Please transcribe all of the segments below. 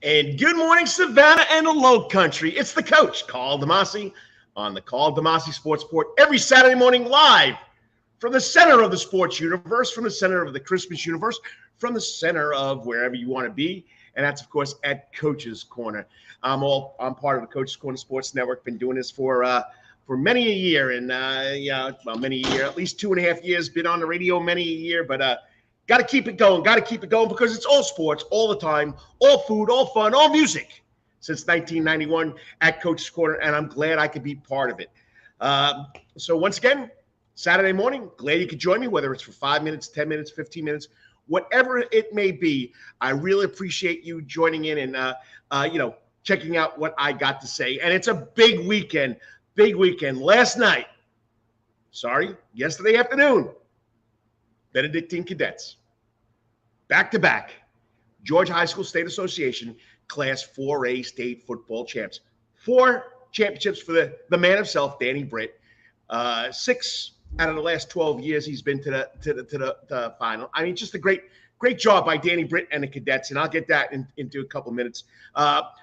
And good morning, Savannah and the Low Country. It's the coach, Karl DeMasi, on the Karl DeMasi Sports Report every Saturday morning live from the center of the sports universe, from the center of the Christmas universe, from the center of wherever you want to be. And that's, of course, at Coach's Corner. I'm part of the Coach's Corner Sports Network. Been doing this for many a year, and many a year, at least 2.5 years. Been on the radio many a year, but got to keep it going. Got to keep it going because it's all sports, all the time, all food, all fun, all music since 1991 at Coach's Corner, and I'm glad I could be part of it. So once again, Saturday morning, glad you could join me, whether it's for 5 minutes, 10 minutes, 15 minutes, whatever it may be. I really appreciate you joining in and, checking out what I got to say. And it's a big weekend. Yesterday afternoon, Benedictine cadets, back-to-back, Georgia High School State Association Class 4A state football champs. 4 championships for the man himself, Danny Britt. 6 out of the last 12 years he's been to the final. I mean, just a great job by Danny Britt and the cadets, and I'll get that into a couple minutes.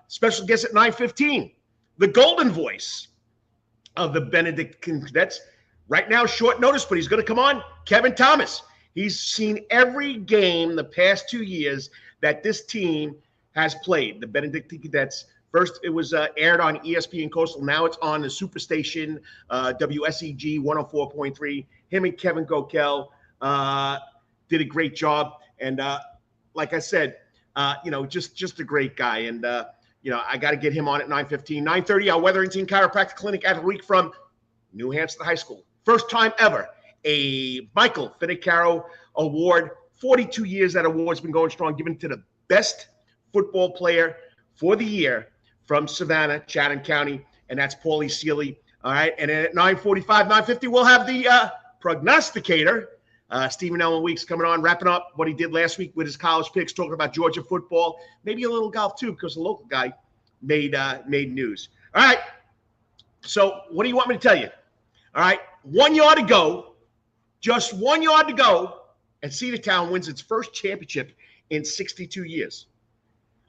Special guest at 9:15, the golden voice of the Benedictine cadets. Right now, short notice, but he's going to come on, Kevin Thomas. He's seen every game the past 2 years that this team has played, the Benedictine Cadets. First, it was aired on ESPN Coastal. Now it's on the Superstation, WSEG 104.3. Him and Kevin Gokel did a great job. And like I said, just a great guy. And, I got to get him on at 9:15. 9:30, our Wetherington Chiropractic Clinic at a week from New Hampstead High School. First time ever. A Michael Finocchiaro Award. 42 years that award's been going strong, given to the best football player for the year from Savannah, Chatham County, and that's Pauly Seeley. All right, and then at 9:45, 9:50, we'll have the prognosticator, Stephen Elmo Weeks, coming on, wrapping up what he did last week with his college picks, talking about Georgia football, maybe a little golf too, because the local guy made news. All right, so what do you want me to tell you? All right, 1 yard to go. Just 1 yard to go, and Cedartown wins its first championship in 62 years.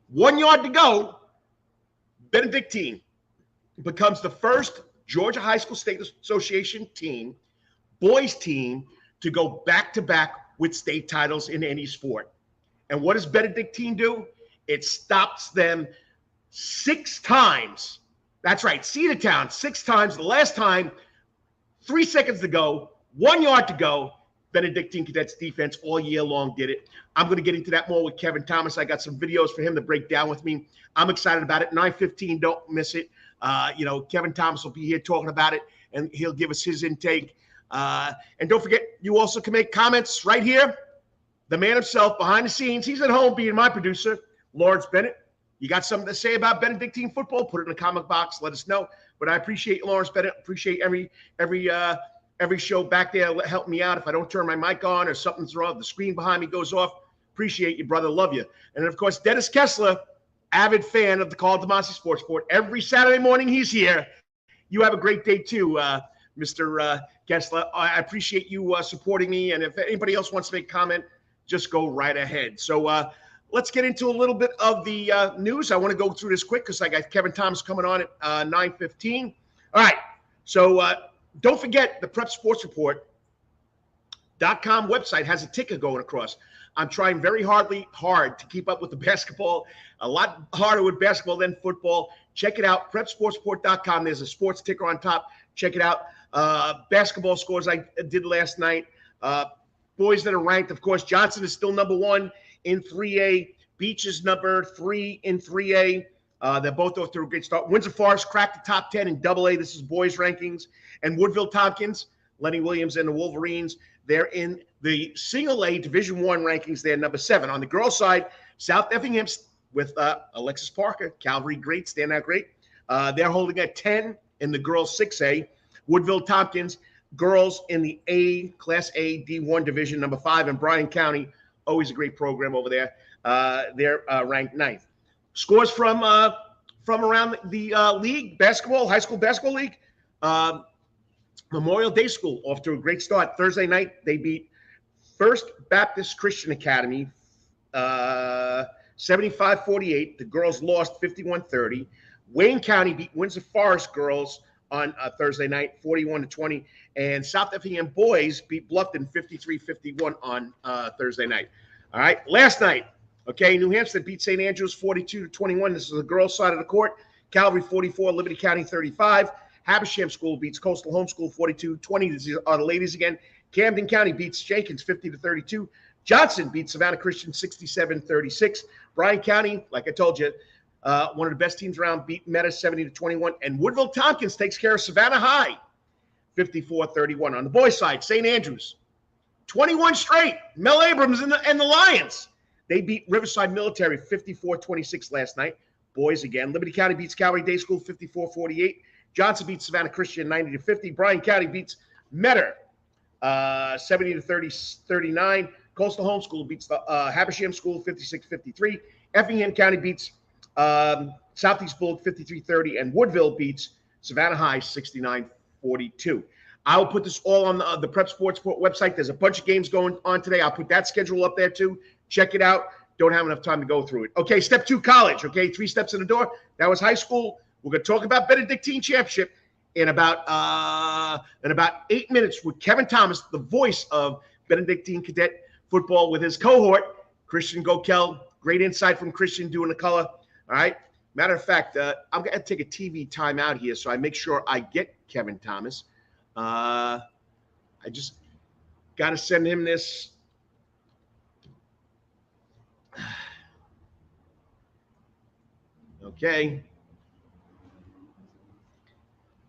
1 yard to go, Benedictine becomes the first Georgia High School State Association team, boys team, to go back-to-back with state titles in any sport. And what does Benedictine do? It stops them 6 times. That's right, Cedartown 6 times. The last time, 3 seconds to go, 1 yard to go. Benedictine Cadets defense all year long did it. I'm going to get into that more with Kevin Thomas. I got some videos for him to break down with me. I'm excited about it. 9:15, don't miss it. Kevin Thomas will be here talking about it, and he'll give us his intake. And don't forget, you also can make comments right here. The man himself behind the scenes, he's at home being my producer, Lawrence Bennett. You got something to say about Benedictine football? Put it in the comment box. Let us know. But I appreciate Lawrence Bennett. Appreciate every show back there help me out. If I don't turn my mic on or something's wrong, the screen behind me goes off. Appreciate you, brother. Love you. And of course, Dennis Kessler, avid fan of the Karl DeMasi Sports Report. Every Saturday morning he's here. You have a great day too, Mr. Kessler. I appreciate you supporting me. And if anybody else wants to make a comment, just go right ahead. So let's get into a little bit of the news. I want to go through this quick because I got Kevin Thomas coming on at 9:15. All right. So don't forget the PrepSportsReport.com website has a ticker going across. I'm trying very hard to keep up with the basketball, a lot harder with basketball than football. Check it out, PrepSportsReport.com. There's a sports ticker on top. Check it out. Basketball scores I did last night. Boys that are ranked, of course, Johnson is still number 1 in 3A. Beach is number 3 in 3A. They're both off to a great start. Windsor Forest cracked the top 10 in AA. This is boys rankings. And Woodville Tompkins, Lenny Williams, and the Wolverines, they're in the single A Division I rankings. They're number 7. On the girls' side, South Effingham with Alexis Parker, Calvary great, standout great. They're holding at 10 in the girls' 6A. Woodville Tompkins, girls in the Class A D1 division, number 5 in Bryan County. Always a great program over there. They're ranked 9th. Scores from around the league, basketball, high school basketball league. Memorial Day School off to a great start. Thursday night, they beat First Baptist Christian Academy 75-48. The girls lost 51-30. Wayne County beat Windsor Forest girls on Thursday night, 41-20. And South Effingham boys beat Bluffton 53-51 on Thursday night. All right, last night, okay, New Hampstead beat St. Andrews 42-21. This is the girls' side of the court. Calvary 44, Liberty County 35. Habersham School beats Coastal Homeschool 42-20. These are the ladies again. Camden County beats Jenkins 50-32. Johnson beats Savannah Christian 67-36. Bryan County, like I told you, one of the best teams around, beat Meta 70-21. And Woodville Tompkins takes care of Savannah High 54-31. On the boys' side, St. Andrews 21 straight. Mel Abrams and the Lions. They beat Riverside Military 54-26 last night. Boys again. Liberty County beats Calvary Day School 54-48. Johnson beats Savannah Christian 90-50. Bryan County beats Metter 70-39. Coastal Homeschool beats the Habersham School 56-53. Effingham County beats Southeast Bullock 53-30. And Woodville beats Savannah High 69-42. I will put this all on the Prep Sports website. There's a bunch of games going on today. I'll put that schedule up there too. Check it out. Don't have enough time to go through it. Okay, step 2, college. Okay, 3 steps in the door. That was high school. We're going to talk about Benedictine Championship in about 8 minutes with Kevin Thomas, the voice of Benedictine Cadet football, with his cohort, Christian Gokel. Great insight from Christian doing the color. All right. Matter of fact, I'm going to take a TV timeout here so I make sure I get Kevin Thomas. I just got to send him this. Okay.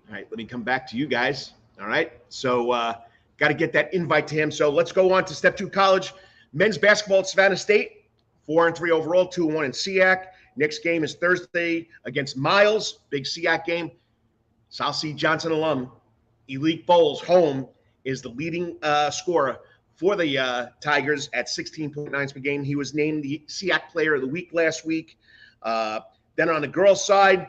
All right, let me come back to you guys. All right, so got to get that invite to him. So let's go on to step 2, college. Men's basketball at Savannah State, 4-3 overall, 2-1 in SEAC. Next game is Thursday against Miles, big SEAC game. South Sea Johnson alum, Elite Bowles, home, is the leading scorer for the Tigers at 16 points per game. He was named the SEAC Player of the Week last week. Then on the girls' side,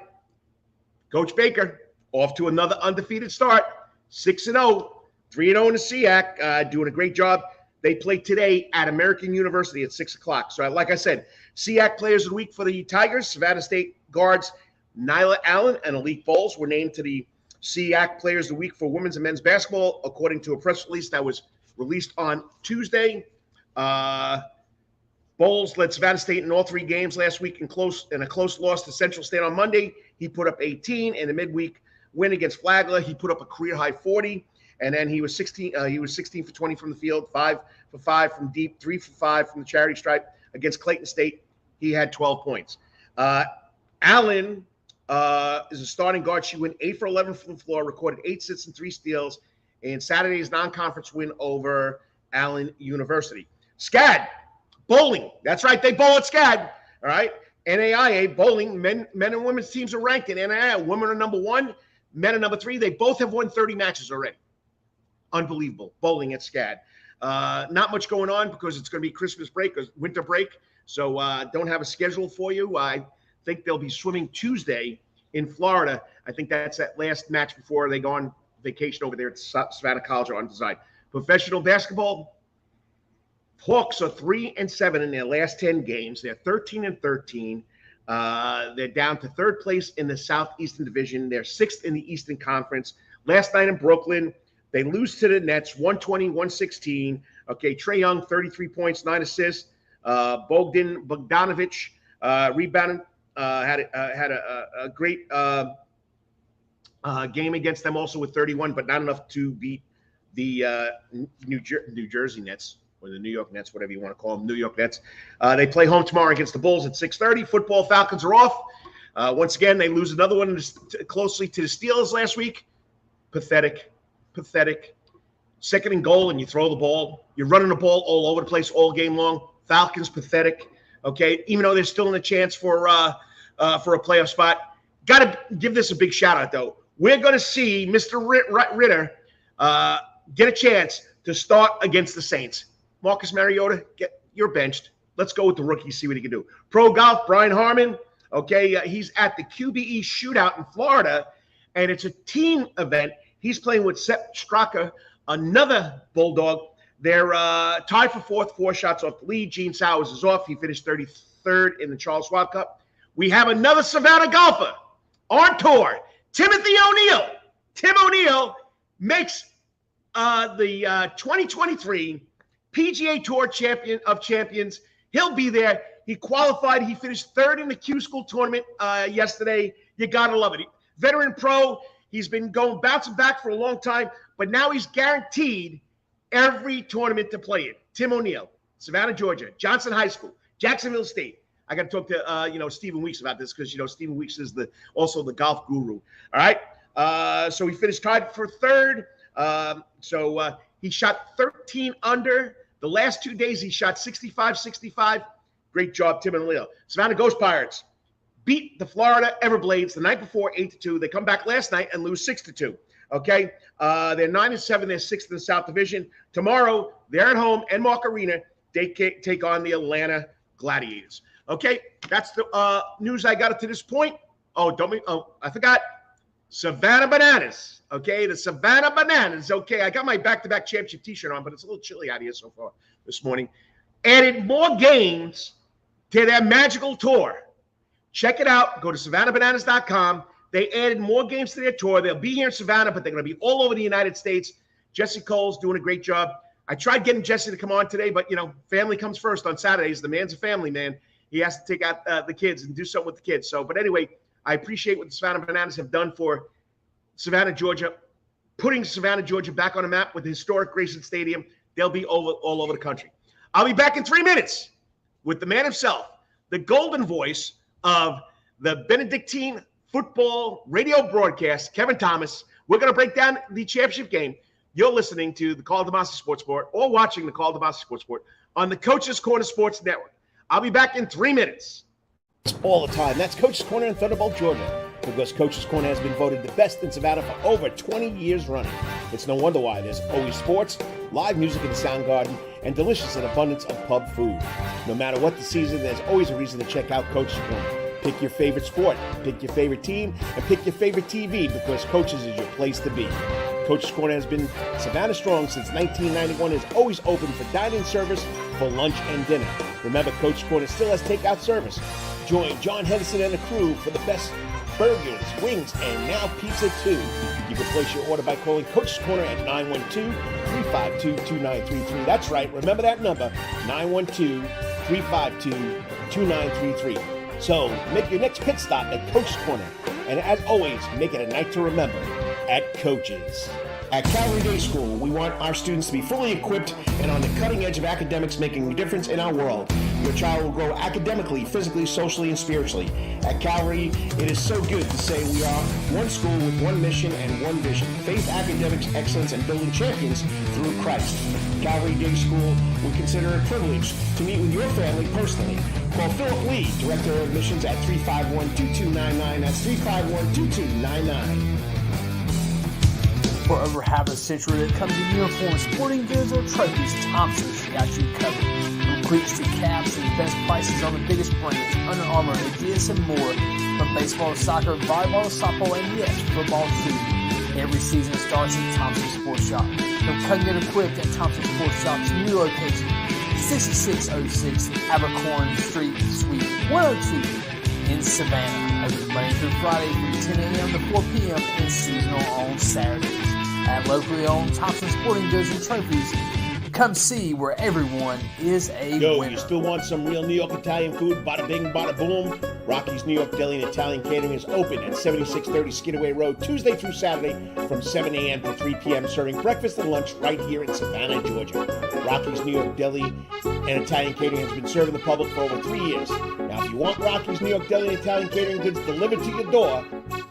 Coach Baker, off to another undefeated start, 6-0, 3-0 in the SEAC, doing a great job. They play today at American University at 6 o'clock. So like I said, SEAC Players of the Week for the Tigers. Savannah State guards Nyla Allen and Elite Bowles were named to the SEAC Players of the Week for women's and men's basketball, according to a press release that was released on Tuesday. Bowles led Savannah State in all 3 games last week in a close loss to Central State on Monday. He put up 18. In the midweek win against Flagler, he put up a career high 40. And then he was 16 for 20 from the field, 5 for 5 from deep, 3 for 5 from the charity stripe. Against Clayton State, he had 12 points. Allen is a starting guard. She went 8 for 11 from the floor, recorded 8 assists and 3 steals in Saturday's non-conference win over Allen University. SCAD, bowling. That's right, they bowl at SCAD. All right, NAIA bowling. Men and women's teams are ranked in NAIA. Women are number 1, men are number 3. They both have won 30 matches already. Unbelievable. Bowling at SCAD. Not much going on because it's going to be Christmas break or winter break. So don't have a schedule for you. I think they'll be swimming Tuesday in Florida. I think that's that last match before they go on vacation over there at Savannah College on design. Professional basketball, Hawks are 3-7 in their last 10 games. They're 13-13. They're down to 3rd place in the Southeastern Division. They're 6th in the Eastern Conference. Last night in Brooklyn, they lose to the Nets, 120-116. Okay, Trae Young, 33 points, 9 assists. Bogdanovic rebounded, had a great game against them also with 31, but not enough to beat the New Jersey Nets or the New York Nets, whatever you want to call them, New York Nets. They play home tomorrow against the Bulls at 6:30. Football Falcons are off. Once again, they lose another one closely to the Steelers last week. Pathetic. 2nd and goal, and you throw the ball. You're running the ball all over the place all game long. Falcons, pathetic. Okay, even though they're still in a chance for a playoff spot. Got to give this a big shout out though. We're going to see Mr. Ritter get a chance to start against the Saints. Marcus Mariota, you're benched. Let's go with the rookie, see what he can do. Pro golf, Brian Harmon. Okay, he's at the QBE shootout in Florida, and it's a team event. He's playing with Sepp Straka, another Bulldog. They're tied for 4th, 4 shots off the lead. Gene Sowers is off. He finished third in the Charles Schwab Cup. We have another Savannah golfer on tour, Timothy O'Neill. Tim O'Neill makes the 2023 PGA Tour Champion of Champions. He'll be there. He qualified. He finished third in the Q School tournament yesterday. You got to love it. Veteran pro. He's been bouncing back for a long time, but now he's guaranteed every tournament to play in. Tim O'Neill, Savannah, Georgia, Johnson High School, Jacksonville State. I got to talk to Stephen Weeks about this because Stephen Weeks is also the golf guru. All right. So he finished tied for third. So he shot 13 under. The last 2 days he shot 65. Great job, Tim O'Neill. Savannah Ghost Pirates beat the Florida Everblades the night before 8-2. They come back last night and lose 6-2. Okay. They're 9-7. They're sixth in the South Division. Tomorrow they're at home, Enmark Arena. They take on the Atlanta Gladiators. Okay, that's the news I got up to this point. I forgot. Savannah Bananas. Okay, the Savannah Bananas. Okay, I got my back-to-back championship T-shirt on, but it's a little chilly out here so far this morning. Added more games to their magical tour. Check it out. Go to SavannahBananas.com. They added more games to their tour. They'll be here in Savannah, but they're going to be all over the United States. Jesse Cole's doing a great job. I tried getting Jesse to come on today, but, family comes first on Saturdays. The man's a family man. He has to take out the kids and do something with the kids. But anyway, I appreciate what the Savannah Bananas have done for Savannah, Georgia, putting Savannah, Georgia back on the map with the historic Grayson Stadium. They'll be all over the country. I'll be back in 3 minutes with the man himself, the golden voice of the Benedictine football radio broadcast, Kevin Thomas. We're going to break down the championship game. You're listening to the Karl DeMasi Sports Report or watching the Karl DeMasi Sports Report on the Coach's Corner Sports Network. I'll be back in 3 minutes. All the time. That's Coach's Corner in Thunderbolt, Georgia, because Coach's Corner has been voted the best in Savannah for over 20 years running. It's no wonder why. There's always sports, live music in the sound garden, and delicious and abundance of pub food. No matter what the season, there's always a reason to check out Coach's Corner. Pick your favorite sport, pick your favorite team, and pick your favorite TV because Coach's is your place to be. Coach's Corner has been Savannah strong since 1991 and is always open for dine-in service for lunch and dinner. Remember, Coach's Corner still has takeout service. Join John Henderson and the crew for the best burgers, wings, and now pizza too. You can place your order by calling Coach's Corner at 912-352-2933. That's right, remember that number, 912-352-2933. So make your next pit stop at Coach's Corner. And as always, make it a night to remember at Coach's. At Calvary Day School, we want our students to be fully equipped and on the cutting edge of academics, making a difference in our world. Your child will grow academically, physically, socially, and spiritually. At Calvary, it is so good to say we are one school with one mission and one vision: faith, academics, excellence, and building champions through Christ. Calvary Day School, we consider it a privilege to meet with your family personally. Call Philip Lee, Director of Admissions, at 351-2299. That's 351-2299. For over half a century, when it comes to uniforms, sporting goods, or trophies, Thompson's got you covered. From cleats to caps and the best prices on the biggest brands, Under Armour, Adidas, and more. From baseball to soccer, volleyball to softball, and yes, football too. Every season starts at Thompson Sports Shop. From cutting and equipped at Thompson Sports Shop's new location, 6606 Abercorn Street, Suite 102 in Savannah. Open Monday through Friday from 10 a.m. to 4 p.m. and seasonal on Saturdays. At locally owned Thompson Sporting Goods and Trophies, come see where everyone is a winner. You still want some real New York Italian food? Bada bing, bada boom. Rocky's New York Deli and Italian Catering is open at 7630 Skidaway Road, Tuesday through Saturday from 7 a.m. to 3 p.m., serving breakfast and lunch right here in Savannah, Georgia. Rocky's New York Deli and Italian Catering has been serving the public for over 3 years. Now, if you want Rocky's New York Deli and Italian Catering goods delivered to your door,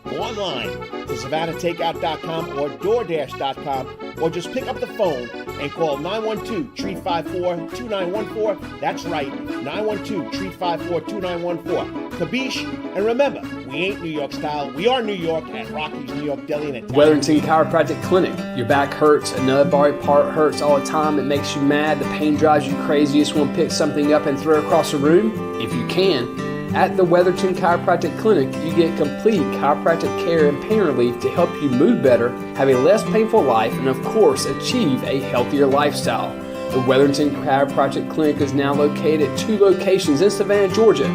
go online to SavannahTakeout.com or DoorDash.com, or just pick up the phone and call 912-354-2914. That's right, 912-354-2914. Kabish, and remember, we ain't New York style. We are New York at Rocky's New York Deli and Italian. Wetherington Chiropractic Clinic. Your back hurts, another body part hurts all the time. It makes you mad. The pain drives you crazy. You just want to pick something up and throw it across the room, if you can. At the Wetherington Chiropractic Clinic, you get complete chiropractic care and pain relief to help you move better, have a less painful life, and of course, achieve a healthier lifestyle. The Wetherington Chiropractic Clinic is now located at 2 locations in Savannah, Georgia,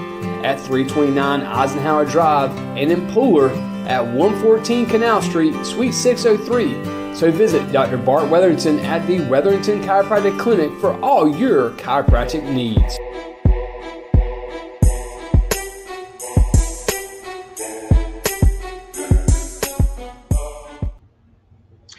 at 329 Eisenhower Drive and in Pooler at 114 Canal Street, Suite 603. So visit Dr. Bart Wetherington at the Wetherington Chiropractic Clinic for all your chiropractic needs.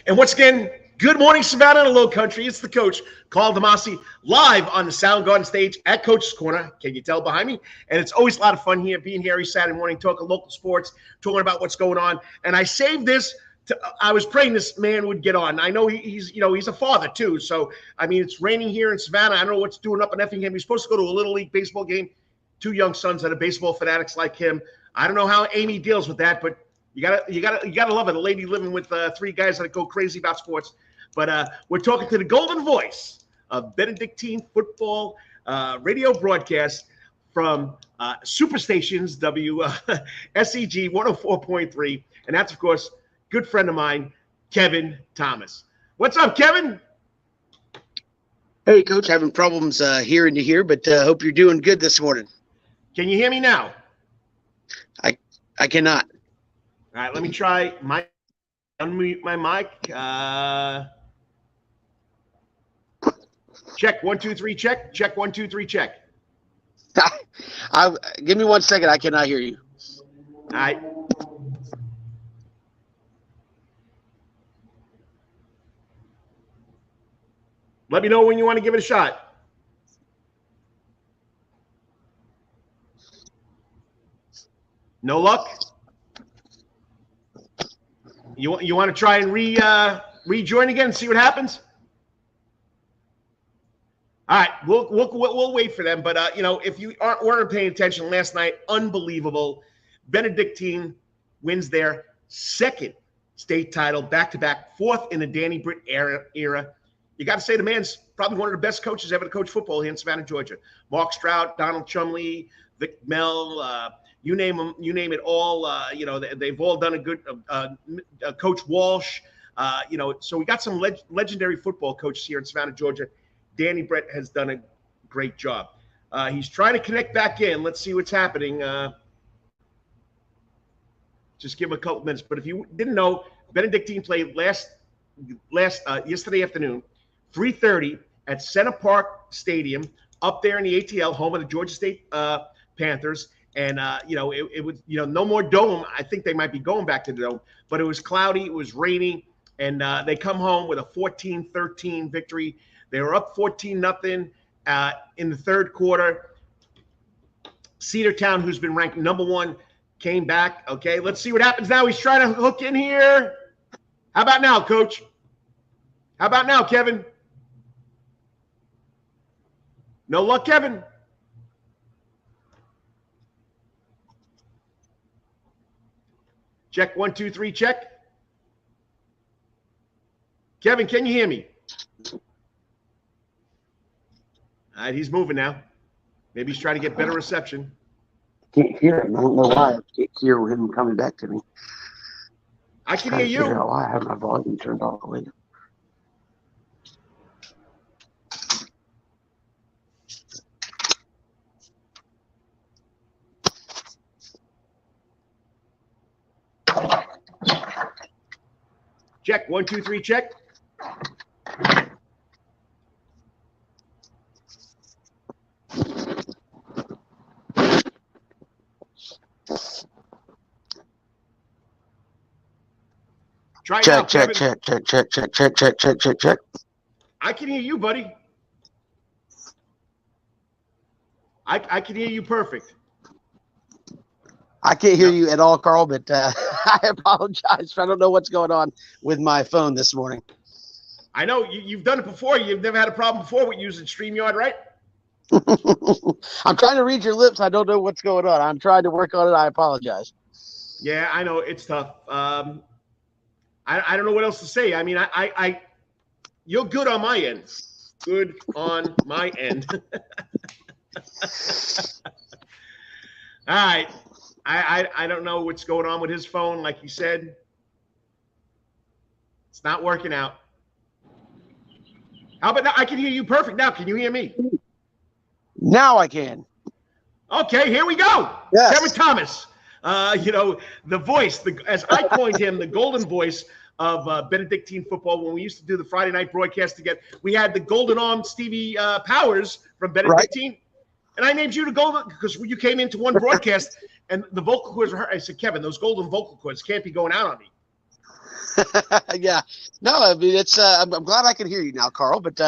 And once again, good morning, Savannah and Low Country. It's the coach, Karl DeMasi, live on the Soundgarden stage at Coach's Corner. Can you tell behind me? And it's always a lot of fun here, being here every Saturday morning, talking local sports, talking about what's going on. And I saved this. I was praying this man would get on. I know he's a father too. So, I mean, it's raining here in Savannah. I don't know what's doing up in Effingham. He's supposed to go to a Little League baseball game. 2 young sons that are baseball fanatics like him. I don't know how Amy deals with that, but you gotta love it. A lady living with 3 guys that go crazy about sports. But we're talking to the golden voice of Benedictine football radio broadcast from Superstations SEG 104.3, and that's of course good friend of mine, Kevin Thomas. What's up, Kevin? Hey, Coach. Having problems hearing you here, but hope you're doing good this morning. Can you hear me now? I cannot. All right, let me try unmute my mic. Check 1 2 3 check. Check 1 2 3 check. Give me 1 second. I cannot hear you. All right. Let me know when you want to give it a shot. No luck? You want to try and rejoin again and see what happens? All right, we'll wait for them. But if you weren't paying attention last night, unbelievable. Benedictine wins their 2nd state title, back-to-back, 4th in the Danny Britt era. You got to say the man's probably one of the best coaches ever to coach football here in Savannah, Georgia. Mark Stroud, Donald Chumley, Vic Mel, you name them, you name it all. They've all done a good. Coach Walsh, so we got some legendary football coaches here in Savannah, Georgia. Danny Brett has done a great job. He's trying to connect back in. Let's see what's happening. Just give him a couple minutes. But if you didn't know, Benedictine played yesterday afternoon, 3:30 at Center Park Stadium up there in the ATL, home of the Georgia State Panthers. And, it was, no more dome. I think they might be going back to the dome. But it was cloudy. It was raining. And they come home with a 14-13 victory. They were up 14-0 in the 3rd quarter. Cedartown, who's been ranked number 1, came back. Okay, let's see what happens now. He's trying to hook in here. How about now, Coach? How about now, Kevin? No luck, Kevin? Check 1 2 3 check. Kevin, can you hear me? All right, he's moving now. Maybe he's trying to get better reception. Can't hear him. I don't know why. I can't hear him coming back to me. I can hear you. Why I have my volume turned all the way. Check 1 2 3 check. Try check, it out, check, Kevin. check. I can hear you, buddy. I can hear you perfect. I can't hear you at all, Carl, but I apologize. I don't know what's going on with my phone this morning. I know you've done it before. You've never had a problem before with using StreamYard, right? I'm trying to read your lips. I don't know what's going on. I'm trying to work on it. I apologize. Yeah, I know it's tough. I don't know what else to say. I mean, you're good on my end. Good on my end. All right. I don't know what's going on with his phone. Like you said, it's not working out. How about now? I can hear you perfect now. Can you hear me? Now I can. Okay, here we go. Yes. Kevin Thomas. The voice, as I coined him, the golden voice of Benedictine football. When we used to do the Friday night broadcast together, we had the golden arm Stevie Powers from Benedictine. Right. And I named you the golden because you came into one broadcast and the vocal cords were hurt. I said, Kevin, those golden vocal cords can't be going out on me. Yeah, no, I mean, it's, I'm glad I can hear you now, Carl, but,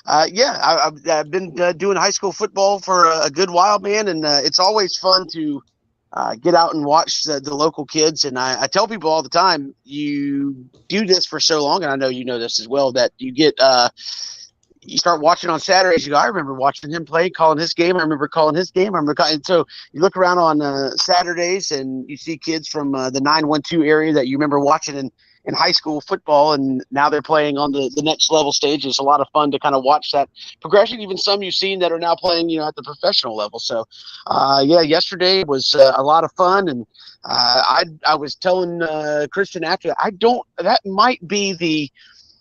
I've been doing high school football for a good while, man. And it's always fun to get out and watch the local kids. And I tell people all the time, you do this for so long. And I know you know this as well, that you get, you start watching on Saturdays. You go, I remember watching him play, calling his game. I remember calling his game. And so you look around on Saturdays and you see kids from the 912 area that you remember watching in high school football, and now they're playing on the next level stage. It's a lot of fun to kind of watch that progression. Even some you've seen that are now playing, at the professional level. So, yesterday was a lot of fun. And I was telling Christian after that might be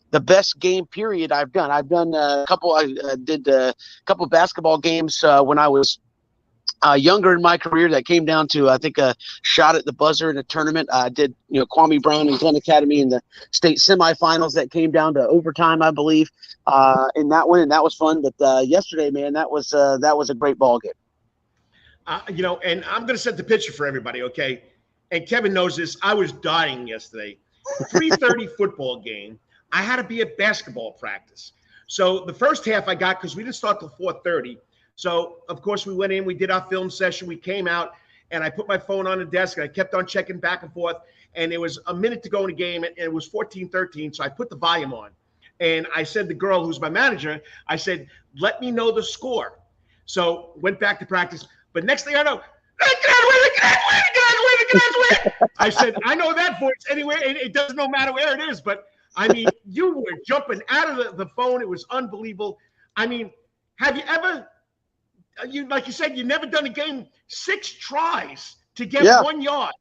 the best game period I've done. I've done a couple. I did a couple basketball games when I was younger in my career that came down to, I think, a shot at the buzzer in a tournament. I did, Kwame Brown and Glenn Academy in the state semifinals that came down to overtime, I believe, in that one, and that was fun. But yesterday, man, that was a great ball game. And I'm going to set the picture for everybody, okay? And Kevin knows this. I was dying yesterday. 3:30 football game. I had to be at basketball practice. So the first half I got, because we didn't start till 4:30. So, of course, we went in, we did our film session, we came out, and I put my phone on the desk, and I kept on checking back and forth, and it was a minute to go in the game, and it was 14-13, so I put the volume on. And I said to the girl who's my manager, I said, let me know the score. So, went back to practice, but next thing I know, I said, I know that voice anywhere, and it doesn't matter where it is, but, I mean, you were jumping out of the phone. It was unbelievable. I mean, have you ever... like you said, you've never done a game 6 tries to get 1 yard.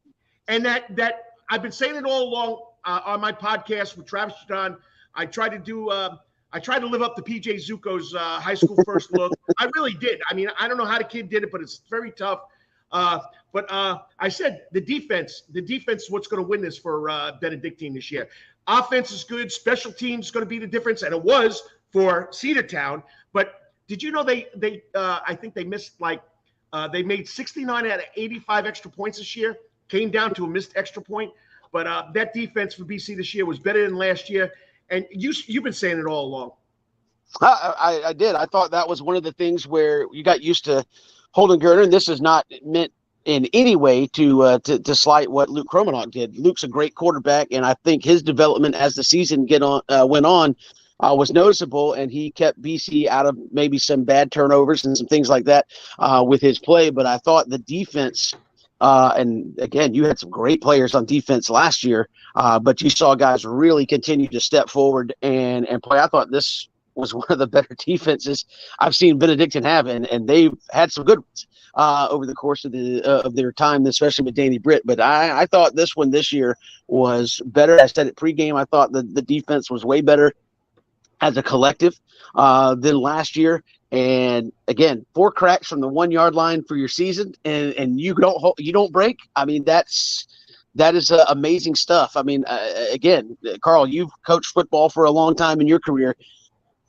And that I've been saying it all along on my podcast with Travis John. I tried to live up to PJ Zuko's high school first look. I really did. I mean, I don't know how the kid did it, but it's very tough. But I said the defense is what's going to win this for Benedictine this year. Offense is good. Special teams is going to be the difference. And it was for Cedartown. But did you know they I think they missed they made 69 out of 85 extra points this year, came down to a missed extra point. But that defense for BC this year was better than last year. And you've been saying it all along. I did. I thought that was one of the things where you got used to Holden Gerner, and this is not meant in any way to slight what Luke Kromenhoek did. Luke's a great quarterback, and I think his development as the season went on was noticeable, and he kept BC out of maybe some bad turnovers and some things like that with his play. But I thought the defense, and again, you had some great players on defense last year, but you saw guys really continue to step forward and play. I thought this was one of the better defenses I've seen Benedictine have, and they've had some good ones over the course of their time, especially with Danny Britt. But I thought this one this year was better. I said it pregame. I thought the defense was way better as a collective than last year. And again, 4 cracks from the 1 yard line for your season, and you don't break. I mean, that is amazing stuff. I mean, again, Carl, you've coached football for a long time in your career.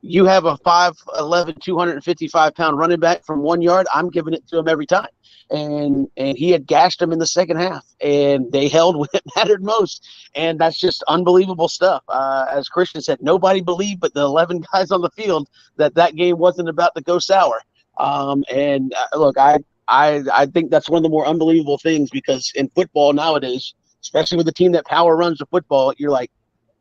You have a 5'11", 255-pound running back from 1 yard. I'm giving it to him every time. And he had gashed them in the second half, and they held when it mattered most. And that's just unbelievable stuff. As Christian said, nobody believed but the 11 guys on the field that game wasn't about to go sour. Look, I think that's one of the more unbelievable things, because in football nowadays, especially with the team that power runs the football, you're like,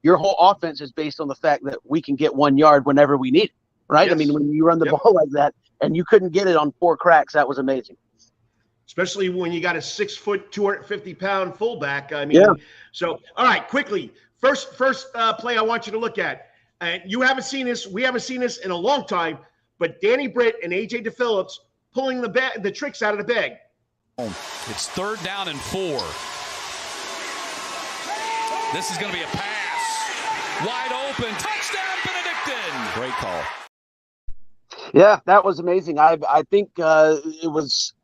your whole offense is based on the fact that we can get 1 yard whenever we need it, right? Yes. I mean, when you run the ball like that and you couldn't get it on 4 cracks, that was amazing. Especially when you got a 6 foot, 250-pound fullback. I mean, So, all right, quickly. First play I want you to look at. You haven't seen this. We haven't seen this in a long time. But Danny Britt and A.J. DePhillips pulling the tricks out of the bag. It's 3rd down and 4. This is going to be a pass. Wide open. Touchdown, Benedictine. Benedictine. Great call. Yeah, that was amazing. I think it was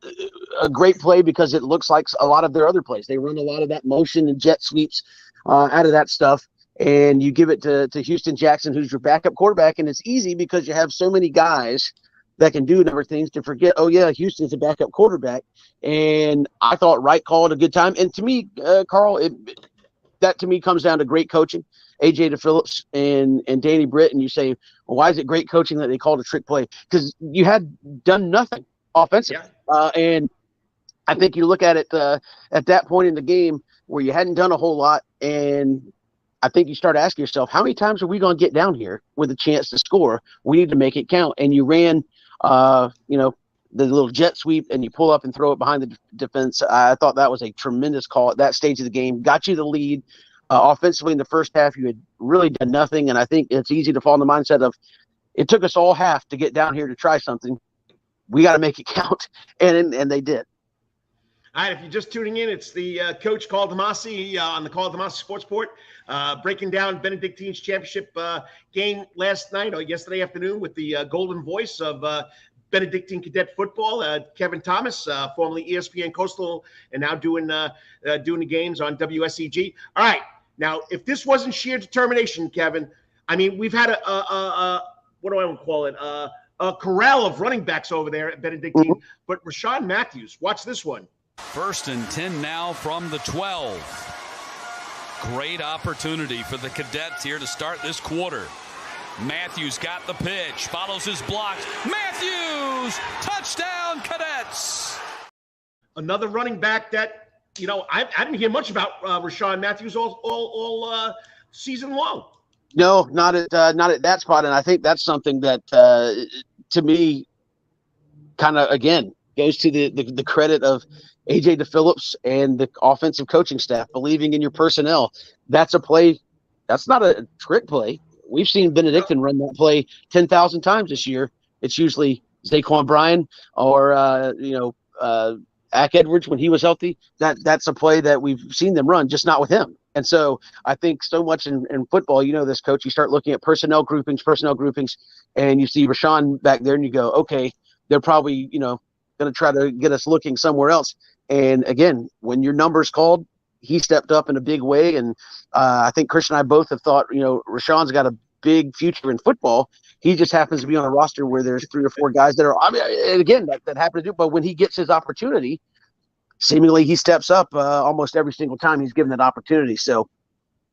a great play because it looks like a lot of their other plays. They run a lot of that motion and jet sweeps out of that stuff, and you give it to Houston Jackson, who's your backup quarterback, and it's easy because you have so many guys that can do a number of things to forget, oh, yeah, Houston's a backup quarterback. And I thought Wright called a good time. And to me, Carl, that to me comes down to great coaching. AJ DePhillips and Danny Britt, and you say, well, why is it great coaching that they called a trick play? Because you had done nothing offensively. Yeah. And I think you look at it at that point in the game where you hadn't done a whole lot, and I think you start asking yourself, how many times are we going to get down here with a chance to score? We need to make it count. And you ran, the little jet sweep, and you pull up and throw it behind the defense. I thought that was a tremendous call at that stage of the game. Got you the lead. Offensively in the first half, you had really done nothing, and I think it's easy to fall in the mindset of it took us all half to get down here to try something. We got to make it count, and they did. All right, if you're just tuning in, it's the coach Karl DeMasi on the Karl DeMasi Sports Report, breaking down Benedictine's championship game last night or yesterday afternoon with the golden voice of Benedictine Cadet football, Kevin Thomas, formerly ESPN Coastal, and now doing the games on WSEG. All right. Now, if this wasn't sheer determination, Kevin, I mean, we've had what do I want to call it? A corral of running backs over there at Benedictine. Mm-hmm. But Rashawn Matthews, watch this one. 1st and 10 now from the 12. Great opportunity for the Cadets here to start this quarter. Matthews got the pitch, follows his blocks. Matthews, touchdown, Cadets. Another running back that, I didn't hear much about Rashawn Matthews all season long. No, not at that spot. And I think that's something that, to me, kind of, again, goes to the credit of AJ DePhillips and the offensive coaching staff believing in your personnel. That's a play. That's not a trick play. We've seen Benedictine run that play 10,000 times this year. It's usually Zaquan Bryan or, Ack Edwards when he was healthy. That's a play that we've seen them run, just not with him. And so I think so much in football, this, Coach, you start looking at personnel groupings, and you see Rashawn back there and you go, okay, they're probably, going to try to get us looking somewhere else. And, again, when your number's called, he stepped up in a big way. And I think Chris and I both have thought, Rashawn's got a big future in football. He just happens to be on a roster where there's 3 or 4 guys that are, and again, that happen to do. But when he gets his opportunity, seemingly he steps up almost every single time he's given that opportunity. So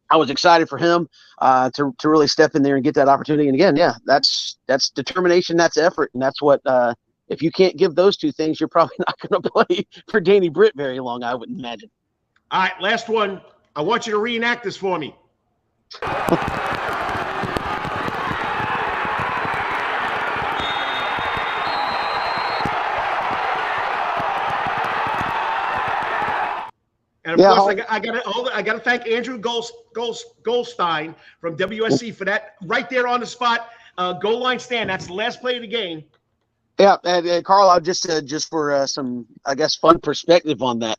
I was excited for him to really step in there and get that opportunity. And again, yeah, that's determination, that's effort. And that's what, if you can't give those 2 things, you're probably not going to play for Danny Britt very long, I would imagine. All right, last one. I want you to reenact this for me. And of course, I got to thank Andrew Goldstein from WSC for that right there on the spot goal line stand. That's the last play of the game. Yeah, and Carl, I'll just for some, I guess, fun perspective on that.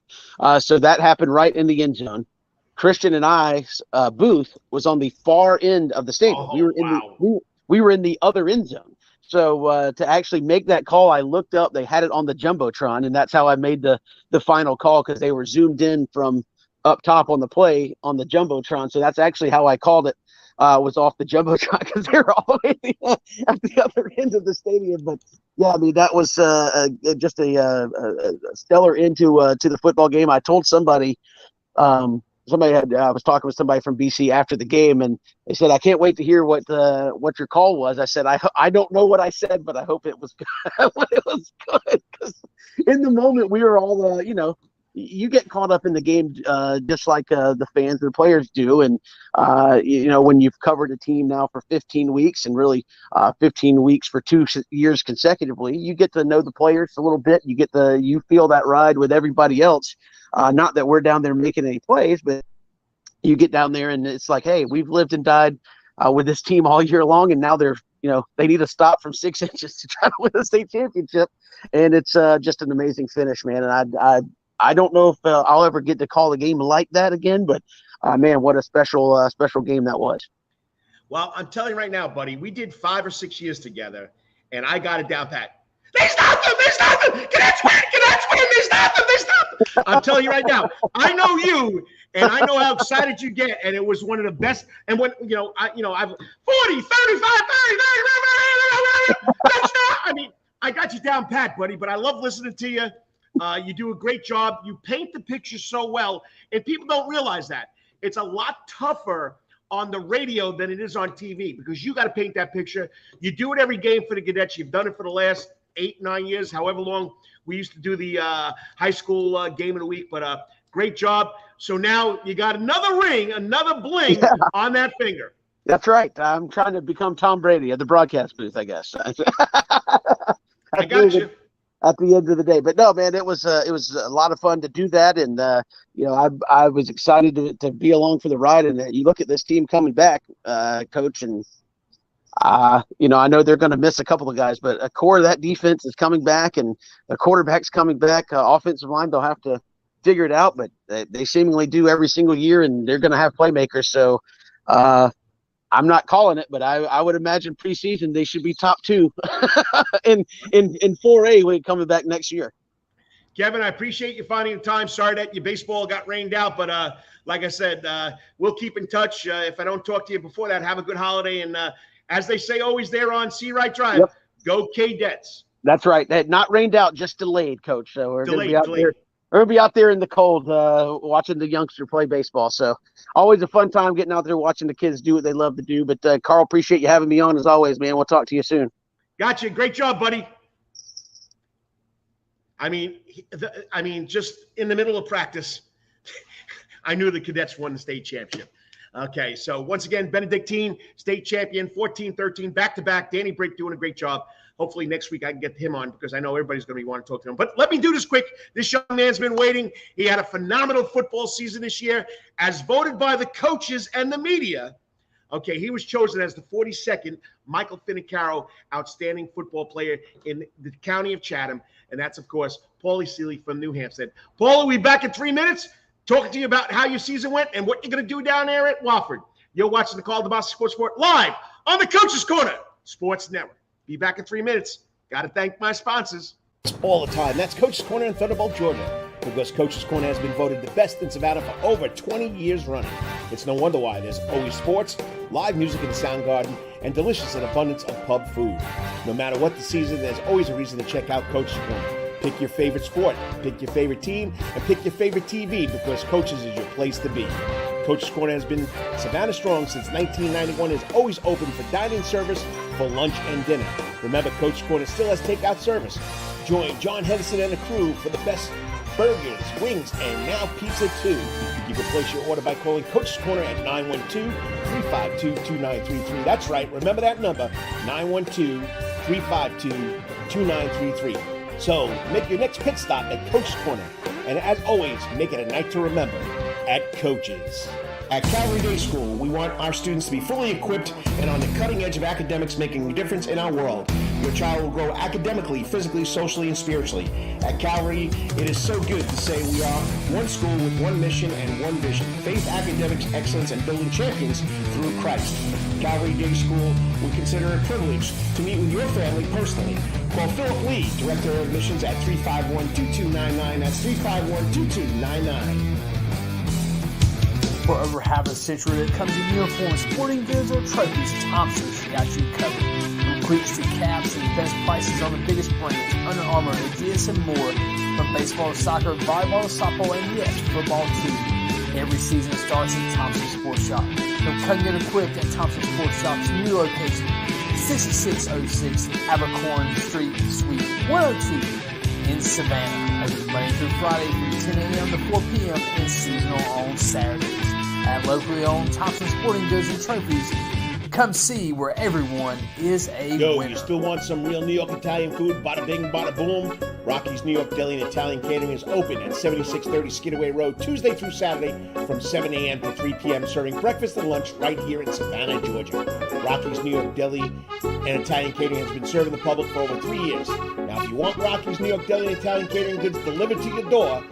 So that happened right in the end zone. Christian and I's booth was on the far end of the stadium. Oh, we were in the other end zone. So to actually make that call, I looked up. They had it on the Jumbotron, and that's how I made the final call because they were zoomed in from up top on the play on the Jumbotron. So that's actually how I called it. Was off the Jumbotron because they were all the way at the other end of the stadium. But yeah, I mean that was just a stellar end to the football game. I told somebody, I was talking with somebody from BC after the game, and they said, "I can't wait to hear what your call was." I said, "I don't know what I said, but I hope it was good." It was good because in the moment we were all you get caught up in the game just like the fans and the players do. And, when you've covered a team now for 15 weeks and really 15 weeks for 2 years consecutively, you get to know the players a little bit. You feel that ride with everybody else. Not that we're down there making any plays, but you get down there and it's like, hey, we've lived and died with this team all year long. And now they need a stop from 6 inches to try to win a state championship. And it's just an amazing finish, man. And I don't know if I'll ever get to call a game like that again, but man, what a special game that was. Well, I'm telling you right now, buddy, we did 5 or 6 years together, and I got it down pat. They stopped them! They stopped them! Cadets win! Cadets win! They stopped them! They stopped them! I'm telling you right now, I know you, and I know how excited you get, and it was one of the best. And when, I've 40, 35, 30, 30, 30. I mean, I got you down pat, buddy, but I love listening to you. You do a great job. You paint the picture so well, and people don't realize that. It's a lot tougher on the radio than it is on TV because you got to paint that picture. You do it every game for the Cadets. You've done it for the last 8, 9 years, however long we used to do the high school game of the week. But great job. So now you got another ring, another bling on that finger. That's right. I'm trying to become Tom Brady at the broadcast booth, I guess. I got you. At the end of the day, but no, man, it was a lot of fun to do that, and I was excited to be along for the ride. And you look at this team coming back, Coach, and I know they're going to miss a couple of guys, but a core of that defense is coming back, and the quarterback's coming back. Offensive line, they'll have to figure it out, but they seemingly do every single year, and they're going to have playmakers. So I'm not calling it, but I would imagine preseason they should be top 2 in 4A when it comes back next year. Kevin, I appreciate you finding the time. Sorry that your baseball got rained out, but like I said, we'll keep in touch. If I don't talk to you before that, have a good holiday. And as they say, always there on See Right Drive, yep. Go Cadets. That's right. Not rained out, just delayed, Coach. So we're going to be out there. We're going to be out there in the cold watching the youngster play baseball. So always a fun time getting out there watching the kids do what they love to do. But, Karl, appreciate you having me on as always, man. We'll talk to you soon. Gotcha. Great job, buddy. I mean, just in the middle of practice, I knew the Cadets won the state championship. Okay, so once again, Benedictine, state champion, 14-13, back-to-back. Danny Brick doing a great job. Hopefully next week I can get him on because I know everybody's going to want to talk to him. But let me do this quick. This young man's been waiting. He had a phenomenal football season this year. As voted by the coaches and the media, okay, he was chosen as the 42nd Michael Finocchiaro Outstanding Football Player in the county of Chatham. And that's, of course, Pauly Seeley from New Hampstead. Pauly, we'll be back in 3 minutes talking to you about how your season went and what you're going to do down there at Wofford. You're watching the Karl DeMasi Sports Report live on the Coach's Corner Sports Network. Be back in 3 minutes. Got to thank my sponsors. All the time. That's Coach's Corner in Thunderbolt, Georgia. Because Coach's Corner has been voted the best in Savannah for over 20 years running. It's no wonder why. There's always sports, live music in the sound garden, and delicious and abundance of pub food. No matter what the season, there's always a reason to check out Coach's Corner. Pick your favorite sport, pick your favorite team, and pick your favorite TV because Coach's is your place to be. Coach's Corner has been Savannah strong since 1991 and is always open for dining service for lunch and dinner. Remember, Coach's Corner still has takeout service. Join John Henderson and the crew for the best burgers, wings, and now pizza too. You can place your order by calling Coach's Corner at 912-352-2933. That's right, remember that number, 912-352-2933. So make your next pit stop at Coach's Corner. And as always, make it a night to remember at Coach's. At Calvary Day School, we want our students to be fully equipped and on the cutting edge of academics, making a difference in our world. Your child will grow academically, physically, socially, and spiritually. At Calvary, it is so good to say we are one school with one mission and one vision. Faith, academics, excellence, and building champions through Christ. Calvary Day School, we consider it a privilege to meet with your family personally. Call Philip Lee, Director of Admissions at 351-2299. That's 351-2299. For over half a century, when it comes to uniforms, sporting goods, or trophies, Thompson's got you covered. From cleats to caps and best prices on the biggest brands, Under Armour, Adidas, and more. From baseball to soccer, volleyball to softball, and yes, football too. Every season starts at Thompson Sports Shop. Come get equipped at Thompson Sports Shop's new location, 6606 Abercorn Street, Suite 102 in Savannah. Open Monday through Friday from 10 a.m. to 4 p.m. and seasonal on Saturdays. At locally owned Thompson Sporting Goods and Trophies, come see where everyone is a winner. You still want some real New York Italian food? Bada bing, bada boom. Rocky's New York Deli and Italian Catering is open at 7630 Skidaway Road, Tuesday through Saturday from 7 a.m. to 3 p.m. serving breakfast and lunch right here in Savannah, Georgia. Rocky's New York Deli and Italian Catering has been serving the public for over 3 years. Now, if you want Rocky's New York Deli and Italian Catering goods delivered to your door,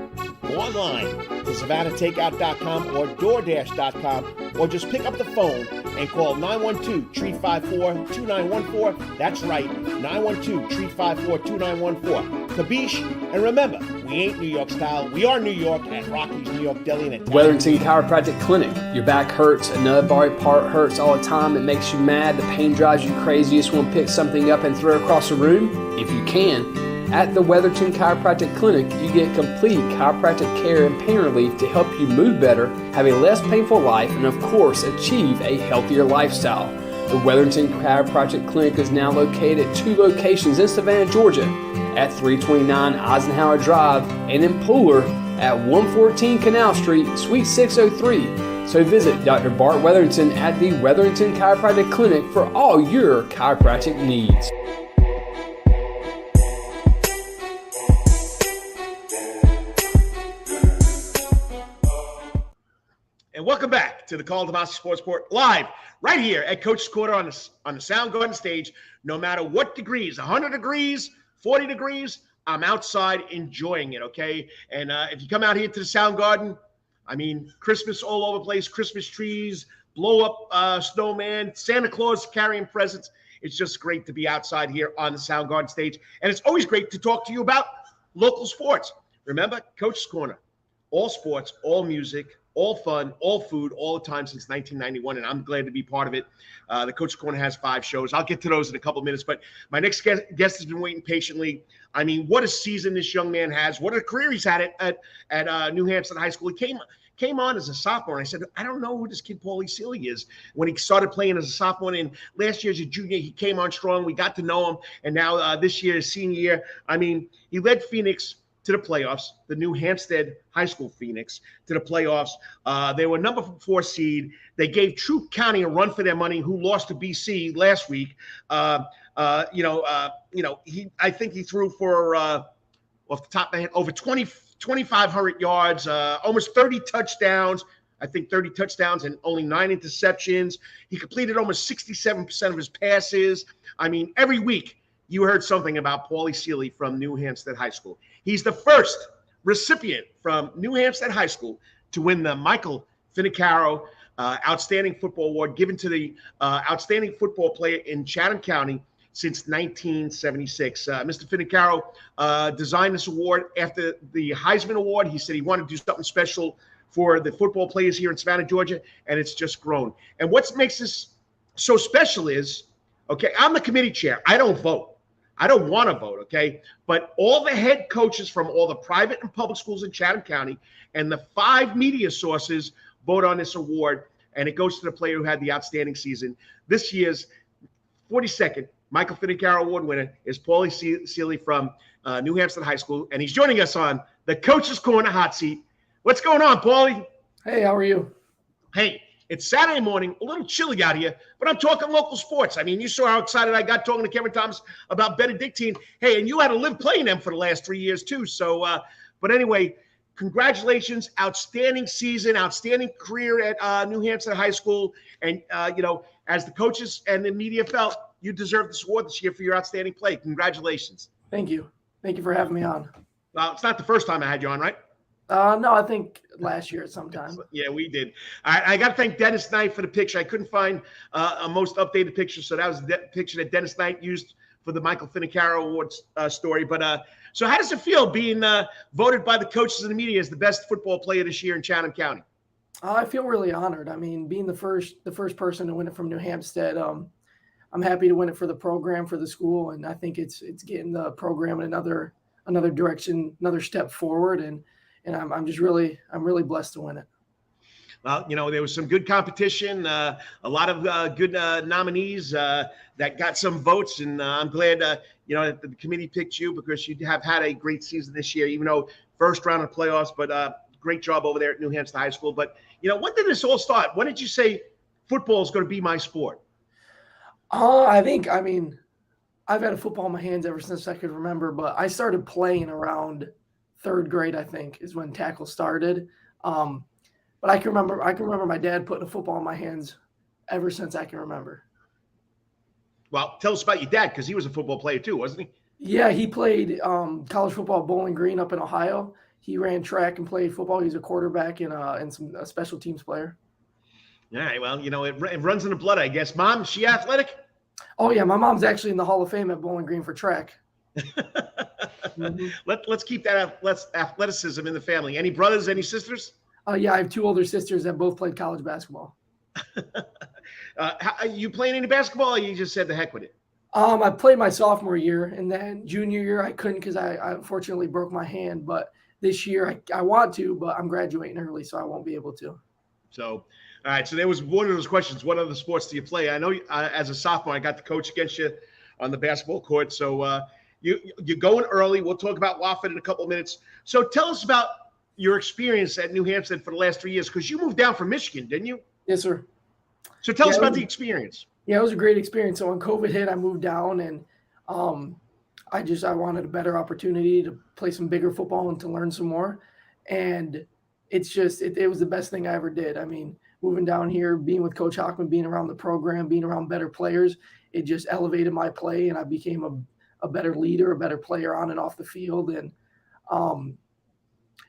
online to SavannahTakeout.com or DoorDash.com, or just pick up the phone and call 912-354-2914. That's right, 912-354-2914. Kabish, and remember, we ain't New York style. We are New York at Rocky's New York Deli and Italian. Wetherington Chiropractic Clinic. Your back hurts, a nub body part hurts all the time. It makes you mad. The pain drives you crazy. You just want to pick something up and throw it across the room. If you can, at the Wetherington Chiropractic Clinic, you get complete chiropractic care and pain relief to help you move better, have a less painful life, and of course, achieve a healthier lifestyle. The Wetherington Chiropractic Clinic is now located at 2 locations in Savannah, Georgia, at 329 Eisenhower Drive and in Pooler at 114 Canal Street, Suite 603. So visit Dr. Bart Wetherington at the Wetherington Chiropractic Clinic for all your chiropractic needs. And welcome back to the Karl DeMasi Sports Report live right here at Coach's Corner on the Soundgarden stage. No matter what degrees, 100 degrees, 40 degrees, I'm outside enjoying it, okay? And if you come out here to the Soundgarden, I mean, Christmas all over the place, Christmas trees, blow up snowman, Santa Claus carrying presents. It's just great to be outside here on the Soundgarden stage. And it's always great to talk to you about local sports. Remember, Coach's Corner, all sports, all music, all fun, all food, all the time since 1991, and I'm glad to be part of it. The Coach's Corner has 5 shows. I'll get to those in a couple of minutes, but my next guest has been waiting patiently. I mean, what a season this young man has. What a career he's had at New Hampstead High School. He came on as a sophomore, and I said, I don't know who this kid Pauly Sealy is. When he started playing as a sophomore, and last year as a junior, he came on strong. We got to know him, and now this year, his senior year, I mean, he led Phoenix to the playoffs, the New Hampstead High School Phoenix to the playoffs. They were number 4 seed. They gave Troup County a run for their money, who lost to BC last week. I think he threw for off the top of my head over 2,500 yards, almost 30 touchdowns. I think 30 touchdowns and only 9 interceptions. He completed almost 67% of his passes. I mean, every week you heard something about Pauly Sealy from New Hampstead High School. He's the first recipient from New Hampstead High School to win the Michael Finocchiaro Outstanding Football Award, given to the outstanding football player in Chatham County since 1976. Mr. Finocchiaro designed this award after the Heisman Award. He said he wanted to do something special for the football players here in Savannah, Georgia, and it's just grown. And what makes this so special is, okay, I'm the committee chair. I don't vote. I don't want to vote, okay? But all the head coaches from all the private and public schools in Chatham County and the 5 media sources vote on this award, and it goes to the player who had the outstanding season. This year's 42nd Michael Finocchiaro Award winner is Pauly Sealy from New Hampstead High School, and he's joining us on the Coach's Corner hot seat. What's going on, Pauly? Hey, how are you? Hey, it's Saturday morning, a little chilly out here, but I'm talking local sports. I mean, you saw how excited I got talking to Kevin Thomas about Benedictine. Hey, and you had to live playing them for the last 3 years too. So, but anyway, congratulations, outstanding season, outstanding career at New Hampstead High School. And, as the coaches and the media felt, you deserve this award this year for your outstanding play. Congratulations. Thank you. Thank you for having me on. Well, it's not the first time I had you on, right? No, I think last year at some time. Yeah, we did. I got to thank Dennis Knight for the picture. I couldn't find a most updated picture, so that was the picture that Dennis Knight used for the Michael Finocchiaro Awards story. But so how does it feel being voted by the coaches and the media as the best football player this year in Chatham County? I feel really honored. I mean, being the first person to win it from New Hampstead, I'm happy to win it for the program, for the school, and I think it's getting the program in another direction, another step forward, and I'm really blessed to win it. Well, there was some good competition, a lot of good nominees that got some votes, and I'm glad that the committee picked you because you have had a great season this year, even though first round of playoffs, but great job over there at New Hampstead High School. But, when did this all start? When did you say football is going to be my sport? I've had a football in my hands ever since I could remember, but I started playing around 3rd grade, I think, is when tackle started. But I can remember my dad putting a football in my hands ever since I can remember. Well, tell us about your dad, because he was a football player too, wasn't he? Yeah, he played college football at Bowling Green up in Ohio. he ran track and played football. He's a quarterback and a special teams player. All right. Well, it runs in the blood, I guess. Mom, is she athletic? Oh yeah, my mom's actually in the Hall of Fame at Bowling Green for track. Mm-hmm. Let's keep that athleticism in the family. Any brothers? Any sisters? Yeah, I have 2 older sisters that both played college basketball. You playing any basketball, or you just said the heck with it? I played my sophomore year, and then junior year I couldn't because I unfortunately broke my hand. But this year I want to, but I'm graduating early, so I won't be able to. So, all right. So there was one of those questions. What other sports do you play? I know as a sophomore, I got to coach against you on the basketball court. So you're going early. We'll talk about Wofford in a couple of minutes. So tell us about your experience at New Hampstead for the last 3 years, because you moved down from Michigan, didn't you? Yes, sir. So tell us about the experience. Yeah, it was a great experience. So when COVID hit, I moved down, and I wanted a better opportunity to play some bigger football and to learn some more. And it's just it was the best thing I ever did. I mean, moving down here, being with Coach Hockman, being around the program, being around better players, it just elevated my play, and I became a better leader, a better player on and off the field. And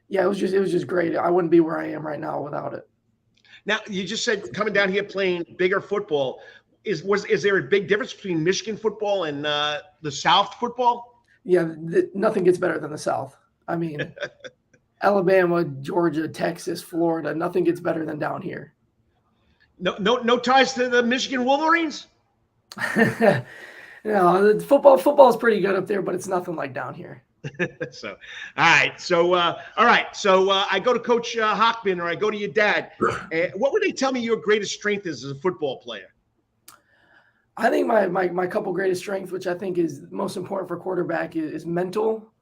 yeah, it was just great. I wouldn't be where I am right now without it. Now, you just said coming down here playing bigger football. Is there a big difference between Michigan football and the South football? Yeah, nothing gets better than the South. I mean, Alabama, Georgia, Texas, Florida, nothing gets better than down here. No ties to the Michigan Wolverines? No, football is pretty good up there, but it's nothing like down here. So, all right. So, I go to Coach Hockman, or I go to your dad. What would they tell me your greatest strength is as a football player? I think my couple greatest strengths, which I think is most important for quarterback, is mental.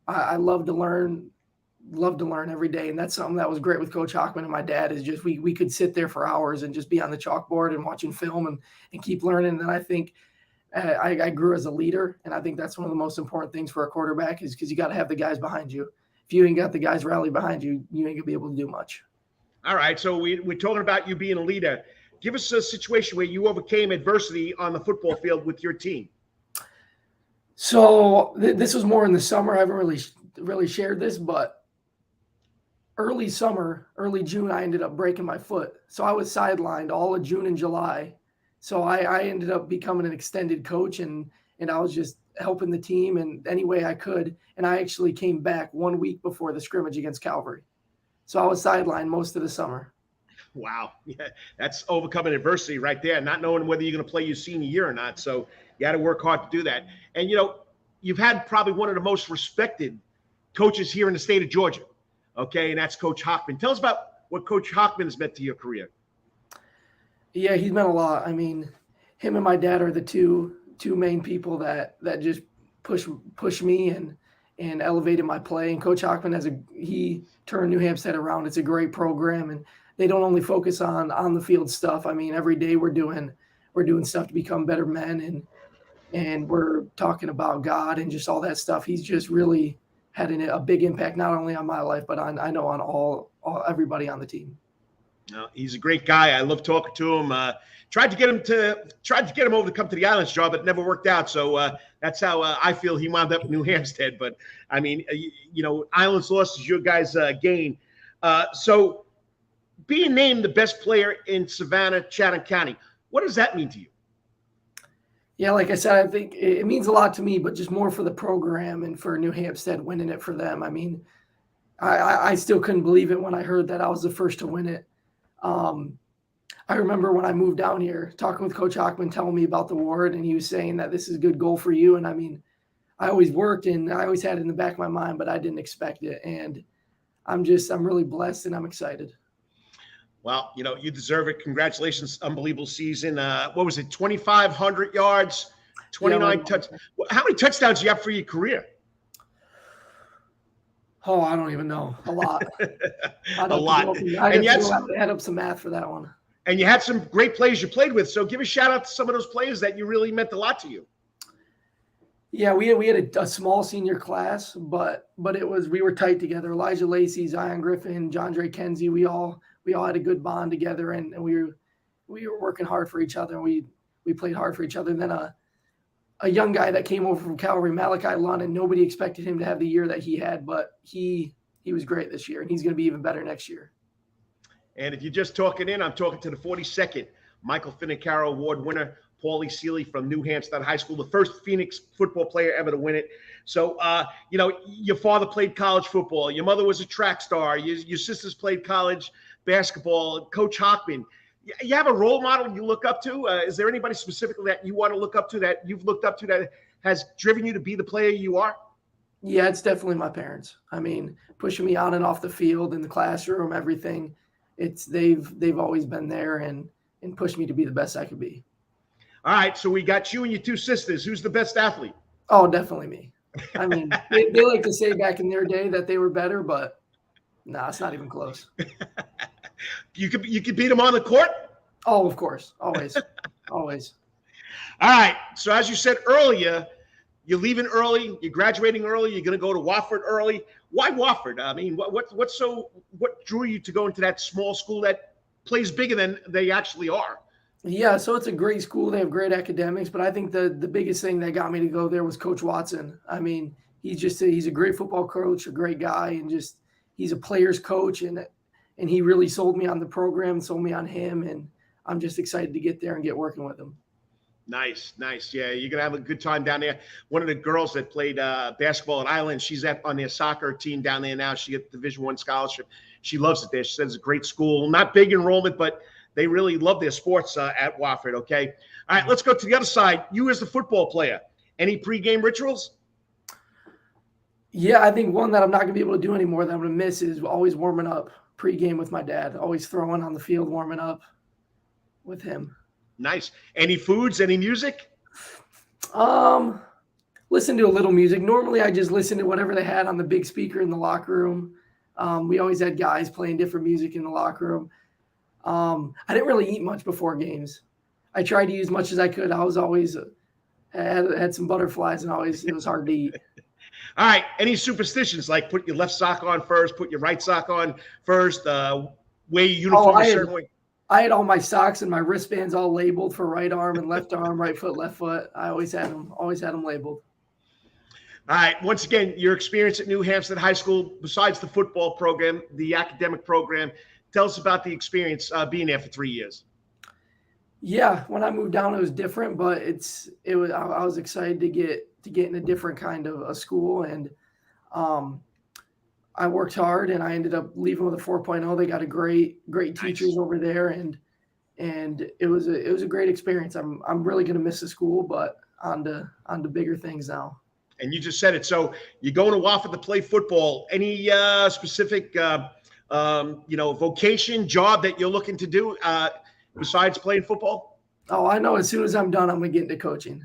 I love to learn every day, and that's something that was great with Coach Hockman and my dad. Is just we could sit there for hours and just be on the chalkboard and watching film and keep learning. And I think I grew as a leader, and I think that's one of the most important things for a quarterback is because you got to have the guys behind you. If you ain't got the guys rally behind you, you ain't gonna be able to do much. All right, so we're talking about you being a leader. Give us a situation where you overcame adversity on the football field with your team. So this was more in the summer. I haven't really shared this, but early June, I ended up breaking my foot. So I was sidelined all of June and July. So I ended up becoming an extended coach, and I was just helping the team in any way I could. And I actually came back 1 week before the scrimmage against Calvary. So I was sidelined most of the summer. Wow. Yeah, that's overcoming adversity right there, not knowing whether you're going to play your senior year or not. So you got to work hard to do that. And, you've had probably one of the most respected coaches here in the state of Georgia. Okay. And that's Coach Hockman. Tell us about what Coach Hockman has meant to your career. Yeah, he's meant a lot. I mean, him and my dad are the two main people that just push me and elevated my play. And Coach Hockman he turned New Hampstead around. It's a great program, and they don't only focus on the field stuff. I mean, every day we're doing stuff to become better men, and we're talking about God and just all that stuff. He's just really had a big impact, not only on my life, but I know on all everybody on the team. No, he's a great guy. I love talking to him. Tried to get him over to come to the Islands job, but it never worked out. So that's how I feel he wound up in New Hampstead. But I mean, Islands loss is your guys' gain. So being named the best player in Savannah, Chatham County, what does that mean to you? Yeah, like I said, I think it means a lot to me, but just more for the program and for New Hampstead winning it for them. I mean, I still couldn't believe it when I heard that I was the first to win it. I remember when I moved down here, talking with Coach Hockman, telling me about the award, and he was saying that this is a good goal for you. And I mean, I always worked and I always had it in the back of my mind, but I didn't expect it. And I'm really blessed and I'm excited. Well, you deserve it. Congratulations. Unbelievable season. What was it? 2,500 yards, 29 touchdowns. How many touchdowns do you have for your career? Oh, I don't even know. A lot. A lot. I have to add up some math for that one. And you had some great players you played with. So give a shout out to some of those players that you really meant a lot to you. Yeah, we had a small senior class, but we were tight together. Elijah Lacey, Zion Griffin, John Dre Kenzie, we all had a good bond together, and we were working hard for each other, and we played hard for each other. And then a young guy that came over from Calvary, Malachi Lund, and nobody expected him to have the year that he had, but he he was great this year, and he's going to be even better next year. And if you're just talking in, I'm talking to the 42nd Michael Finocchiaro Award winner, Pauly Seeley from New Hampstead High School, the first Phoenix football player ever to win it. So, your father played college football. Your mother was a track star. Your sisters played college basketball. Coach Hockman. You have a role model you look up to? Is there anybody specifically that you want to look up to, that you've looked up to, that has driven you to be the player you are? Yeah, it's definitely my parents. I mean, pushing me on and off the field, in the classroom, everything. They've always been there and pushed me to be the best I could be. All right, so we got you and your two sisters. Who's the best athlete? Oh, definitely me. I mean, they like to say back in their day that they were better, but it's not even close. You could beat them on the court? Oh, of course. Always. Always. All right. So as you said earlier, you're leaving early, you're graduating early, you're going to go to Wofford early. Why Wofford? I mean, what drew you to go into that small school that plays bigger than they actually are? Yeah, so it's a great school. They have great academics, but I think the biggest thing that got me to go there was Coach Watson. I mean, he's a great football coach, a great guy, and just he's a player's coach, and he really sold me on the program, sold me on him, and I'm just excited to get there and get working with him. Nice. Yeah, you're going to have a good time down there. One of the girls that played basketball at Island, she's on their soccer team down there now. She got the Division I scholarship. She loves it there. She says it's a great school. Not big enrollment, but they really love their sports at Wofford, okay? All right, let's go to the other side. You as the football player, any pregame rituals? Yeah, I think one that I'm not going to be able to do anymore that I'm going to miss is always warming up pregame with my dad, always throwing on the field, warming up with him. Nice. Any foods, any music? Listen to a little music. Normally I just listen to whatever they had on the big speaker in the locker room. We always had guys playing different music in the locker room. I didn't really eat much before games. I tried to eat as much as I could. I was always had some butterflies, and it was hard to eat. All right. Any superstitions, like put your left sock on first, put your right sock on first, wear your uniform a certain way? I had all my socks and my wristbands all labeled for right arm and left arm, right foot, left foot. I always had them labeled. All right. Once again, your experience at New Hampstead High School, besides the football program, the academic program, tell us about the experience being there for 3 years. Yeah, when I moved down, it was different, but I was excited to get in a different kind of a school, and I worked hard, and I ended up leaving with a 4.0. They got a great teachers over there, and it was a great experience. I'm really going to miss the school, but on to bigger things now. And you just said it. So you're going to Wofford to play football. Any specific vocation, job that you're looking to do besides playing football? Oh, I know. As soon as I'm done, I'm going to get into coaching.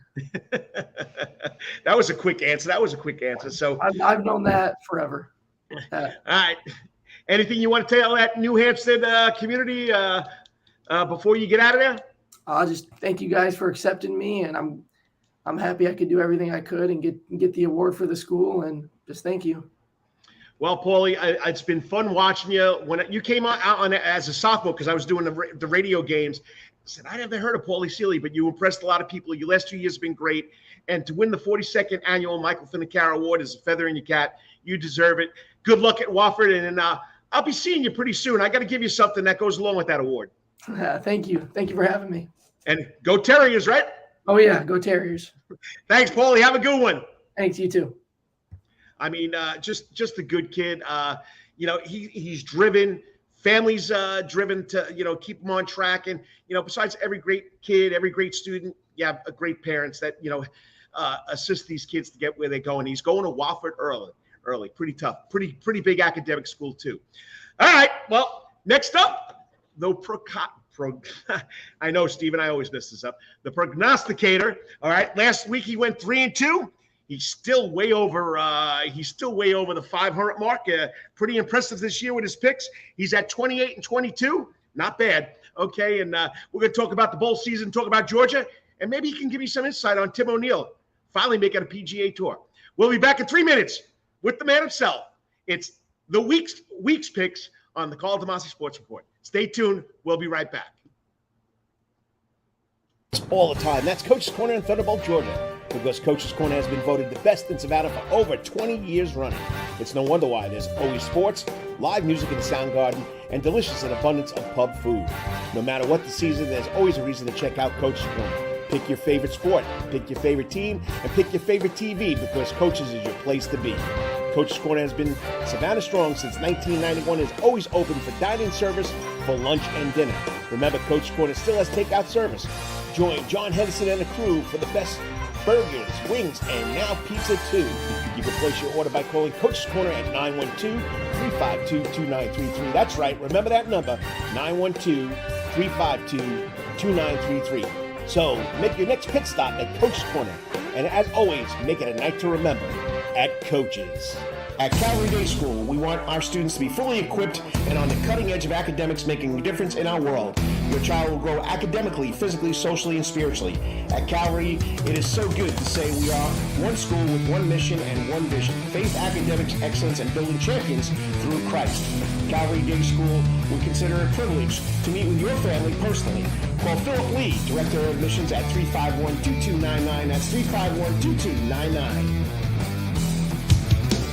That was a quick answer. So I've known that forever. All right. Anything you want to tell that New Hampstead community before you get out of there? I'll just thank you guys for accepting me, and I'm happy I could do everything I could and get the award for the school, and just thank you. Well, Pauly, it's been fun watching you. When you came out on as a sophomore, because I was doing the radio games, I said, I never heard of Pauly Seeley, but you impressed a lot of people. Your last 2 years have been great. And to win the 42nd annual Michael Finocchiaro Award is a feather in your cap. You deserve it. Good luck at Wofford. And I'll be seeing you pretty soon. I got to give you something that goes along with that award. Thank you. Thank you for having me. And go Terriers, right? Oh, yeah. Go Terriers. Thanks, Pauly. Have a good one. Thanks. You too. I mean, just a good kid. He's driven. Family's driven to, keep him on track. And, besides every great kid, every great student, you have great parents that, assist these kids to get where they're going. He's going to Wofford early. Pretty tough. Pretty big academic school, too. All right. Well, next up, I know, Stephen, I always mess this up. The prognosticator. All right. Last week he went 3-2. He's still way over the 500 mark. Pretty impressive this year with his picks. He's at 28-22. Not bad. Okay, and we're going to talk about the bowl season, talk about Georgia, and maybe he can give you some insight on Tim O'Neill finally making a PGA Tour. We'll be back in 3 minutes with the man himself. It's the week's picks on the Karl DeMasi Sports Report. Stay tuned. We'll be right back. All the time. That's Coach's Corner in Thunderbolt, Georgia. because Coach's Corner has been voted the best in Savannah for over 20 years running. It's no wonder why there's always sports, live music in the sound garden, and delicious and abundance of pub food. No matter what the season, there's always a reason to check out Coach's Corner. Pick your favorite sport, pick your favorite team, and pick your favorite TV because Coach's is your place to be. Coach's Corner has been Savannah strong since 1991 and is always open for dining service for lunch and dinner. Remember, Coach's Corner still has takeout service. Join John Henderson and the crew for the best burgers, wings, and now pizza too. You can place your order by calling Coach's Corner at 912-352-2933. That's right, remember that number, 912-352-2933. So make your next pit stop at Coach's Corner. And as always, make it a night to remember at Coach's. At Calvary Day School, we want our students to be fully equipped and on the cutting edge of academics, making a difference in our world. Your child will grow academically, physically, socially, and spiritually. At Calvary, it is so good to say we are one school with one mission and one vision: faith, academics, excellence, and building champions through Christ. Calvary Day School would consider it a privilege to meet with your family personally. Call Philip Lee, Director of Admissions, at 351-2299. That's 351-2299.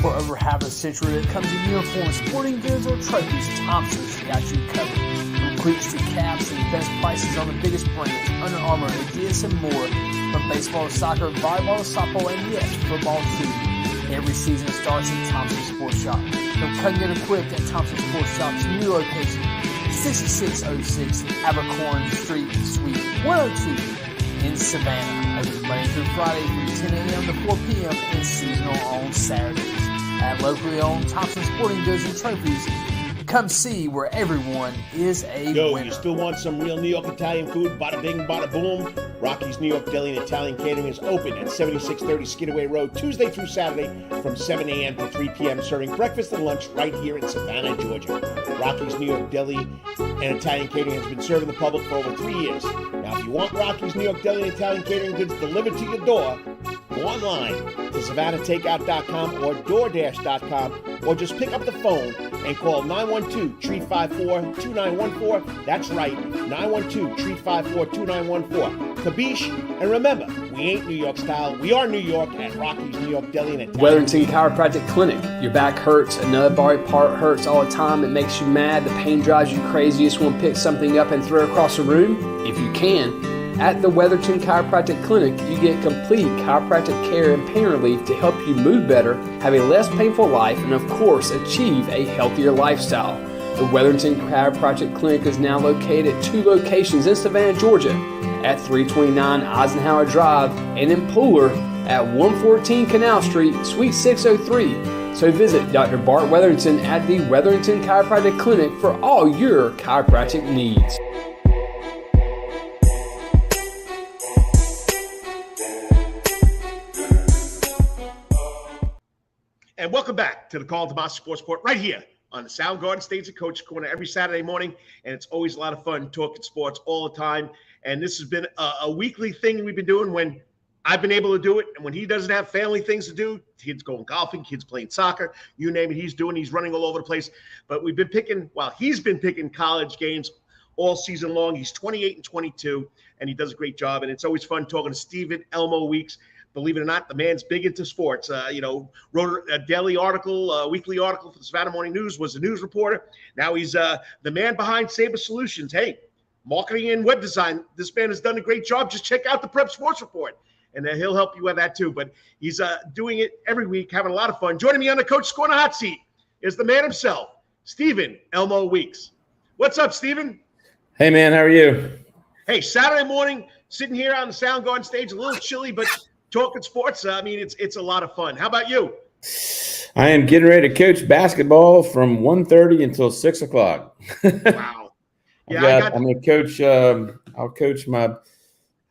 For over half a century, when it comes to uniforms, sporting goods, or trophies, Thompson's got you covered. From cleats to caps and the best prices on the biggest brands, Under Armour, Adidas, and more. From baseball to soccer, volleyball to softball, and yes, football too. Every season starts at Thompson Sports Shop. From cutting and equipped at Thompson Sports Shop's new location, 6606 Abercorn Street, Suite 102 in Savannah. Open Monday through Friday from 10 a.m. to 4 p.m. and seasonal on Saturdays. At locally owned Thompson Sporting Goods and Trophies, come see where everyone is a winner. You still want some real New York Italian food? Bada bing, bada boom. Rocky's New York Deli and Italian Catering is open at 7630 Skidaway Road, Tuesday through Saturday from 7 a.m. to 3 p.m., serving breakfast and lunch right here in Savannah, Georgia. Rocky's New York Deli and Italian Catering has been serving the public for over 3 years. Now, if you want Rocky's New York Deli and Italian Catering goods delivered to your door, go online to SavannahTakeout.com or DoorDash.com, or just pick up the phone and call 912-354-2914. That's right, 912-354-2914. Kabish, and remember, we ain't New York style. We are New York at Rocky's New York Deli and Italian. Wetherington Chiropractic Clinic. Your back hurts, another body part hurts all the time. It makes you mad. The pain drives you crazy. You just want to pick something up and throw it across the room. If you can, at the Wetherington Chiropractic Clinic, you get complete chiropractic care and pain relief to help you move better, have a less painful life, and of course, achieve a healthier lifestyle. The Wetherington Chiropractic Clinic is now located at 2 locations in Savannah, Georgia, at 329 Eisenhower Drive and in Pooler at 114 Canal Street, Suite 603. So visit Dr. Bart Wetherington at the Wetherington Chiropractic Clinic for all your chiropractic needs. And welcome back to the Karl DeMasi Sports Report right here on the Soundgarden stage at Coach's Corner every Saturday morning. And it's always a lot of fun talking sports all the time. And this has been a weekly thing we've been doing when I've been able to do it. And when he doesn't have family things to do, kids going golfing, kids playing soccer, you name it, he's doing. He's running all over the place. But we've been picking, he's been picking college games all season long. He's 28-22, and he does a great job. And it's always fun talking to Stephen Elmo Weeks. Believe it or not, the man's big into sports. Wrote a daily article, weekly article for the Savannah Morning News, was a news reporter. Now he's the man behind Sabre Solutions. Hey, marketing and web design. This man has done a great job. Just check out the Prep Sports Report, and he'll help you with that too. But he's doing it every week, having a lot of fun. Joining me on the Coach's Corner hot seat is the man himself, Stephen Elmo Weeks. What's up, Stephen? Hey, man. How are you? Hey, Saturday morning, sitting here on the Soundgarden stage, a little chilly, but talking sports, it's a lot of fun. How about you? I am getting ready to coach basketball from 1:30 until 6 o'clock. Wow. Yeah, I'm going to coach. I'll coach my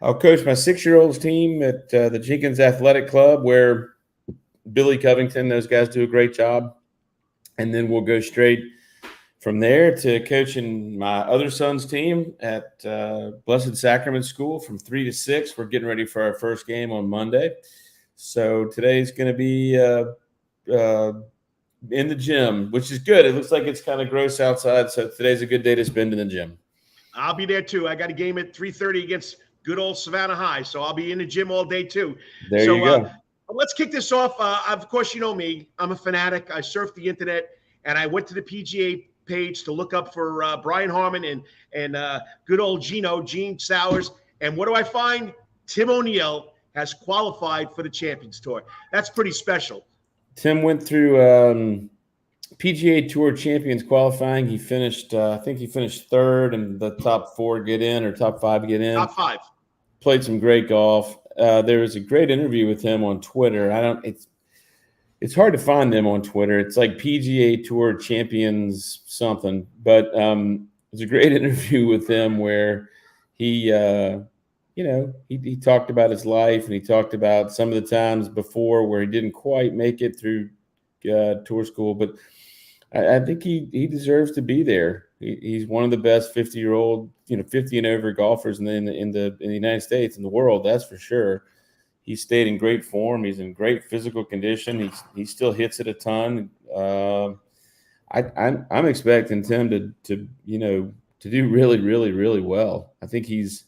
6-year-olds team at the Jenkins Athletic Club, where Billy Covington, those guys do a great job, and then we'll go straight from there to coaching my other son's team at Blessed Sacrament School from 3 to 6. We're getting ready for our first game on Monday. So today's going to be in the gym, which is good. It looks like it's kind of gross outside, so today's a good day to spend in the gym. I'll be there too. I got a game at 3:30 against good old Savannah High. So I'll be in the gym all day too. There So you go. let's kick this off. Of course, you know me. I'm a fanatic. I surf the internet, and I went to the PGA page to look up for Brian Harmon and good old Gene Sowers. And what do I find? Tim O'Neill has qualified for the Champions Tour. That's pretty special. Tim went through PGA Tour Champions qualifying. He finished, I think he finished third in the top 4 get in, or top 5 get in. Top 5. Played some great golf. There was a great interview with him on Twitter. It's hard to find them on Twitter. It's like PGA Tour Champions something, but it was a great interview with him where he talked about his life, and he talked about some of the times before where he didn't quite make it through tour school. But I think he deserves to be there. He's one of the best 50-year-old, 50 and over golfers in the United States, in the world. That's for sure. He stayed in great form. He's in great physical condition. He still hits it a ton. I'm expecting Tim to do really, really, really well. I think he's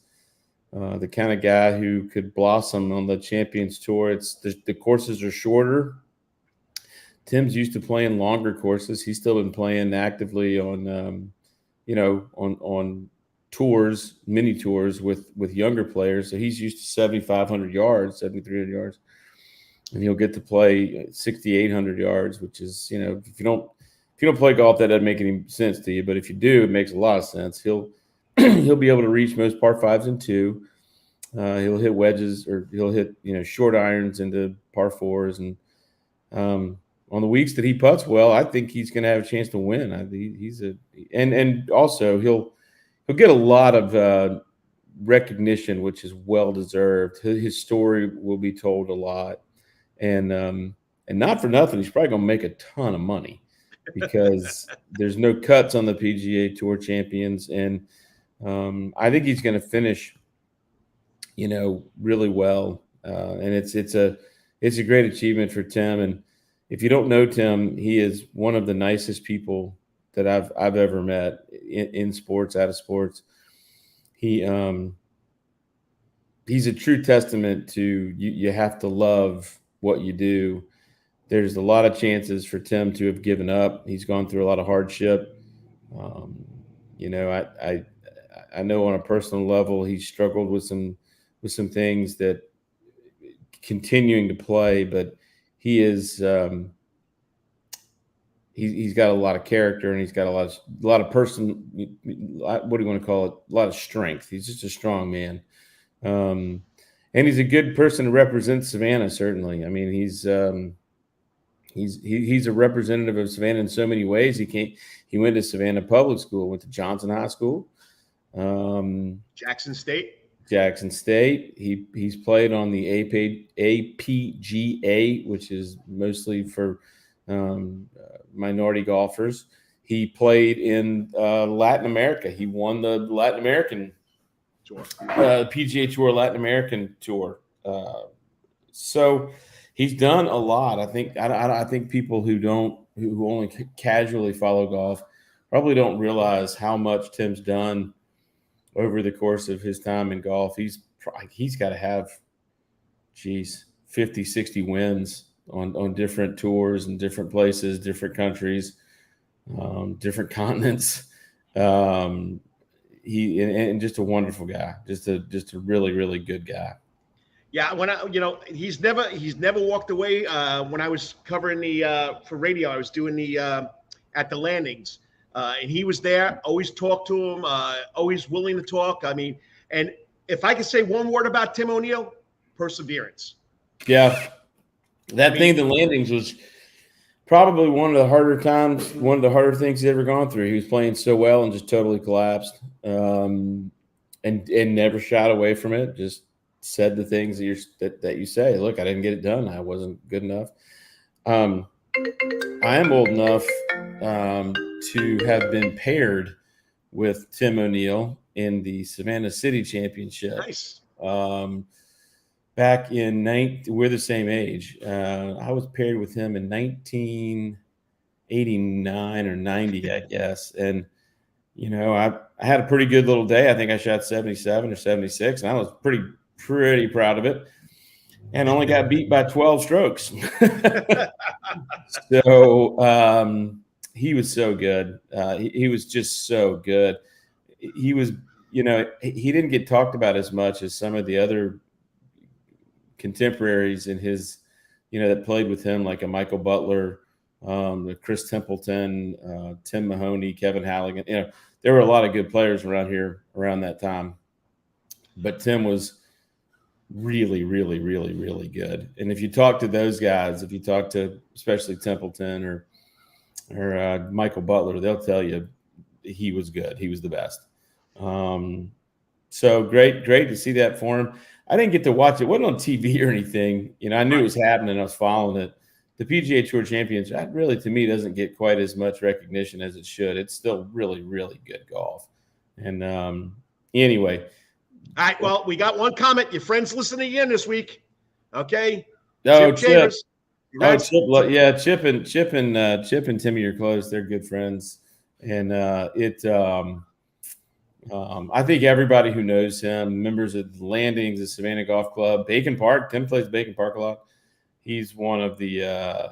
the kind of guy who could blossom on the Champions Tour. The courses are shorter. Tim's used to playing longer courses. He's still been playing actively on tours, mini tours with younger players. So he's used to 7,500 yards, 7,300 yards, and he'll get to play 6,800 yards, which is, if you don't play golf, that doesn't make any sense to you. But if you do, it makes a lot of sense. He'll be able to reach most par 5s in 2. He'll hit wedges, or he'll hit short irons into par 4s, and on the weeks that he putts well, I think he's going to have a chance to win. And also he'll get a lot of recognition, which is well deserved. His story will be told a lot, and not for nothing, he's probably going to make a ton of money because there's no cuts on the PGA Tour Champions, and I think he's going to finish, really well. And it's a great achievement for Tim. And if you don't know Tim, he is one of the nicest people that I've ever met in sports, out of sports. He's a true testament to you have to love what you do. There's a lot of chances for Tim to have given up. He's gone through a lot of hardship. I know on a personal level he's struggled with some things that continuing to play, but he is he's got a lot of character, and he's got a lot of person. What do you want to call it? A lot of strength. He's just a strong man, and he's a good person to represent Savannah. Certainly, I mean he's a representative of Savannah in so many ways. He went to Savannah Public School, went to Johnson High School, Jackson State. He's played on the APGA, which is mostly for minority golfers. He played in Latin America. He won the Latin American Tour, PGA Tour Latin American Tour. So he's done a lot. I think people who only casually follow golf probably don't realize how much Tim's done over the course of his time in golf. He's got to have 50, 60 wins on different tours and different places, different countries, different continents. He just a wonderful guy, just a really, really good guy. Yeah, he's never walked away. When I was covering for radio, I was doing at the landings. And he was there, always talked to him, always willing to talk. I mean, and if I could say one word about Tim O'Neill, perseverance. Yeah. Thing, the landings, was probably one of the harder things he's ever gone through. He was playing so well and just totally collapsed, and never shied away from it. Just said the things that you say. Look, I didn't get it done. I wasn't good enough. I am old enough to have been paired with Tim O'Neill in the Savannah City Championship. Nice. Back in we're the same age. I was paired with him in 1989 or 90, I guess. And I had a pretty good little day. I think I shot 77 or 76, and I was pretty proud of it. And only got beat by 12 strokes. So he was so good. He was just so good. He was, he didn't get talked about as much as some of the other contemporaries in his, that played with him, like a Michael Butler, Chris Templeton, Tim Mahoney, Kevin Halligan. There were a lot of good players around here around that time. But Tim was really, really, really, really good. And if you talk to those guys, if you talk to especially Templeton or Michael Butler, they'll tell you he was good. He was the best. So great to see that for him. I didn't get to watch it. It wasn't on TV or anything. I knew it was happening. I was following it. The PGA Tour Championship, that really, to me, doesn't get quite as much recognition as it should. It's still really, really good golf. And anyway. All right. Well, we got one comment. Your friend's listening again this week. Okay. Oh, Chip. Chip. Yeah, Chip and Timmy are close. They're good friends. And I think everybody who knows him, members of the Landings, the Savannah Golf Club, Bacon Park. Tim plays Bacon Park a lot. He's one of the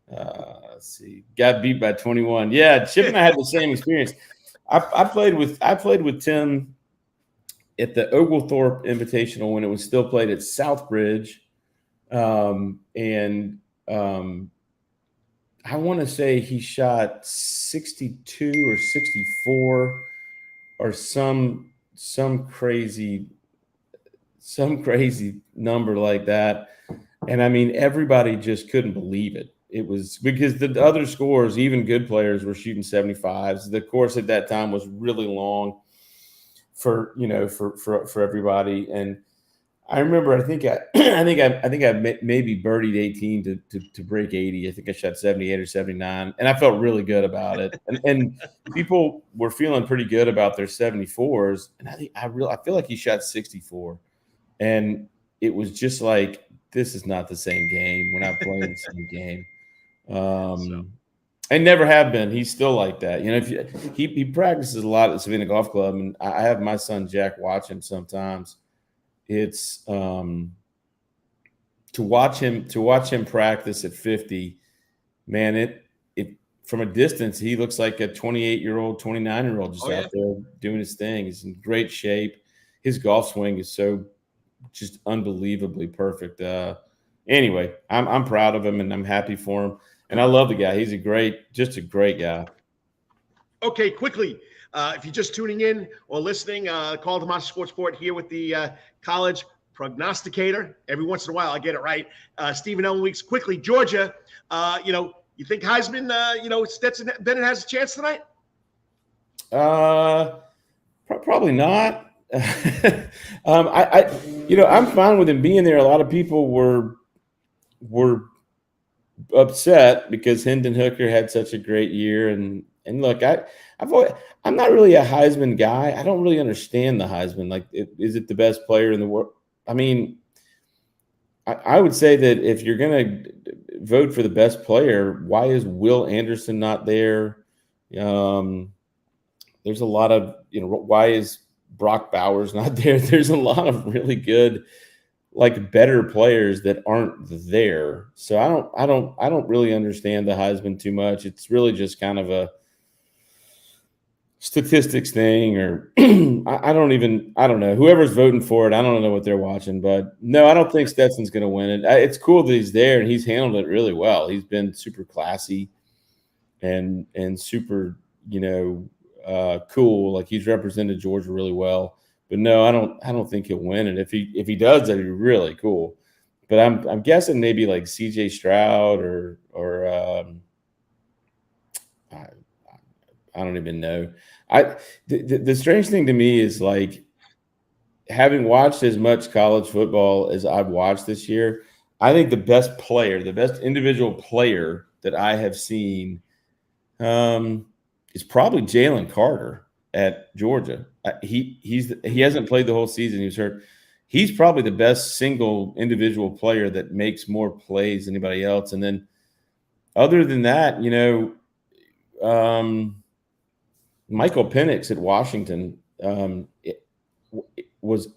let's see, got beat by 21. Yeah, Chip and I had the same experience. I played with Tim at the Oglethorpe Invitational when it was still played at Southbridge. And I want to say he shot 62 or 64 or some crazy number like that. And I mean, everybody just couldn't believe it. It was because the other scores, even good players, were shooting 75s. The course at that time was really long for everybody. And I remember, I think I maybe birdied 18 to break 80. I think I shot 78 or 79, and I felt really good about it. And people were feeling pretty good about their 74s, and I feel like he shot 64, and it was just like, this is not the same game. We're not playing the same game. And never have been. He's still like that. He practices a lot at the Savannah Golf Club, and I have my son Jack watch him sometimes. It's to watch him practice at 50, man, it from a distance, he looks like a 28-year-old, 29-year-old just out there doing his thing. He's in great shape. His golf swing is so just unbelievably perfect. Anyway, I'm proud of him and I'm happy for him. And I love the guy. He's just a great guy. Okay, quickly. If you're just tuning in or listening, Karl DeMasi Sports Report here with the college prognosticator. Every once in a while, I get it right. Stephen Elmo Weeks. Quickly, Georgia. You think Heisman? Stetson Bennett has a chance tonight? Probably not. I'm fine with him being there. A lot of people were upset because Hendon Hooker had such a great year, and look, I'm not really a Heisman guy. I don't really understand the Heisman. Like, is it the best player in the world? I mean, I would say that if you're going to vote for the best player, why is Will Anderson not there? There's a lot of, why is Brock Bowers not there? There's a lot of really good, like, better players that aren't there. So I don't really understand the Heisman too much. It's really just kind of a statistics thing, or I don't know. Whoever's voting for it, I don't know what they're watching, but no, I don't think Stetson's going to win it. It's cool that he's there and he's handled it really well. He's been super classy and super, cool. Like, he's represented Georgia really well. But no, I don't think he'll win it. If he does, that'd be really cool. But I'm guessing maybe like CJ Stroud or I don't even know. The strange thing to me is, like, having watched as much college football as I've watched this year, I think the best individual player that I have seen is probably Jalen Carter at Georgia. He hasn't played the whole season. He was hurt. He's probably the best single individual player that makes more plays than anybody else. And then other than that, Michael Penix at Washington, it was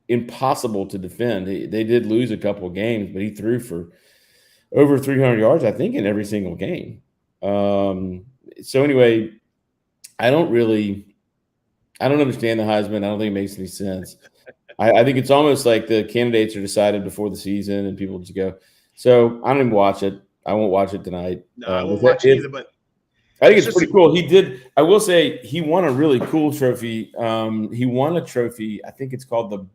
impossible to defend. They did lose a couple of games, but he threw for over 300 yards, I think, in every single game. So anyway, I don't understand the Heisman. I don't think it makes any sense. I think it's almost like the candidates are decided before the season and people just go. So I don't even watch it. I won't watch it tonight. No, I won't watch it either, but I think it's pretty cool. He did. I will say he won a really cool trophy. He won a trophy. I think it's called the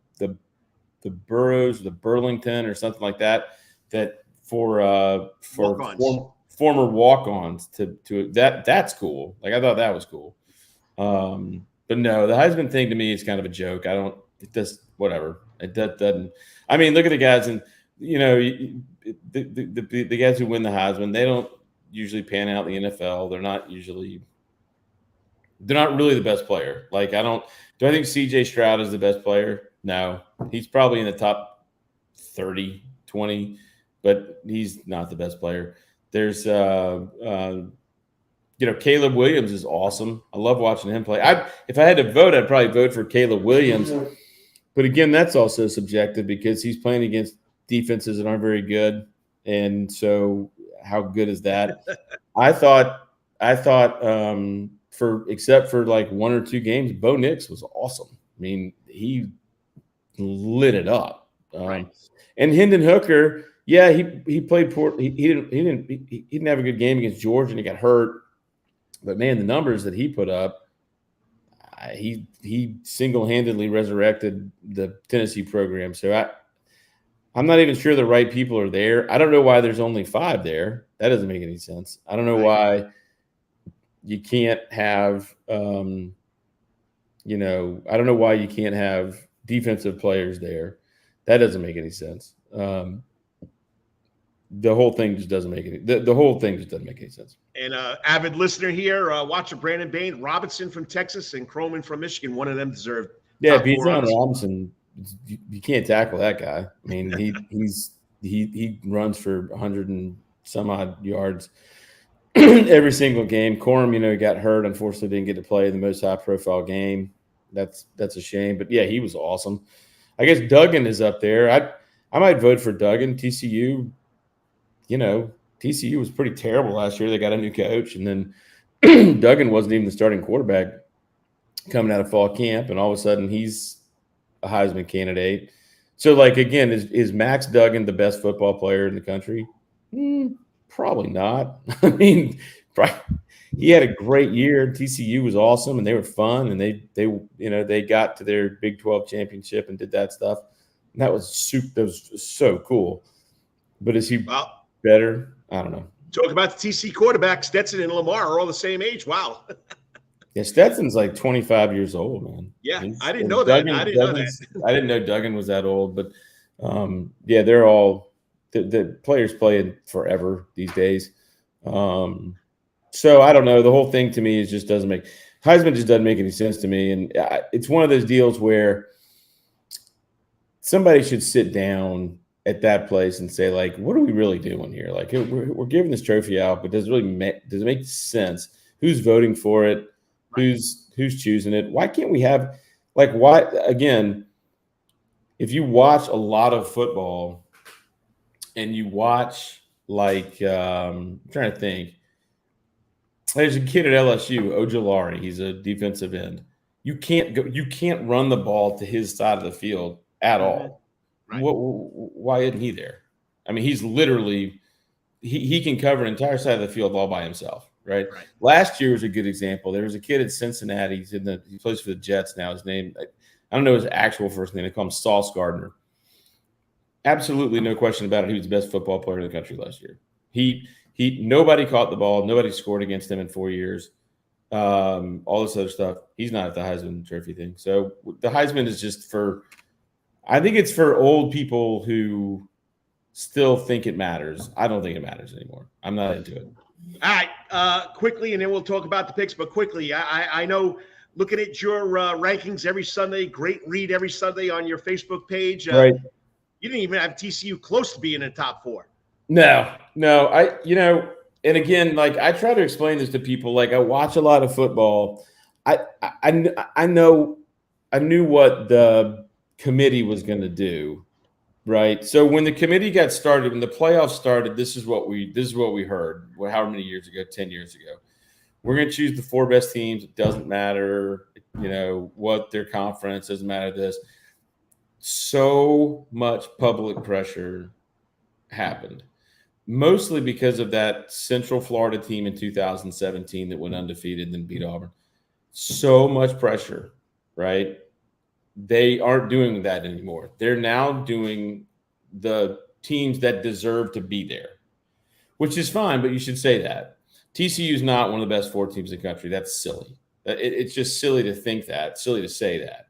Burroughs, the Burlington, or something like that. That for former walk-ons to that's cool. Like I thought that was cool. But no, the Heisman thing to me is kind of a joke. It does whatever. It doesn't. I mean, look at the guys, and the guys who win the Heisman, they don't usually pan out in the NFL. They're not really the best player. Like do I think CJ Stroud is the best player? No. He's probably in the top 30, 20, but he's not the best player. There's Caleb Williams is awesome. I love watching him play. If I had to vote, I'd probably vote for Caleb Williams. But again, that's also subjective because he's playing against defenses that aren't very good. And so how good is that? I thought except for like one or two games, Bo Nix was awesome. I mean, he lit it up. Right. And Hendon Hooker, yeah, he played poor. He didn't have a good game against Georgia, and he got hurt. But man, the numbers that he put up, he single-handedly resurrected the Tennessee program. So I'm not even sure the right people are there. I don't know why there's only 5 there. That doesn't make any sense. I don't know why you can't have, I don't know why you can't have defensive players there. That doesn't make any sense. The whole thing just doesn't make any. The whole thing just doesn't make any sense. And avid listener here, watcher Brandon Bain, Robinson from Texas, and Croman from Michigan. One of them deserved. Yeah, Bijan Robinson. You can't tackle that guy. I mean, he runs for 100 and some odd yards every single game. Corum, he got hurt. Unfortunately, didn't get to play the most high-profile game. That's a shame. But yeah, he was awesome. I guess Duggan is up there. I might vote for Duggan. TCU. TCU was pretty terrible last year. They got a new coach, and then Duggan wasn't even the starting quarterback coming out of fall camp, and all of a sudden he's a Heisman candidate. So, like, again, is Max Duggan the best football player in the country? Probably not. I mean, he had a great year. TCU was awesome, and they were fun, and they got to their Big 12 championship and did that stuff. And that was so cool. But is he better? I don't know. Talk about the TC quarterback. Stetson and Lamar are all the same age. Wow. Yeah, Stetson's like 25 years old, man. Yeah, I didn't know that. I didn't know Duggan was that old, but yeah, they're all the players playing forever these days. So I don't know. The whole thing to me just doesn't make Heisman just doesn't make any sense to me, and it's one of those deals where somebody should sit down at that place and say, like, what are we really doing here? Like, we're giving this trophy out, but does it make sense? Who's voting for it? Right. Who's choosing it? Why can't we have, like, why, again, if you watch a lot of football and you watch, like, I'm trying to think. There's a kid at LSU, Ojolari. He's a defensive end. You can't run the ball to his side of the field at all. Right. Why isn't he there? I mean, he's literally he can cover an entire side of the field all by himself, right? Last year was a good example. There was a kid at Cincinnati. He plays for the Jets now. His name, I don't know his actual first name. They call him Sauce Gardner. Absolutely no question about it. He was the best football player in the country last year. Nobody caught the ball. Nobody scored against him in 4 years. All this other stuff. He's not at the Heisman Trophy thing. So the Heisman is just I think it's for old people who still think it matters. I don't think it matters anymore. I'm not into it. All right. Quickly, and then we'll talk about the picks, but quickly, I know looking at your rankings every Sunday, great read every Sunday on your Facebook page. Right. You didn't even have TCU close to being in the top 4. No. And again, like, I try to explain this to people. Like, I watch a lot of football. I knew what the committee was going to do, right? So when the committee got started, when the playoffs started, this is what we heard. However many years ago, 10 years ago, we're going to choose the 4 best teams. It doesn't matter, what their conference, doesn't matter this. So much public pressure happened, mostly because of that Central Florida team in 2017 that went undefeated and then beat Auburn. So much pressure, right? They aren't doing that anymore. They're now doing the teams that deserve to be there, which is fine, but you should say that. TCU is not one of the best 4 teams in the country. That's silly. It's just silly to think that, silly to say that.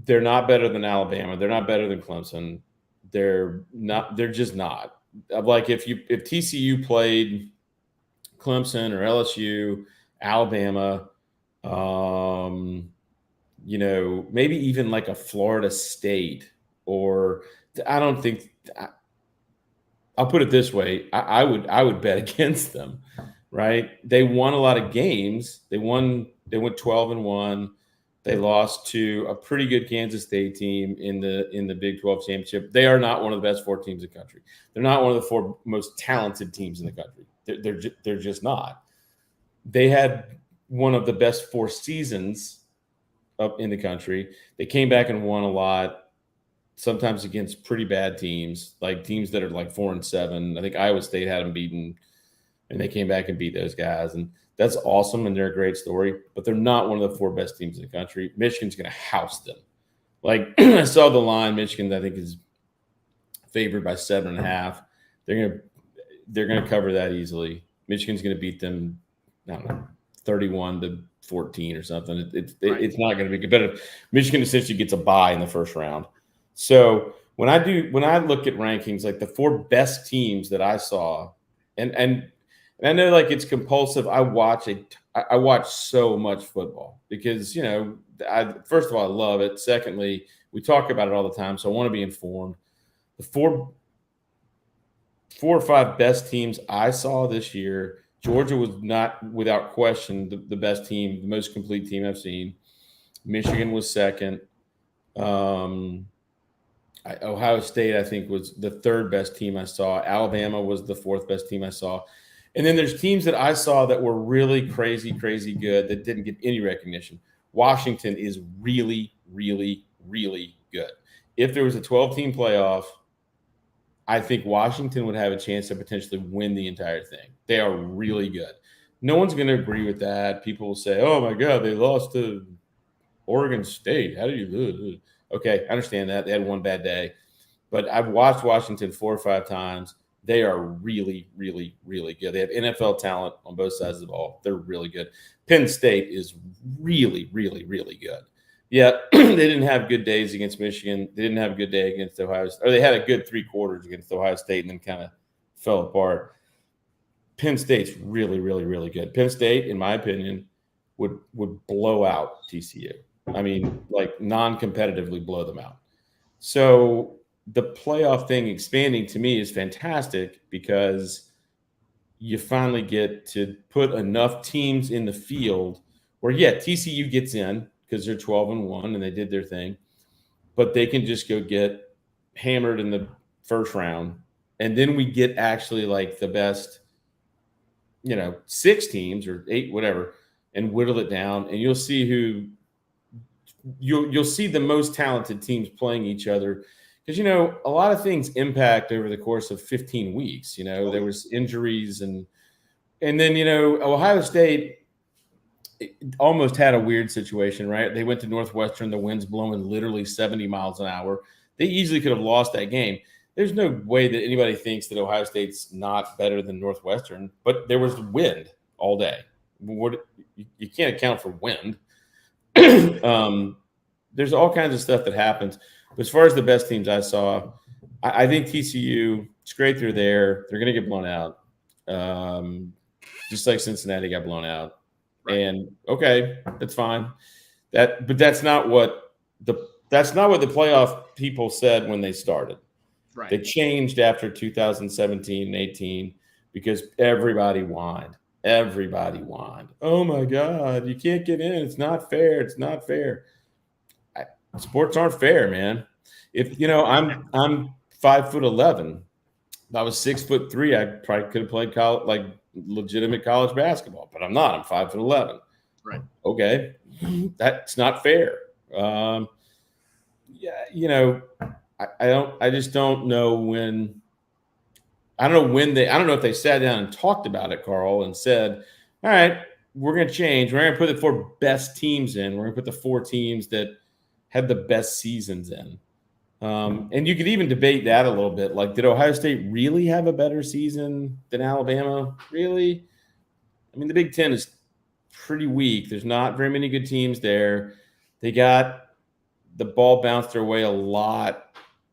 They're not better than Alabama. They're not better than Clemson. They're just not. Like if TCU played Clemson or LSU, Alabama, maybe even like a Florida State, or I don't think I'll put it this way. I would bet against them, right? They won a lot of games. They went 12-1. They lost to a pretty good Kansas State team in the Big 12 championship. They are not one of the best 4 teams in the country. They're not one of the 4 most talented teams in the country. They're just not. They had one of the best 4 seasons up in the country. They came back and won a lot, sometimes against pretty bad teams, like teams that are like 4-7. I think Iowa State had them beaten, and they came back and beat those guys. And that's awesome, and they're a great story, but they're not one of the 4 best teams in the country. Michigan's going to house them. Like I saw the line, Michigan, I think, is favored by 7.5. They're going to cover that easily. Michigan's going to beat them, I don't know, 31-14 or something. It's not going to be good. But Michigan essentially gets a bye in the first round. So when I look at rankings, like the 4 best teams that I saw, and I know like it's compulsive. I watch so much football because, first of all, I love it. Secondly, we talk about it all the time, so I want to be informed. The 4 or 5 best teams I saw this year, Georgia was not without question the best team, the most complete team I've seen. Michigan was second. Ohio State, I think, was the 3rd best team I saw. Alabama was the 4th best team I saw. And then there's teams that I saw that were really crazy, crazy good that didn't get any recognition. Washington is really, really, really good. If there was a 12-team playoff, I think Washington would have a chance to potentially win the entire thing. They are really good. No one's going to agree with that. People will say, oh, my God, they lost to Oregon State. How do you lose? Okay, I understand that. They had one bad day. But I've watched Washington 4 or 5 times. They are really, really, really good. They have NFL talent on both sides of the ball. They're really good. Penn State is really, really, really good. Yeah, they didn't have good days against Michigan. They didn't have a good day against Ohio State. Or they had a good 3 quarters against Ohio State and then kind of fell apart. Penn State's really, really, really good. Penn State, in my opinion, would blow out TCU. I mean, like non-competitively blow them out. So the playoff thing expanding to me is fantastic because you finally get to put enough teams in the field where, yeah, TCU gets in because they're 12-1 and they did their thing, but they can just go get hammered in the first round. And then we get actually like the best, 6 teams or 8, whatever, and whittle it down. And you'll see you'll see the most talented teams playing each other. Because, a lot of things impact over the course of 15 weeks. There was injuries and then, Ohio State almost had a weird situation, right? They went to Northwestern, the wind's blowing literally 70 miles an hour. They easily could have lost that game. There's no way that anybody thinks that Ohio State's not better than Northwestern, but there was wind all day. You can't account for wind. There's all kinds of stuff that happens. But as far as the best teams I saw, I think TCU, it's great they're there. They're going to get blown out, just like Cincinnati got blown out. Right. And, okay, that's fine. But that's not what the playoff people said when they started. Right. They changed after 2017 and 18 because everybody whined. Everybody whined. Oh my God, you can't get in. It's not fair. It's not fair. Sports aren't fair, man. If I'm 5'11". If I was 6'3", I probably could have played legitimate college basketball, but I'm not. I'm 5'11". Right. Okay, that's not fair. I just don't know when. I don't know if they sat down and talked about it, Carl, and said, all right, we're going to change. We're going to put the 4 best teams in. We're going to put the 4 teams that had the best seasons in. And you could even debate that a little bit. Like, did Ohio State really have a better season than Alabama? Really? I mean, the Big Ten is pretty weak. There's not very many good teams there. They got the ball bounced their way a lot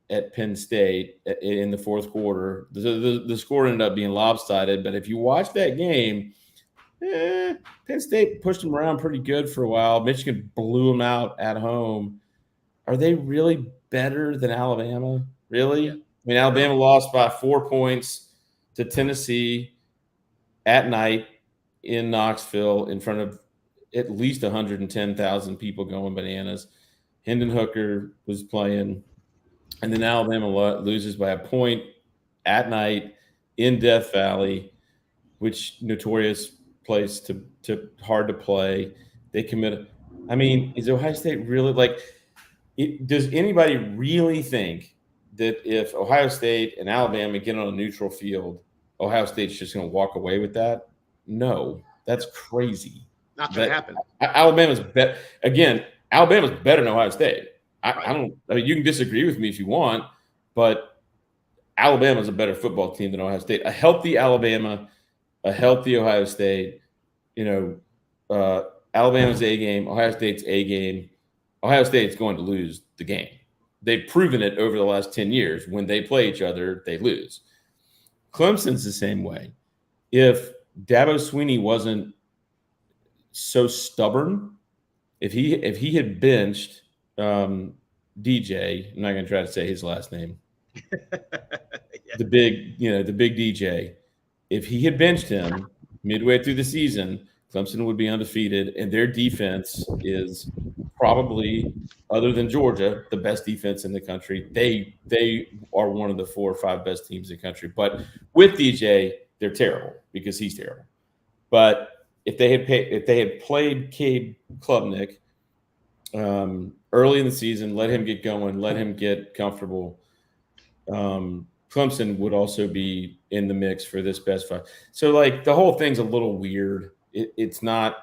at Penn State in the fourth quarter. The score ended up being lopsided, but if you watch that game, Penn State pushed them around pretty good for a while. Michigan blew them out at home. Are they really better than Alabama? Really? I mean, Alabama lost by 4 points to Tennessee at night in Knoxville in front of at least 110,000 people going bananas. Hendon Hooker was playing. And then Alabama loses by a point at night in Death Valley, which notorious place to hard to play. They commit. I mean, is Ohio State really does anybody really think that if Ohio State and Alabama get on a neutral field, Ohio State's just going to walk away with that? No, that's crazy. Not going to happen. Alabama's better. Again, Alabama's better than Ohio State. I mean, you can disagree with me if you want, but Alabama's a better football team than Ohio State. A healthy Alabama, a healthy Ohio State, Alabama's A game, Ohio State's A game. Ohio State's going to lose the game. They've proven it over the last 10 years. When they play each other, they lose. Clemson's the same way. If Dabo Swinney wasn't so stubborn, if he had benched DJ, I'm not going to try to say his last name. The big DJ. If he had benched him midway through the season, Clemson would be undefeated, and their defense is probably, other than Georgia, the best defense in the country. They are one of the 4 or 5 best teams in the country. But with DJ, they're terrible because he's terrible. But if they had played Cade Klubnik early in the season, let him get going, let him get comfortable, Clemson would also be in the mix for this best 5. So, the whole thing's a little weird. It's not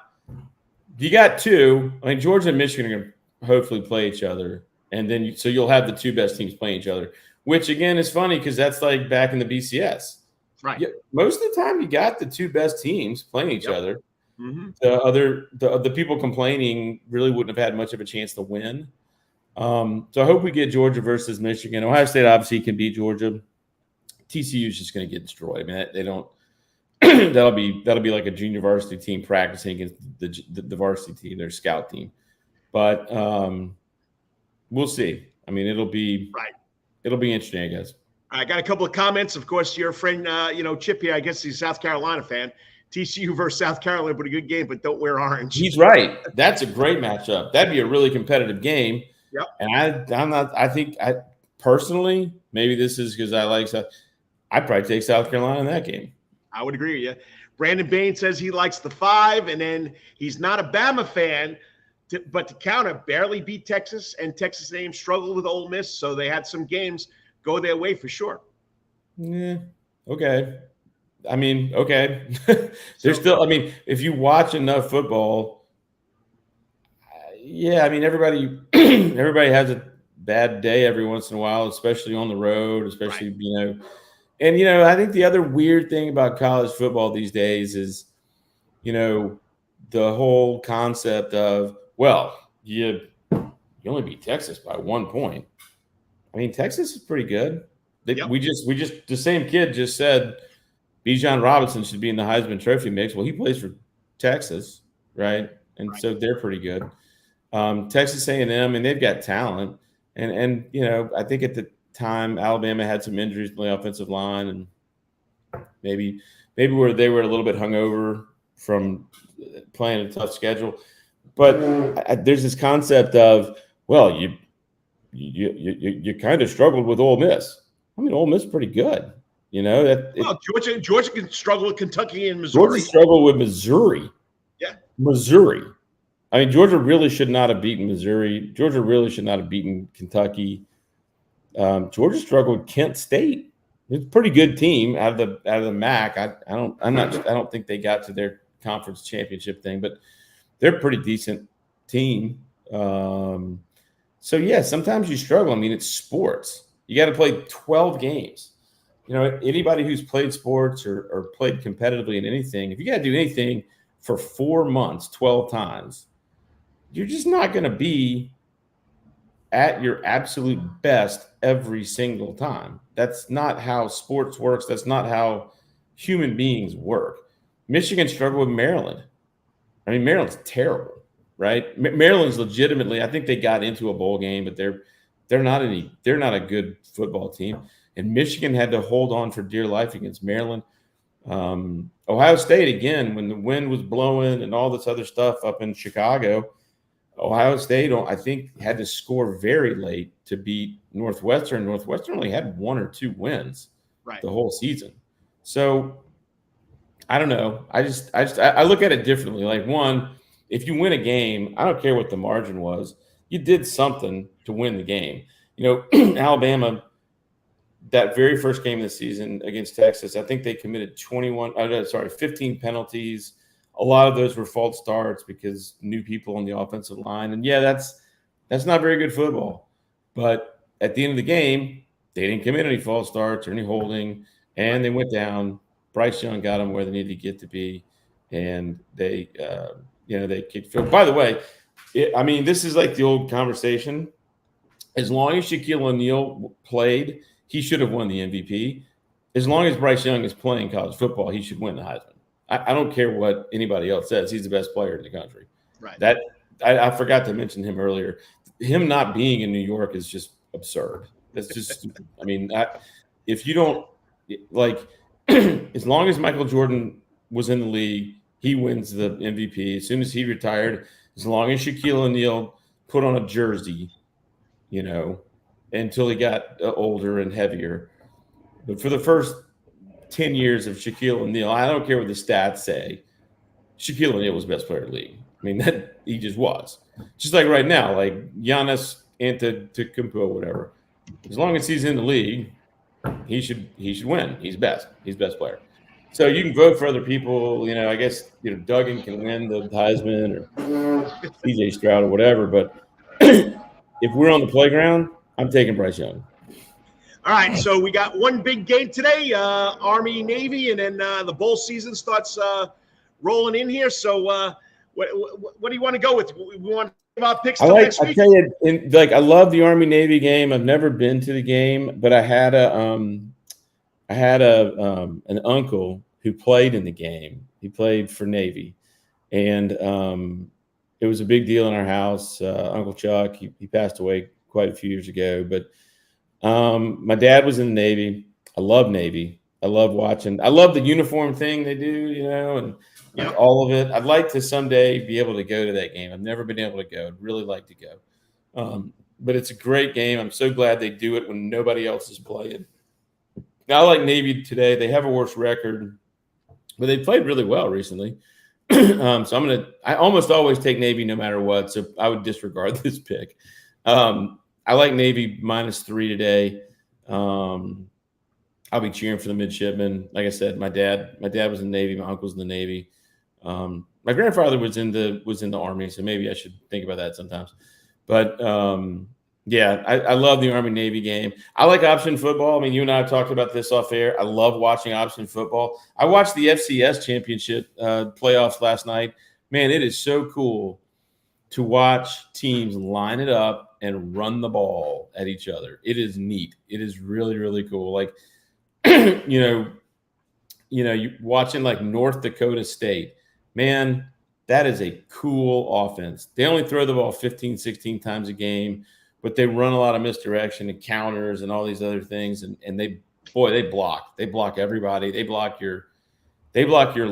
– you got 2. I mean, Georgia and Michigan are going to hopefully play each other, and then so you'll have the 2 best teams playing each other, which, again, is funny because that's back in the BCS. Right. Most of the time you got the 2 best teams playing each other. Mm-hmm. The people complaining really wouldn't have had much of a chance to win. So I hope we get Georgia versus Michigan. Ohio State obviously can beat Georgia. TCU is just going to get destroyed. I mean, they don't. that'll be like a junior varsity team practicing against the varsity team, their scout team. But we'll see. I mean, it'll be interesting, I guess. I got a couple of comments. Of course, your friend, Chip here, I guess he's a South Carolina fan. TCU versus South Carolina, but a good game, but don't wear orange. He's right. That's a great matchup. That'd be a really competitive game. Yep. And I personally, maybe this is because I like South. I'd probably take South Carolina in that game. I would agree with you. Brandon Bain says he likes the 5, and then he's not a Bama fan, but to counter, barely beat Texas, and Texas A&M struggled with Ole Miss, so they had some games go their way for sure. Yeah. Okay. I mean, okay. There's still. I mean, if you watch enough football, yeah. I mean, everybody has a bad day every once in a while, especially on the road, especially right. And I think the other weird thing about college football these days is, the whole concept of, well, you only beat Texas by 1 point. I mean, Texas is pretty good. Yep. We just the same kid just said Bijan Robinson should be in the Heisman Trophy mix. Well, he plays for Texas, right? And so they're pretty good. Texas A&M, and they've got talent. And I think at the time Alabama had some injuries on the offensive line, and maybe where they were a little bit hungover from playing a tough schedule. But there's this concept of, well, you kind of struggled with Ole Miss. I mean, Ole Miss is pretty good. You know, Georgia can struggle with Kentucky and Missouri. Georgia struggled with Missouri. Yeah. Missouri. I mean, Georgia really should not have beaten Missouri. Georgia really should not have beaten Kentucky. Georgia struggled with Kent State. It's a pretty good team out of the MAC. I don't think they got to their conference championship thing, but they're a pretty decent team. So yeah, sometimes you struggle. I mean, it's sports. You got to play 12 games. You know, anybody who's played sports or played competitively in anything, if you got to do anything for 4 months, 12 times, you're just not going to be at your absolute best every single time. That's not how sports works. That's not how human beings work. Michigan struggled with Maryland. I mean, Maryland's terrible, right? Maryland's legitimately, I think they got into a bowl game, but they're not a good football team. And Michigan had to hold on for dear life against Maryland. Ohio State, again, when the wind was blowing and all this other stuff up in Chicago, Ohio State, I think, had to score very late to beat Northwestern. Northwestern only had 1 or 2 wins the whole season. So I don't know. I look at it differently. Like, one, if you win a game, I don't care what the margin was. You did something to win the game. You know, Alabama, that very first game of the season against Texas, I think they committed 15 penalties. A lot of those were false starts because new people on the offensive line. And yeah, that's not very good football. But at the end of the game, they didn't commit any false starts or any holding, and they went down. Bryce Young got them where they needed to get to be, and they kicked field. By the way, this is like the old conversation. As long as Shaquille O'Neal played, he should have won the MVP. As long as Bryce Young is playing college football, he should win the Heisman. I don't care what anybody else says. He's the best player in the country. Right. That I forgot to mention him earlier. Him not being in New York is just absurd. That's just stupid. I mean, if you don't like, as long as Michael Jordan was in the league, he wins the MVP. As soon as he retired, as long as Shaquille O'Neal put on a jersey, you know, until he got older and heavier. But for the first 10 years of Shaquille O'Neal, I don't care what the stats say, Shaquille O'Neal was the best player in the league. I mean, that he just was. Just like right now, like Giannis Antetokounmpo, whatever. As long as he's in the league, he should win. He's best. He's best player. So you can vote for other people. You know, I guess, you know, Duggan can win the Heisman or CJ Stroud or whatever. But if we're on the playground, I'm taking Bryce Young. All right, so we got one big game today, Army, Navy, and then the bowl season starts rolling in here. So what do you want to go with? We want to give our picks till next week? I tell you, I love the Army Navy game. I've never been to the game, but I had an uncle who played in the game. He played for Navy, and it was a big deal in our house. Uncle Chuck, he passed away quite a few years ago, but my dad was in the Navy. I love Navy. I love watching. I love the uniform thing they do, you know, and all of it. I'd like to someday be able to go to that game. I've never been able to go. I'd really like to go. But it's a great game. I'm so glad they do it when nobody else is playing. Now, I like Navy today. They have a worse record, but they played really well recently. So I almost always take Navy no matter what. So I would disregard this pick. I like Navy -3 today. I'll be cheering for the midshipmen. Like I said, my dad was in the Navy. My uncle's in the Navy. My grandfather was in the Army, so maybe I should think about that sometimes. But I love the Army Navy game. I like option football. I mean, you and I have talked about this off air. I love watching option football. I watched the FCS championship playoffs last night. Man, it is so cool to watch teams line it up and run the ball at each other. It is neat. It is really, really cool. Like, you watching like North Dakota State, man, that is a cool offense. They only throw the ball 15, 16 times a game, but they run a lot of misdirection and counters and all these other things. And they block. They block everybody. They block your They block your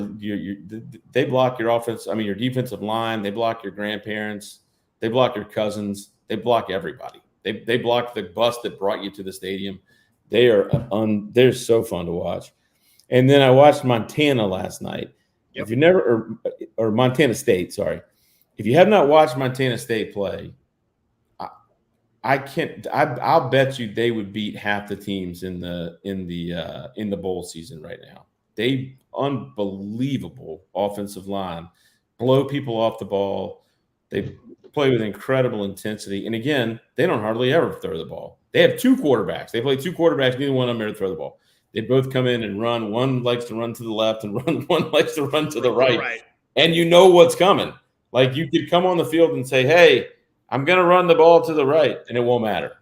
offense. I mean, your defensive line. They block your grandparents. They block your cousins. They block everybody. They block the bus that brought you to the stadium. They're so fun to watch. And then I watched Montana last night. Yep. If you never or Montana State, sorry. If you have not watched Montana State play, I'll bet you they would beat half the teams in the bowl season right now. They unbelievable offensive line, blow people off the ball. They play with incredible intensity. And again, they don't hardly ever throw the ball. They have two quarterbacks. They play two quarterbacks. Neither one of them ever throw the ball. They both come in and run. One likes to run to the left and one likes to run to the right. And you know what's coming. Like you could come on the field and say, hey, I'm going to run the ball to the right, and it won't matter.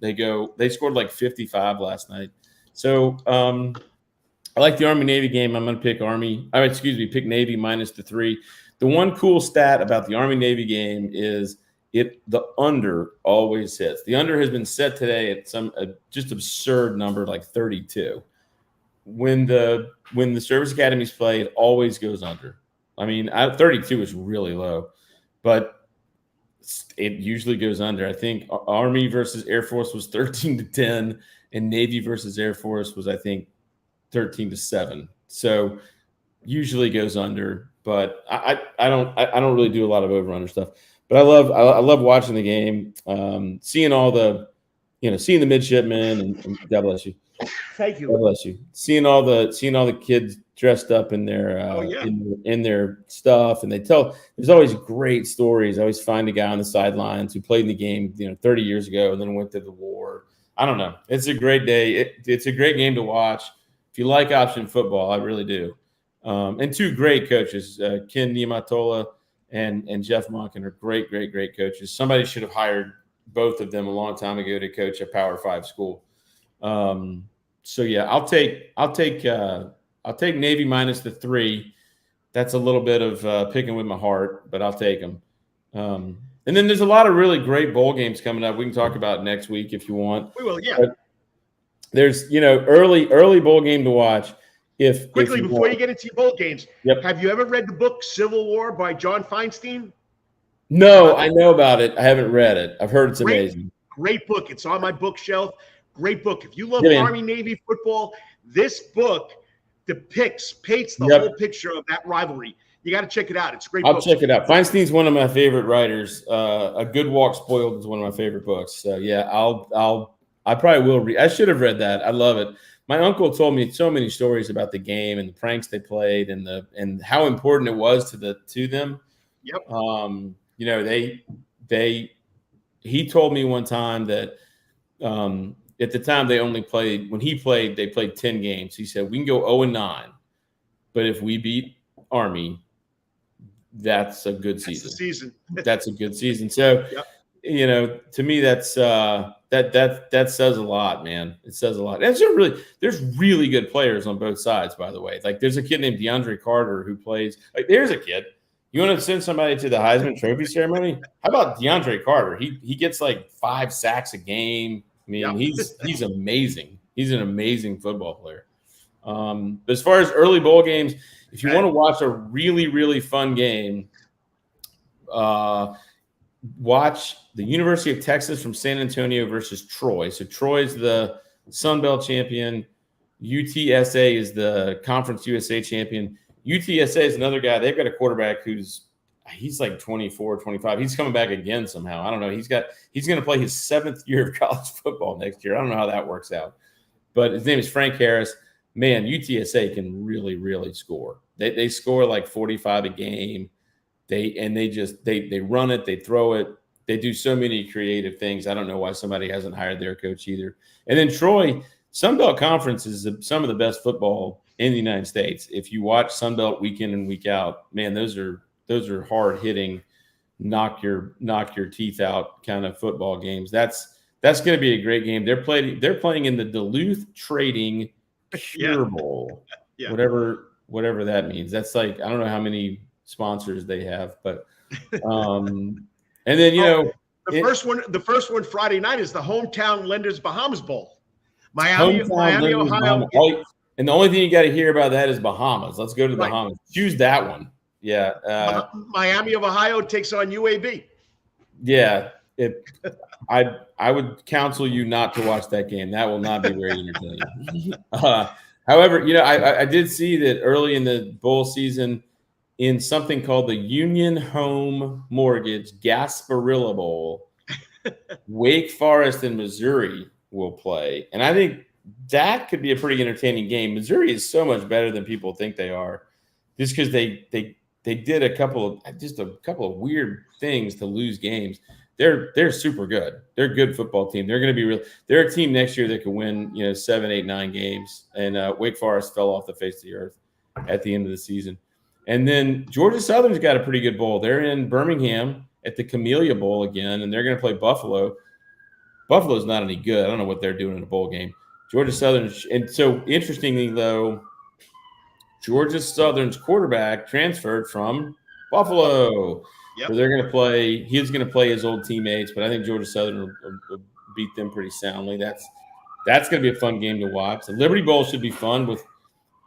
They scored like 55 last night. So I like the Army-Navy game. I'm going to pick pick Navy minus the 3. The one cool stat about the Army-Navy game is the under always hits. The under has been set today at some just absurd number like 32. When the service academies play, it always goes under. I mean, 32 is really low, but it usually goes under. I think Army versus Air Force was 13-10, and Navy versus Air Force was, I think, 13-7. So usually goes under, but I don't really do a lot of over-under stuff. But I love watching the game, seeing all the, seeing the midshipmen and God bless you. Thank you. God bless you. Seeing all the kids dressed up in their in their stuff, and there's always great stories. I always find a guy on the sidelines who played in the game 30 years ago and then went to the war. I don't know. It's a great day. It's a great game to watch. If you like option football, I really do. And two great coaches, Ken Niamatola and Jeff Monken, are great coaches. Somebody should have hired both of them a long time ago to coach a Power 5 school. So yeah, I'll take Navy minus the 3. That's a little bit of picking with my heart, but I'll take them. And then there's a lot of really great bowl games coming up. We can talk about next week if you want. We will, yeah. But there's early bowl game to watch. Quickly before you get into your bowl games, yep. Have you ever read the book Civil War by John Feinstein? No, I know about it. I haven't read it. I've heard it's amazing. Great book. It's on my bookshelf. Great book. If you love Army-Navy football, this book paints the whole picture of that rivalry. You got to check it out. It's a great book. I'll check it out. Feinstein's one of my favorite writers. A Good Walk Spoiled is one of my favorite books. So yeah, I probably will read. I should have read that. I love it. My uncle told me so many stories about the game and the pranks they played and how important it was to them. Yep. He told me one time that at the time when he played, they played 10 games. He said, we can go 0-9, but if we beat Army, that's a good season. That's a good season. So, to me, that's that says a lot, man. It says a lot. There's really good players on both sides, by the way. Like there's a kid named DeAndre Carter who plays. Like there's a kid. You want to send somebody to the Heisman Trophy ceremony? How about DeAndre Carter? He gets like 5 sacks a game. I mean, he's amazing. He's an amazing football player. But as far as early bowl games, if you want to watch a really, really fun game, watch the University of Texas from San Antonio versus Troy. So Troy's the Sun Belt champion. UTSA is the Conference USA champion. UTSA is another guy. They've got a quarterback he's like 24, 25. He's coming back again somehow. I don't know. He's going to play his 7th year of college football next year. I don't know how that works out. But his name is Frank Harris. Man, UTSA can really, really score. They score like 45 a game. They run it, they throw it. They do so many creative things. I don't know why somebody hasn't hired their coach either. And then Troy, Sun Belt Conference is some of the best football in the United States. If you watch Sun Belt week in and week out, man, those are hard hitting, knock your teeth out kind of football games. That's going to be a great game. They're playing in the Duluth Trading Cure Bowl, whatever that means. That's like I don't know how many sponsors they have, but and then the first one Friday night is the Hometown Lenders Bahamas Bowl. Miami, Ohio. And the only thing you got to hear about that is Bahamas. Let's go to the Right. Bahamas. Choose that one. Yeah. Miami of Ohio takes on UAB. Yeah. I would counsel you not to watch that game. That will not be very entertaining. However, I did see that early in the bowl season in something called the Union Home Mortgage Gasparilla Bowl, Wake Forest and Missouri will play. And I think that could be a pretty entertaining game. Missouri is so much better than people think they are, just because they did a couple of weird things to lose games. They're super good. They're a good football team. They're going to be real. They're a team next year that could win 7, 8, 9 games. And Wake Forest fell off the face of the earth at the end of the season. And then Georgia Southern's got a pretty good bowl. They're in Birmingham at the Camellia Bowl again, and they're going to play Buffalo. Buffalo's not any good. I don't know what they're doing in a bowl game. Georgia Southern, and so interestingly though, Georgia Southern's quarterback transferred from Buffalo. Yep. So they're going to play. He's going to play his old teammates, but I think Georgia Southern will beat them pretty soundly. That's going to be a fun game to watch. The Liberty Bowl should be fun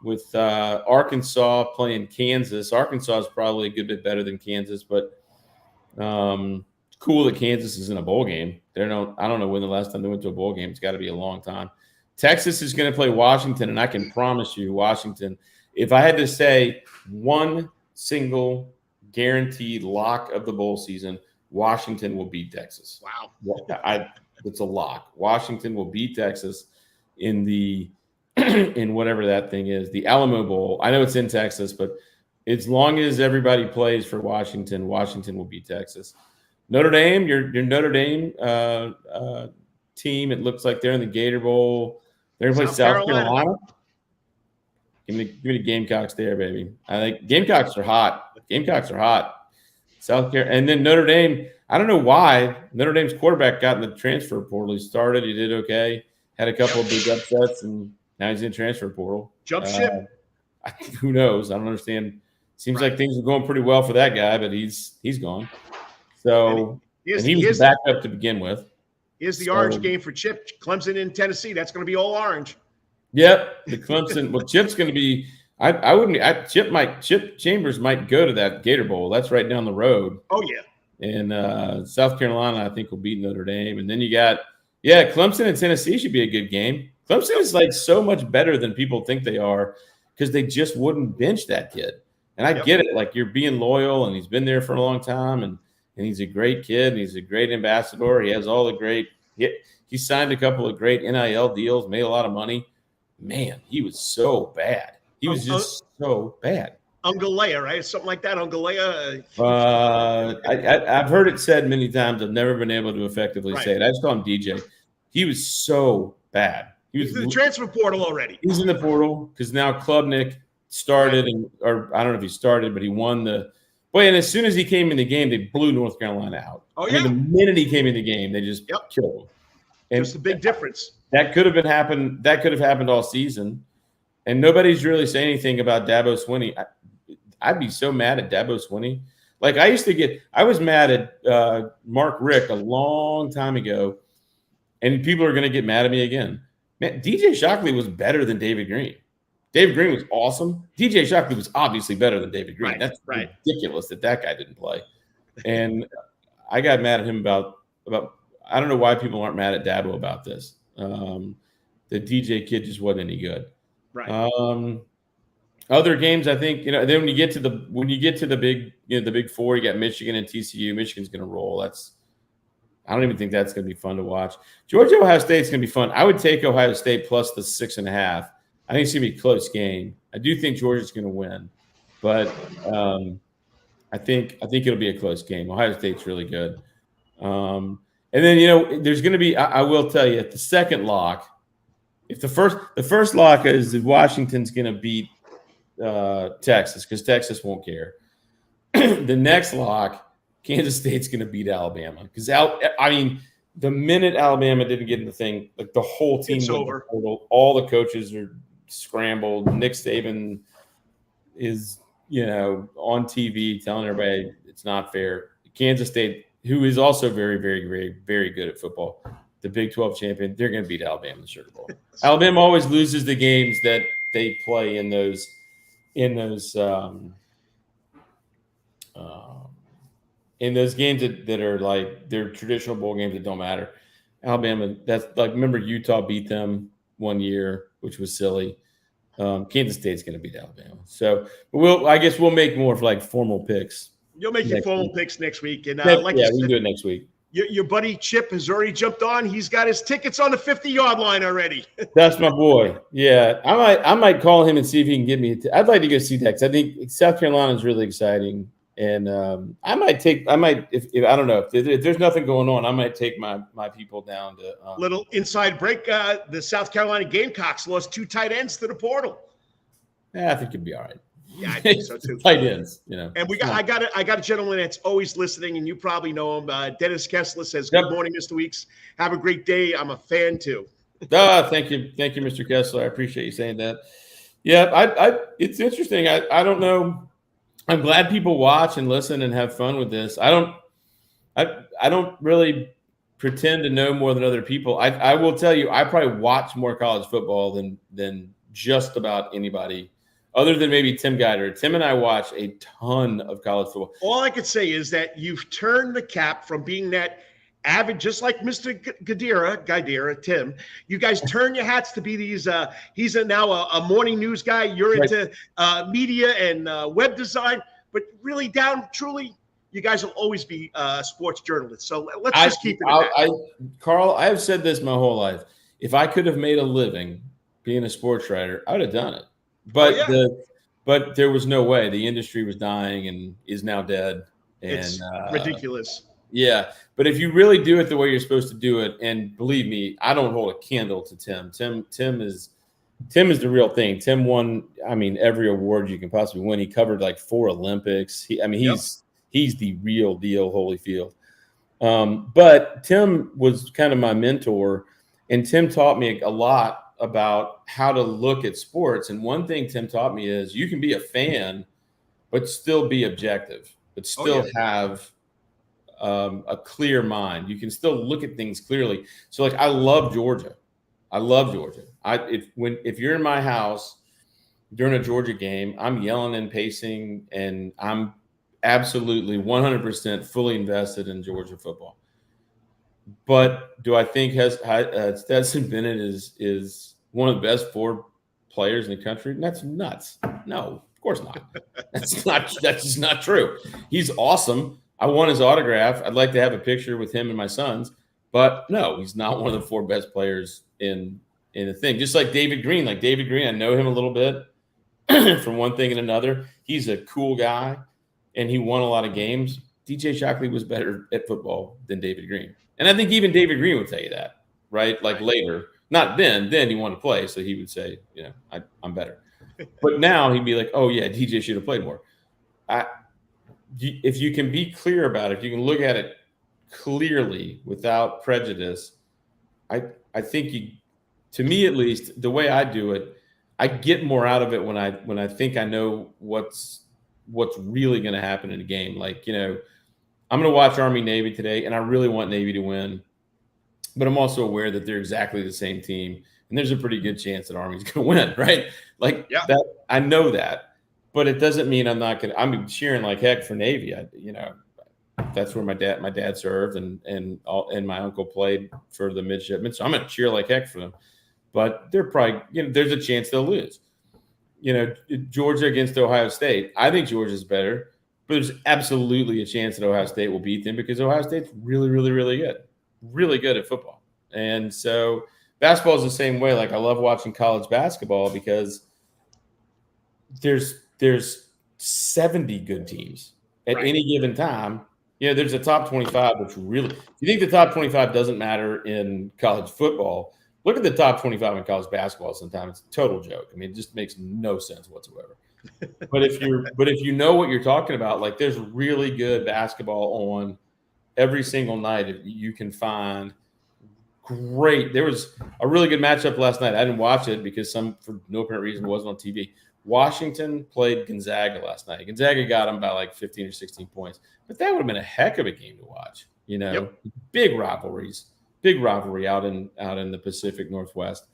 with Arkansas playing Kansas. Arkansas is probably a good bit better than Kansas, but cool that Kansas is in a bowl game. I don't know when the last time they went to a bowl game. It's got to be a long time. Texas is going to play Washington, and I can promise you, Washington, if I had to say one single guaranteed lock of the bowl season, Washington will beat Texas. Wow. It's a lock. Washington will beat Texas in in whatever that thing is, the Alamo Bowl. I know it's in Texas, but as long as everybody plays for Washington, Washington will beat Texas. Notre Dame, your Notre Dame team, it looks like they're in the Gator Bowl. They're going to play South Carolina. Give me the Gamecocks there, baby. I think Gamecocks are hot. South Carolina. And then Notre Dame, I don't know why. Notre Dame's quarterback got in the transfer portal. He started. He did okay. Had a couple of big upsets, and now he's in transfer portal. Jump ship. Who knows? I don't understand. Seems like things are going pretty well for that guy, but he's gone. So he was the backup to begin with. Here's the orange game for Chip. Clemson in Tennessee. That's going to be all orange. Yep, the Clemson. Well, Chip's going to be. Chip Chambers might go to that Gator Bowl. That's right down the road. Oh yeah. And South Carolina, I think, will beat Notre Dame. And then you got Clemson and Tennessee should be a good game. Clemson is like so much better than people think they are because they just wouldn't bench that kid. And I get it. Like, you're being loyal, and he's been there for a long time, and he's a great kid, and he's a great ambassador. He has all the great – he signed a couple of great NIL deals, made a lot of money. Man, he was so bad. He was just so bad. Ungalea, right? Something like that, Ungalea. I've heard it said many times. I've never been able to effectively say it. I just call him DJ. He was so bad. He's in the transfer portal already. He's in the portal because now Klubnik started, or I don't know if he started, but he won the – boy, and as soon as he came in the game, they blew North Carolina out. Oh, yeah. The minute he came in the game, they just killed him. And just a big difference. That could have happened all season. And nobody's really saying anything about Dabo Swinney. I'd be so mad at Dabo Swinney. Like, I was mad at Mark Richt a long time ago, and people are going to get mad at me again. Man, DJ Shockley was better than David Green. David Green was awesome. DJ Shockley was obviously better than David Green. That's ridiculous that guy didn't play. And I got mad at him about I don't know why people aren't mad at Dabo about this. The DJ kid just wasn't any good. Right. Other games, I think, then when you get to the big four, you got Michigan and TCU. Michigan's going to roll. I don't even think that's going to be fun to watch. Georgia, Ohio State's going to be fun. I would take Ohio State plus the 6.5. I think it's going to be a close game. I do think Georgia's going to win, but I think it'll be a close game. Ohio State's really good. And then there's going to be. I will tell you, at the second lock, if the first lock is that Washington's going to beat Texas because Texas won't care. The next lock, Kansas State's going to beat Alabama because the minute Alabama didn't get in the thing, like the whole team it's over. All the coaches are scrambled. Nick Saban is on TV telling everybody it's not fair. Kansas State, who is also very, very, very, very good at football, the Big 12 champion, they're going to beat Alabama in the Sugar Bowl. Alabama always loses the games that they play in those games that are like they're traditional bowl games that don't matter. Alabama, that's like, remember Utah beat them one year, which was silly. Kansas State's going to beat Alabama. So I guess we'll make more of like formal picks. You'll make your formal picks next week. And we can do it next week. Your buddy Chip has already jumped on. He's got his tickets on the 50-yard line already. That's my boy. Yeah, I might call him and see if he can get me. I'd like to go see that because I think South Carolina is really exciting. And I might if I don't know if there's nothing going on, I might take my people down to little inside break. The South Carolina Gamecocks lost 2 tight ends to the portal. Yeah, I think you'd be all right. Yeah, I think so too. Tight ends, And I got a gentleman that's always listening, and you probably know him. Dennis Kessler says, "Good morning, Mr. Weeks. Have a great day. I'm a fan too." Thank you, Mr. Kessler. I appreciate you saying that. Yeah, it's interesting. I don't know. I'm glad people watch and listen and have fun with this. I don't really pretend to know more than other people. I will tell you, I probably watch more college football than just about anybody, other than maybe Tim Geider. Tim and I watch a ton of college football. All I could say is that you've turned the cap from being that avid, just like Mr. Guidera, Tim. You guys turn your hats to be these. He's now a morning news guy. You're into media and web design, but really truly, you guys will always be sports journalists. So let's just keep it at that. Carl, I have said this my whole life. If I could have made a living being a sports writer, I would have done it. But but there was no way. The industry was dying and is now dead. And it's ridiculous. Yeah, but if you really do it the way you're supposed to do it, and believe me, I don't hold a candle to Tim. Tim is the real thing. Tim won, every award you can possibly win. He covered like 4 Olympics. He's the real deal, Holyfield. But Tim was kind of my mentor, and Tim taught me a lot about how to look at sports. And one thing Tim taught me is you can be a fan, but still be objective, but still have a clear mind. You can still look at things clearly. So like, I love Georgia. If you're in my house during a Georgia game, I'm yelling and pacing, and I'm absolutely 100% fully invested in Georgia football. But do I think Stetson Bennett is one of the best 4 players in the country? That's nuts. No, of course not. That's just not true. He's awesome. I want his autograph. I'd like to have a picture with him and my sons. But no, he's not one of the 4 best players in the thing. Just like David Green. Like David Green, I know him a little bit from one thing and another. He's a cool guy, and he won a lot of games. DJ Shockley was better at football than David Green. And I think even David Green would tell you that, right? Like later. Not then. Then he wanted to play, so he would say, I'm better. But now he'd be like, oh, yeah, DJ should have played more. If you can be clear about it, if you can look at it clearly without prejudice, I think to me at least, the way I do it, I get more out of it when I think I know what's really going to happen in a game. Like, I'm going to watch Army Navy today, and I really want Navy to win. But I'm also aware that they're exactly the same team, and there's a pretty good chance that Army's going to win, right? Like that, I know that, but it doesn't mean I'm not going to. I'm cheering like heck for Navy. That's where my dad served, and my uncle played for the midshipmen, so I'm going to cheer like heck for them. But they're probably, there's a chance they'll lose. Georgia against Ohio State. I think Georgia's better. But there's absolutely a chance that Ohio State will beat them because Ohio State's really, really, really good. Really good at football. And so basketball is the same way. Like, I love watching college basketball because there's 70 good teams at any given time. There's a top 25, which really – if you think the top 25 doesn't matter in college football, look at the top 25 in college basketball sometimes. It's a total joke. It just makes no sense whatsoever. But if you know what you're talking about, like, there's really good basketball on every single night. If you can find great. There was a really good matchup last night. I didn't watch it because for no apparent reason it wasn't on TV. Washington played Gonzaga last night. Gonzaga got them by like 15 or 16 points. But that would have been a heck of a game to watch. Big rivalry out in the Pacific Northwest.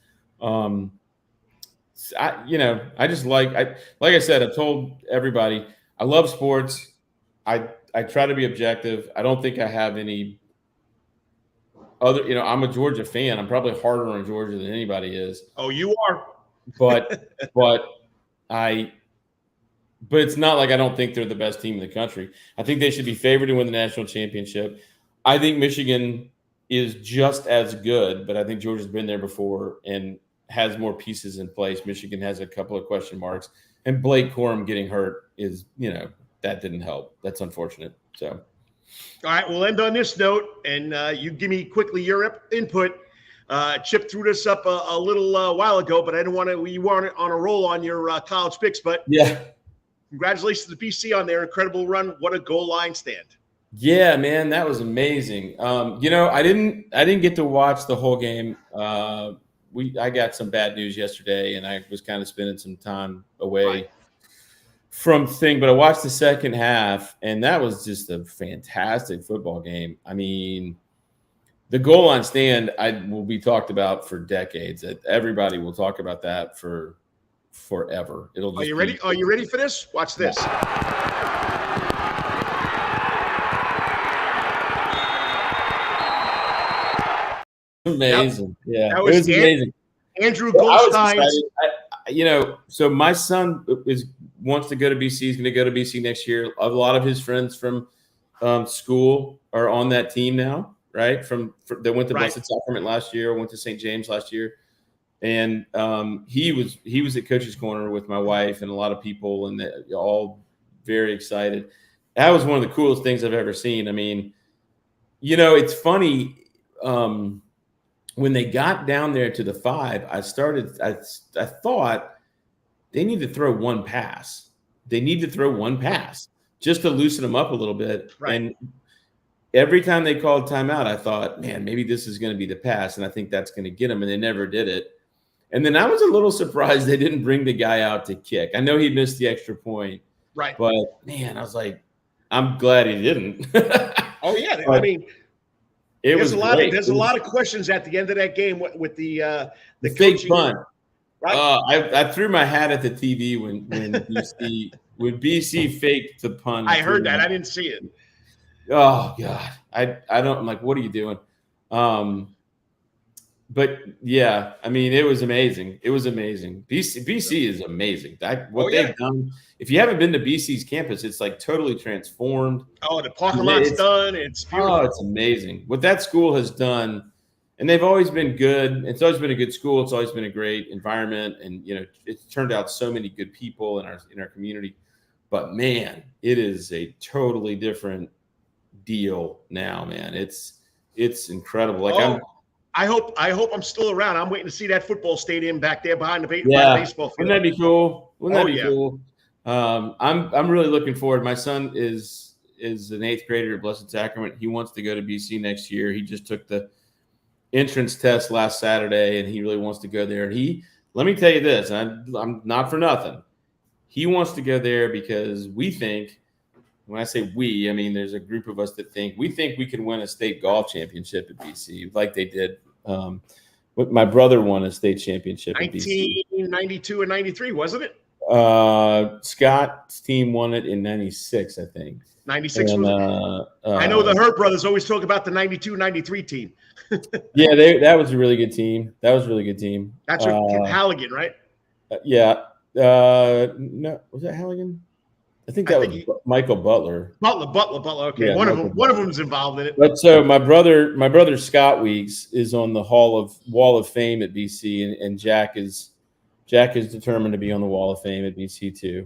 I just like I said, I've told everybody I love sports. I try to be objective. I don't think I have any other, I'm a Georgia fan. I'm probably harder on Georgia than anybody is. Oh, you are. But it's not like I don't think they're the best team in the country. I think they should be favored to win the national championship. I think Michigan is just as good, but I think Georgia's been there before and has more pieces in place. Michigan has a couple of question marks, and Blake Corum getting hurt is, that didn't help. That's unfortunate. So, all right, we'll end on this note, and you give me quickly your input. Chip threw this up a little while ago, but I didn't want to. You weren't on a roll on your college picks, but yeah, congratulations to BC on their incredible run. What a goal line stand! Yeah, man, that was amazing. I didn't get to watch the whole game. I got some bad news yesterday, and I was kind of spending some time away from thing. But I watched the second half, and that was just a fantastic football game. I mean, the goal line stand will be talked about for decades. Everybody will talk about that for forever. Are you ready? Are you ready for this? Watch this. Amazing. Yeah, that was amazing. Andrew Goldstein. So my son wants to go to BC. He's going to go to BC next year. A lot of his friends from school are on that team now, right? They went to Blessed Sacrament last year, went to St. James last year, and he was at Coach's Corner with my wife and a lot of people, and they're all very excited. That was one of the coolest things I've ever seen. I mean, it's funny. When they got down there to the 5, I thought they need to throw one pass. They need to throw one pass just to loosen them up a little bit. Right. And every time they called timeout, I thought, man, maybe this is going to be the pass. And I think that's going to get them. And they never did it. And then I was a little surprised they didn't bring the guy out to kick. I know he missed the extra point. Right. But, man, I was like, I'm glad he didn't. Oh, yeah. I mean – There's a lot of questions at the end of that game with the fake punt. Right? I threw my hat at the TV when BC faked the punt. I heard that. I didn't see it. Oh God, I don't. I'm like, what are you doing? But yeah, I mean, it was amazing. It was amazing. BC is amazing. They've done. If you haven't been to BC's campus, it's like totally transformed. Oh, the parking lot's done. It's beautiful. Oh, it's amazing what that school has done. And they've always been good. It's always been a good school. It's always been a great environment, and it's turned out so many good people in our community. But man, it is a totally different deal now, man. It's incredible. I hope I'm still around. I'm waiting to see that football stadium back there behind the baseball field. Wouldn't that be cool? Cool? I'm really looking forward. My son is an 8th grader at Blessed Sacrament. He wants to go to BC next year. He just took the entrance test last Saturday, and he really wants to go there. Let me tell you this, and I'm not for nothing. He wants to go there because we think, when I say we, I mean there's a group of us that think we can win a state golf championship at BC, like they did. My brother won a state championship at BC. 1992 and 93, wasn't it? Scott's team won it in 96, I think. 96 I know the Hurt brothers always talk about the 92-93 team. Yeah, that was a really good team. That's with Halligan, right? Yeah. No, was that Halligan? I think that was Michael Butler. Butler. Okay, yeah, one of them's involved in it. But so my brother Scott Weeks is on the Wall of Fame at BC, and Jack is determined to be on the Wall of Fame at BC too.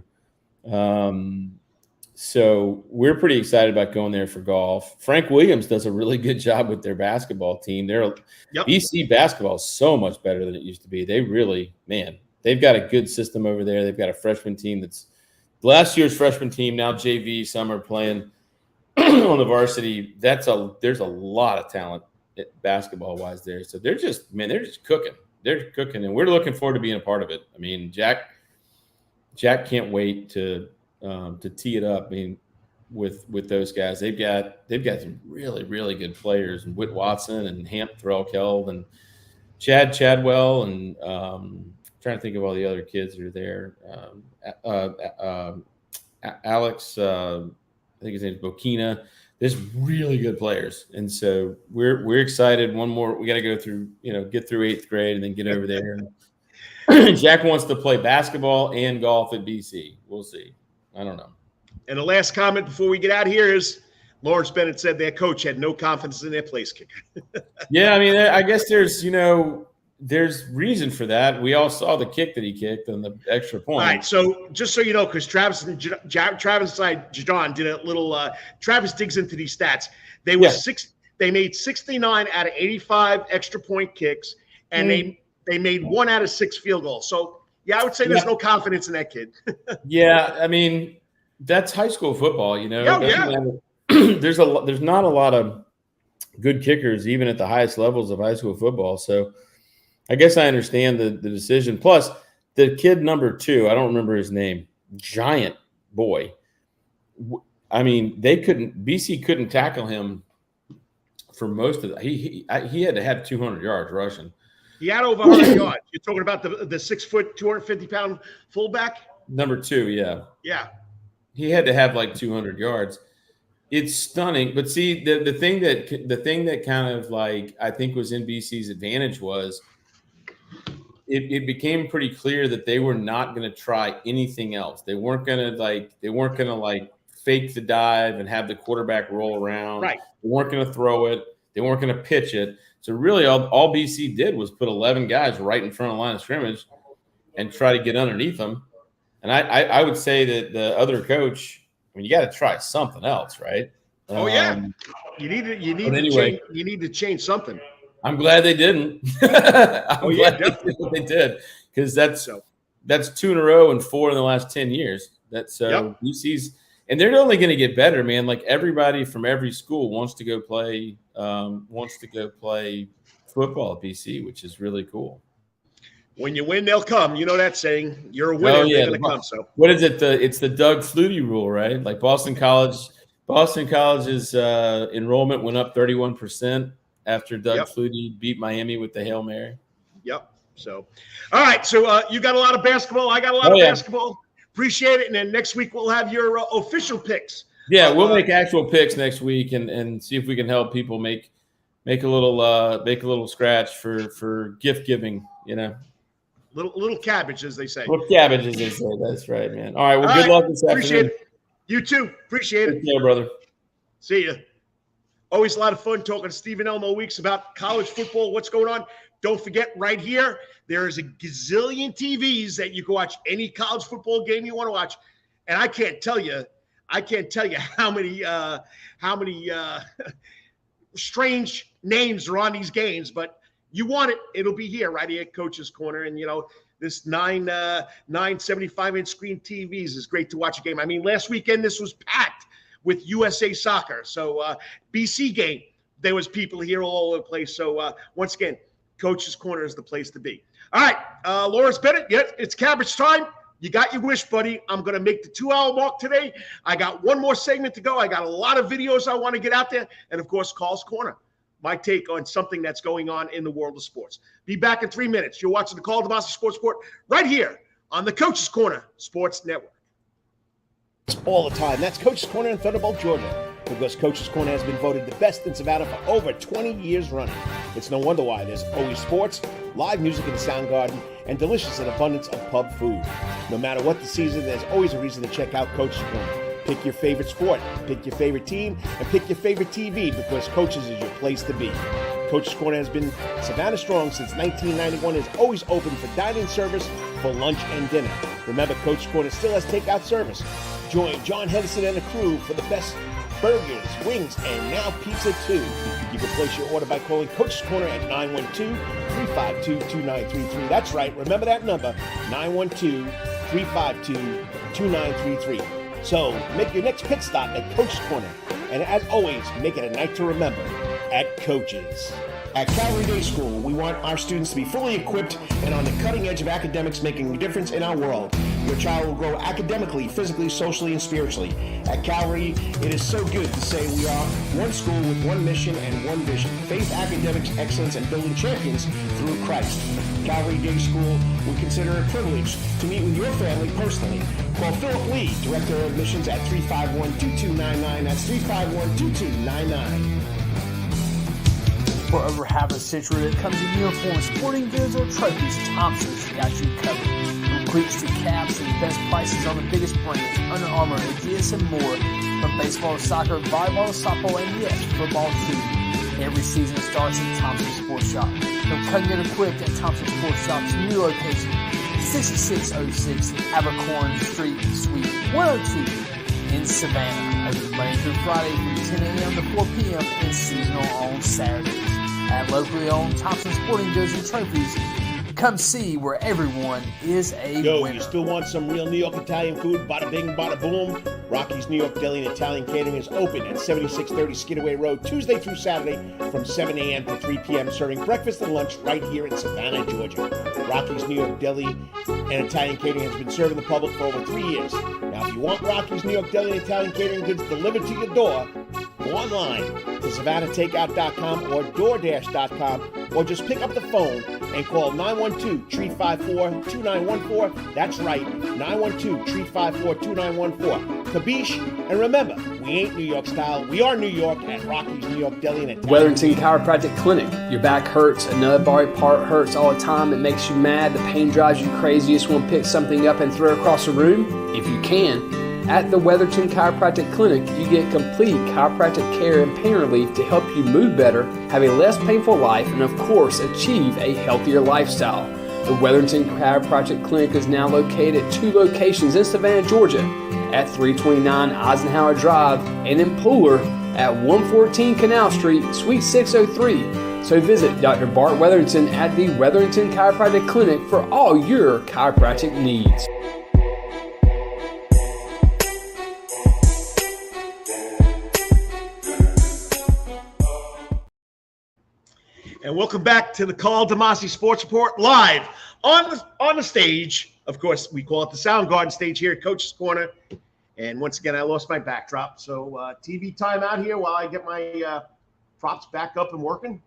So we're pretty excited about going there for golf. Frank Williams does a really good job with their basketball team. BC basketball is so much better than it used to be. They've got a good system over there. They've got a freshman team that's last year's freshman team, now JV. Some are playing on the varsity. There's a lot of talent basketball wise there. So they're just cooking. They're cooking, and we're looking forward to being a part of it. I mean, Jack can't wait to tee it up. I mean, with those guys, they've got some really, really good players, and Whit Watson and Hamp Threlkeld, and Chadwell, and trying to think of all the other kids that are there. Alex, I think his name is Bokina. There's really good players, and so we're excited. One more, we got to go through, get through 8th grade and then get over there. Jack wants to play basketball and golf at BC. We'll see. I don't know. And the last comment before we get out here is Lawrence Bennett said their coach had no confidence in their place kicker. Yeah, I mean, I guess there's reason for that. We all saw the kick that he kicked on the extra point. All right, so just so you know, because Travis and Jadon did a little Travis digs into these stats. They were they made 69 out of 85 extra point kicks, and they made 1 out of 6 field goals. So I would say there's no confidence in that kid. Yeah, I mean, that's high school football, There's not a lot of good kickers even at the highest levels of high school football. So I guess I understand the decision. Plus, the kid number 2, I don't remember his name, giant boy. I mean, BC couldn't tackle him for most of it. He had to have 200 yards rushing. He had over 100 yards. You're talking about the 6 foot, 250-pound fullback? Number 2, yeah. Yeah. He had to have like 200 yards. It's stunning. But see, the thing that kind of like I think was in BC's advantage was it became pretty clear that they were not going to try anything else. They weren't going to fake the dive and have the quarterback roll around. Right. They weren't going to throw it. They weren't going to pitch it. So really all BC did was put 11 guys right in front of the line of scrimmage and try to get underneath them. And I would say that the other coach, I mean, you got to try something else, right? You need to change something. I'm glad they didn't. They did, because that's 2 in a row and 4 in the last 10 years. That's UC's, and they're only going to get better, man. Like everybody from every school wants to go play football at BC, which is really cool. When you win, they'll come. You know that saying. You're a winner, they're going to come. So what is it? It's the Doug Flutie rule, right? Like Boston College's enrollment went up 31% after Doug Flutie beat Miami with the Hail Mary. Yep. So, all right. So you got a lot of basketball. I got a lot of basketball. Appreciate it. And then next week we'll have your official picks. Yeah, we'll make actual picks next week and see if we can help people make a little scratch for gift giving. Little cabbage, as they say. Little cabbage, as they say. That's right, man. All right. Well, good luck this afternoon. Appreciate it. You too. Appreciate it. Take care, brother. See ya. Always a lot of fun talking to Stephen Elmo Weeks about college football, what's going on. Don't forget, right here, there is a gazillion TVs that you can watch any college football game you want to watch. And I can't tell you how many strange names are on these games, but you want it, it'll be here right here at Coach's Corner. And this 975-inch screen TVs is great to watch a game. I mean, last weekend this was packed with USA Soccer. So BC game, there was people here all over the place. So once again, Coach's Corner is the place to be. All right, Lawrence Bennett, it's cabbage time. You got your wish, buddy. I'm going to make the 2-hour mark today. I got one more segment to go. I got a lot of videos I want to get out there. And, of course, Karl's Corner, my take on something that's going on in the world of sports. Be back in 3 minutes. You're watching the Karl DeMasi Sports Report right here on the Coach's Corner Sports Network. All the time. That's Coach's Corner in Thunderbolt, Georgia. Because Coach's Corner has been voted the best in Savannah for over 20 years running. It's no wonder why there's always sports, live music in the sound garden, and delicious and abundance of pub food. No matter what the season, there's always a reason to check out Coach's Corner. Pick your favorite sport, pick your favorite team, and pick your favorite TV because Coach's is your place to be. Coach's Corner has been Savannah strong since 1991 and is always open for dine-in service for lunch and dinner. Remember, Coach's Corner still has takeout service. Join John Henderson and the crew for the best burgers, wings, and now pizza too. You can place your order by calling Coach's Corner at 912-352-2933. That's right, remember that number, 912-352-2933. So make your next pit stop at Coach's Corner. And as always, make it a night to remember at Coach's. At Calvary Day School, we want our students to be fully equipped and on the cutting edge of academics, making a difference in our world. Your child will grow academically, physically, socially, and spiritually. At Calvary, it is so good to say we are one school with one mission and one vision: faith, academics, excellence, and building champions through Christ. Calvary Day School, we consider it a privilege to meet with your family personally. Call Philip Lee, Director of Admissions, at 351-2299. That's 351-2299. For over half a century, when it comes to uniforms, sporting goods, or trophies, Thompson's got you covered. From cleats to caps and the best prices on the biggest brands, Under Armour, Adidas, and more. From baseball to soccer, volleyball to softball, and yes, football too. Every season starts at Thompson Sports Shop. From cutting and equipped at Thompson Sports Shop's new location, 6606 Abercorn Street, Suite 102 in Savannah. Open Monday through Friday from 10 a.m. to 4 p.m. and seasonal on Saturdays. At locally owned Thompson Sporting Goods and Trophies, come see where everyone is a winner. You still want some real New York Italian food? Bada bing, bada boom. Rocky's New York Deli and Italian Catering is open at 7630 Skidaway Road, Tuesday through Saturday from 7 a.m. to 3 p.m., serving breakfast and lunch right here in Savannah, Georgia. Rocky's New York Deli and Italian Catering has been serving the public for over 3 years. Now, if you want Rocky's New York Deli and Italian Catering goods delivered to your door, go online to SavannahTakeout.com or DoorDash.com, or just pick up the phone and call 912-354-2914. That's right, 912-354-2914. Kabish, and remember, we ain't New York style. We are New York at Rocky's New York Deli and Italian. Wetherington Chiropractic Clinic. Your back hurts, another body part hurts all the time. It makes you mad. The pain drives you crazy. You just want to pick something up and throw it across the room? If you can. At the Wetherington Chiropractic Clinic, you get complete chiropractic care and pain relief to help you move better, have a less painful life, and of course, achieve a healthier lifestyle. The Wetherington Chiropractic Clinic is now located at 2 locations in Savannah, Georgia, at 329 Eisenhower Drive and in Pooler at 114 Canal Street, Suite 603. So visit Dr. Bart Wetherington at the Wetherington Chiropractic Clinic for all your chiropractic needs. And welcome back to the Karl DeMasi Sports Report live on the stage. Of course, we call it the Soundgarden stage here at Coach's Corner. And once again, I lost my backdrop. So TV time out here while I get my props back up and working.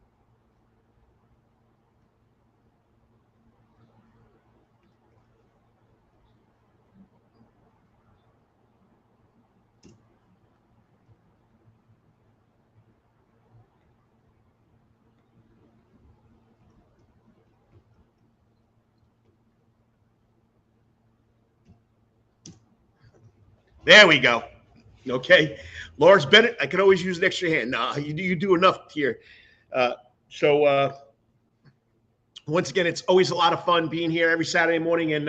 There we go. Okay. Lawrence Bennett, I can always use an extra hand. Nah, you do enough here. Once again, it's always a lot of fun being here every Saturday morning. And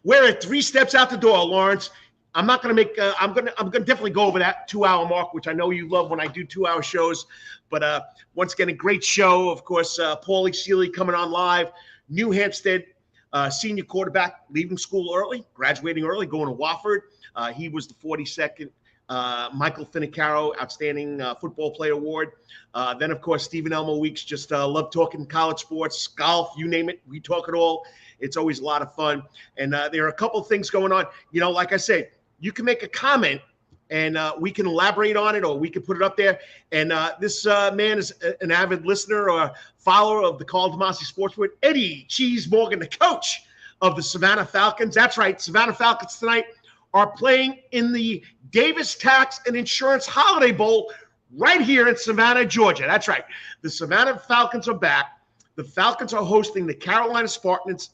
we're at 3 steps out the door, Lawrence. I'm not going to make I'm going to definitely go over that 2-hour mark, which I know you love when I do 2-hour shows. But once again, a great show. Of course, Pauly Seeley coming on live. New Hampstead senior quarterback leaving school early, graduating early, going to Wofford. He was the 42nd Michael Finocchiaro Outstanding Football Player Award. Then, of course, Stephen Elmo Weeks. Just love talking college sports, golf, you name it. We talk it all. It's always a lot of fun. And there are a couple of things going on. You know, like I said, you can make a comment and we can elaborate on it, or we can put it up there. And this man is an avid listener or follower of the Karl DeMasi Sports Report. Eddie Cheese Morgan, the coach of the Savannah Falcons. That's right, Savannah Falcons tonight are playing in the Davis Tax and Insurance Holiday Bowl right here in Savannah, Georgia. That's right. The Savannah Falcons are back. The Falcons are hosting the Carolina Spartans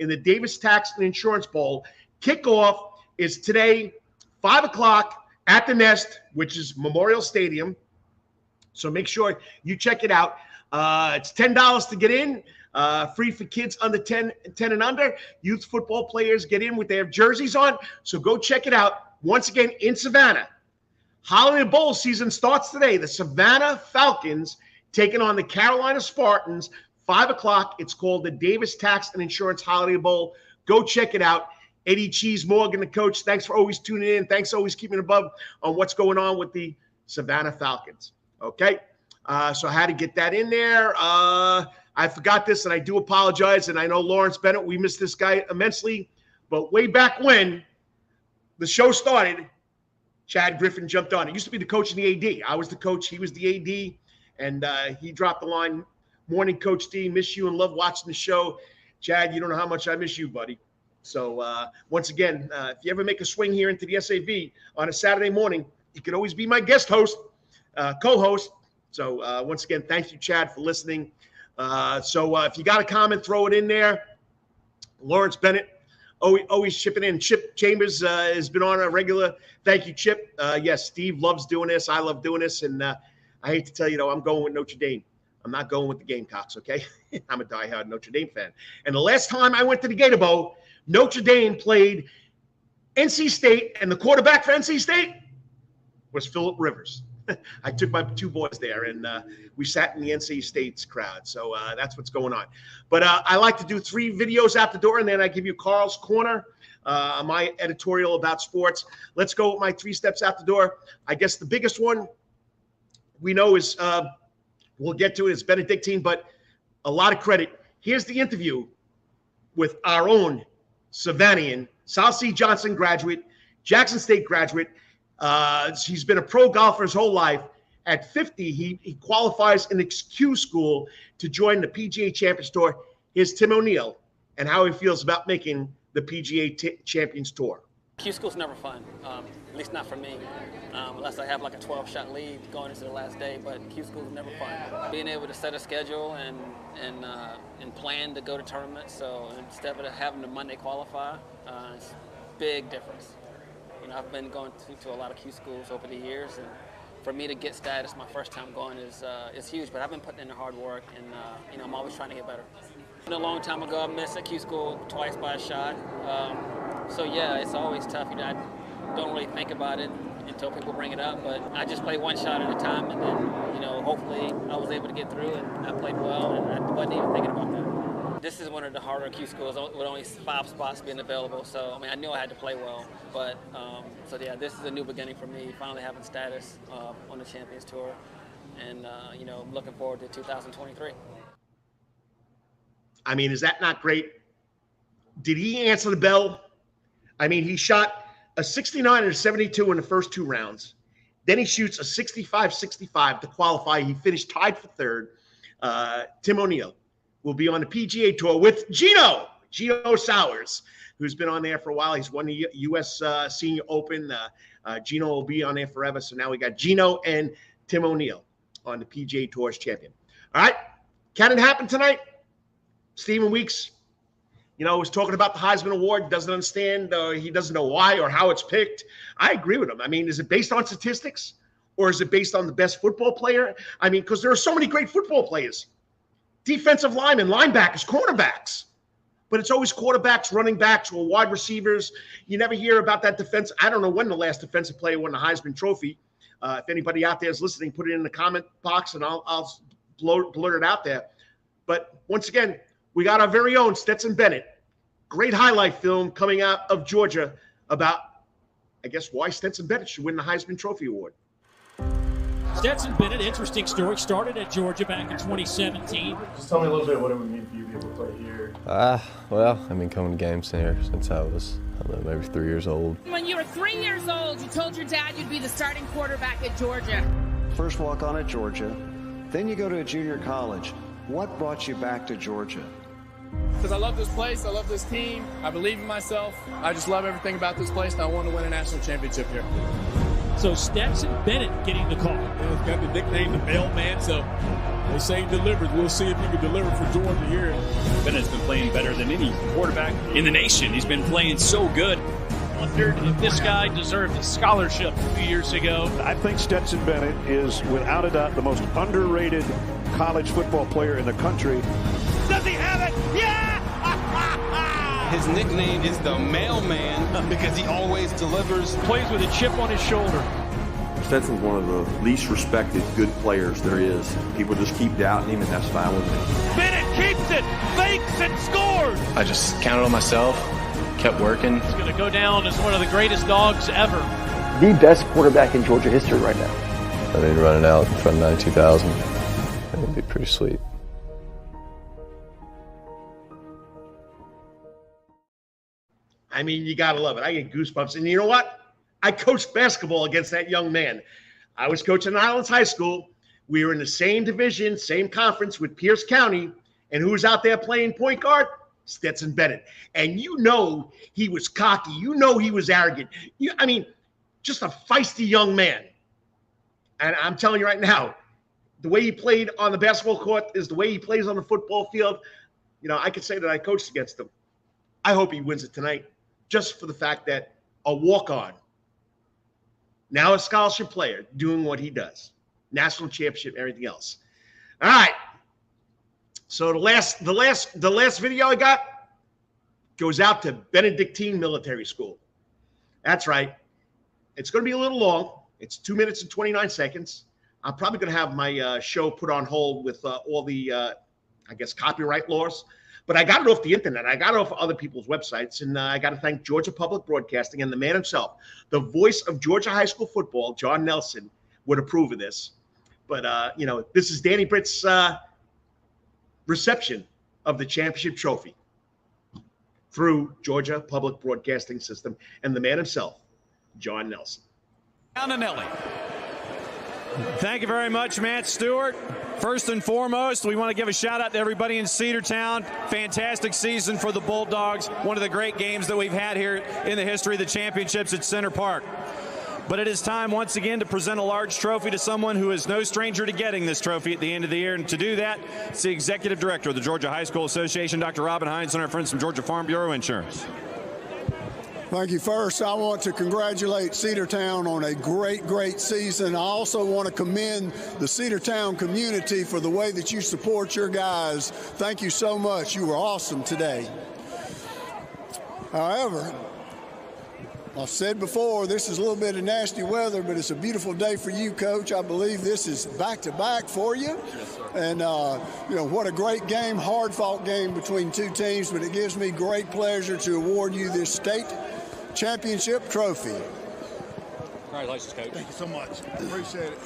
in the Davis Tax and Insurance Bowl. Kickoff is today, 5 o'clock at the Nest, which is Memorial Stadium. So make sure you check it out. It's $10 to get in. Free for kids under 10 and under. Youth football players get in with their jerseys on. So go check it out. Once again, in Savannah. Holiday Bowl season starts today. The Savannah Falcons taking on the Carolina Spartans, 5 o'clock. It's called the Davis Tax and Insurance Holiday Bowl. Go check it out. Eddie Cheese Morgan, the coach, thanks for always tuning in. Thanks for always keeping above on what's going on with the Savannah Falcons. Okay. So I had to get that in there. I forgot this, and I do apologize. And I know Lawrence Bennett, we missed this guy immensely. But way back when the show started, Chad Griffin jumped on. It used to be the coach and the AD. I was the coach. He was the AD. And he dropped the line, "Morning, Coach D. Miss you and love watching the show." Chad, you don't know how much I miss you, buddy. So once again, if you ever make a swing here into the SAV on a Saturday morning, you can always be my guest host, co-host. So once again, thank you, Chad, for listening. So if you got a comment, throw it in there. Lawrence Bennett, always chipping in. Chip Chambers has been on a regular. Thank you, Chip. Yes, Steve loves doing this. I love doing this. And I hate to tell you, though, I'm going with Notre Dame. I'm not going with the Gamecocks, okay? I'm a diehard Notre Dame fan. And the last time I went to the Gator Bowl, Notre Dame played NC State, and the quarterback for NC State was Phillip Rivers. I took my two boys there, and we sat in the NC State's crowd. So that's what's going on. But I like to do 3 videos out the door, and then I give you Carl's Corner, my editorial about sports. Let's go with my 3 steps out the door. I guess the biggest one we know is we'll get to it. It's Benedictine, but a lot of credit. Here's the interview with our own Savannian, South Sea Johnson graduate, Jackson State graduate. He's been a pro golfer his whole life. At 50, he qualifies in the Q school to join the PGA Champions Tour. Here's Tim O'Neill and how he feels about making the PGA Champions Tour. Q school's never fun, at least not for me, unless I have like a 12-shot lead going into the last day. But Q school's never fun. Being able to set a schedule and plan to go to tournaments, so instead of having to Monday qualify, it's a big difference. You know, I've been going to a lot of Q schools over the years, and for me to get status my first time going is huge. But I've been putting in the hard work, and you know, I'm always trying to get better. A long time ago, I missed a Q school twice by a shot. So yeah, it's always tough. You know, I don't really think about it until people bring it up, but I just play one shot at a time, and then, you know, hopefully I was able to get through, and I played well, and I wasn't even thinking about that. This is one of the harder Q schools with only 5 spots being available, so I mean, I knew I had to play well, but so yeah, this is a new beginning for me, finally having status on the Champions Tour, and you know, looking forward to 2023. I mean, is that not great? Did he answer the bell? I mean, he shot a 69 and a 72 in the first 2 rounds. Then he shoots a 65-65 to qualify. He finished tied for 3rd. Tim O'Neill will be on the PGA Tour with Gino Sowers, who's been on there for a while. He's won the U.S. Senior Open. Gino will be on there forever. So now we got Gino and Tim O'Neill on the PGA Tour's champion. All right. Can it happen tonight? Stephen Weeks, you know, was talking about the Heisman Award, doesn't understand, he doesn't know why or how it's picked. I agree with him. I mean, is it based on statistics or is it based on the best football player? I mean, because there are so many great football players, defensive linemen, linebackers, cornerbacks, but it's always quarterbacks, running backs, or wide receivers. You never hear about that defense. I don't know when the last defensive player won the Heisman Trophy. If anybody out there is listening, put it in the comment box and I'll blurt it out there. But once again, we got our very own Stetson Bennett. Great highlight film coming out of Georgia about, I guess, why Stetson Bennett should win the Heisman Trophy Award. Stetson Bennett, interesting story. Started at Georgia back in 2017. Just tell me a little bit what it would mean for you to be able to play here. Well, I've been coming to games here since I was, I don't know, maybe 3 years old. When you were 3 years old, you told your dad you'd be the starting quarterback at Georgia. First walk on at Georgia, then you go to a junior college. What brought you back to Georgia? Because I love this place, I love this team, I believe in myself. I just love everything about this place, and I want to win a national championship here. So Stetson Bennett getting the call. He's got the nickname the mailman, so they say he delivers. We'll see if he can deliver for Georgia here. Bennett's been playing better than any quarterback in the nation. He's been playing so good. Wondered if this guy deserved a scholarship a few years ago. I think Stetson Bennett is, without a doubt, the most underrated college football player in the country. Does he have it? Yeah! His nickname is the mailman because he always delivers. Plays with a chip on his shoulder. Stetson's one of the least respected good players there is. People just keep doubting him, and that's fine with me. Bennett keeps it, fakes and scores. I just counted on myself, kept working. He's going to go down as one of the greatest dogs ever. The best quarterback in Georgia history right now. I mean, running out in front of 92,000. pretty sweet. I mean, you got to love it. I get goosebumps. And you know what? I coached basketball against that young man. I was coaching at Islands High School. We were in the same division, same conference with Pierce County. And who was out there playing point guard? Stetson Bennett. And you know he was cocky. You know he was arrogant. I mean, just a feisty young man. And I'm telling you right now, the way he played on the basketball court is the way he plays on the football field. You know, I could say that I coached against him. I hope he wins it tonight, just for the fact that a walk-on, now a scholarship player, doing what he does, national championship, everything else. All right. So the last video I got goes out to Benedictine Military School. That's right. It's going to be a little long. It's 2 minutes and 29 seconds. I'm probably going to have my show put on hold with all the, I guess, copyright laws. But I got it off the internet. I got it off other people's websites. And I got to thank Georgia Public Broadcasting and the man himself, the voice of Georgia high school football, John Nelson, would approve of this. But, you know, this is Danny Britt's reception of the championship trophy through Georgia Public Broadcasting System and the man himself, John Nelson. Antonelli. Thank you very much, Matt Stewart. First and foremost, we want to give a shout out to everybody in Cedartown. Fantastic season for the Bulldogs. One of the great games that we've had here in the history of the championships at Center Park. But it is time once again to present a large trophy to someone who is no stranger to getting this trophy at the end of the year. And to do that, it's the Executive Director of the Georgia High School Association, Dr. Robin Hines, and our friends from Georgia Farm Bureau Insurance. Thank you. First, I want to congratulate Cedartown on a great season. I also want to commend the Cedartown community for the way that you support your guys. Thank you so much. You were awesome today. However, I've said before, this is a little bit of nasty weather, but it's a beautiful day for you, Coach. I believe this is back-to-back for you. Yes, sir. And, you know, what a great game, hard-fought game between two teams, but it gives me great pleasure to award you this state championship trophy. Congratulations, Coach. Thank you so much. Appreciate it.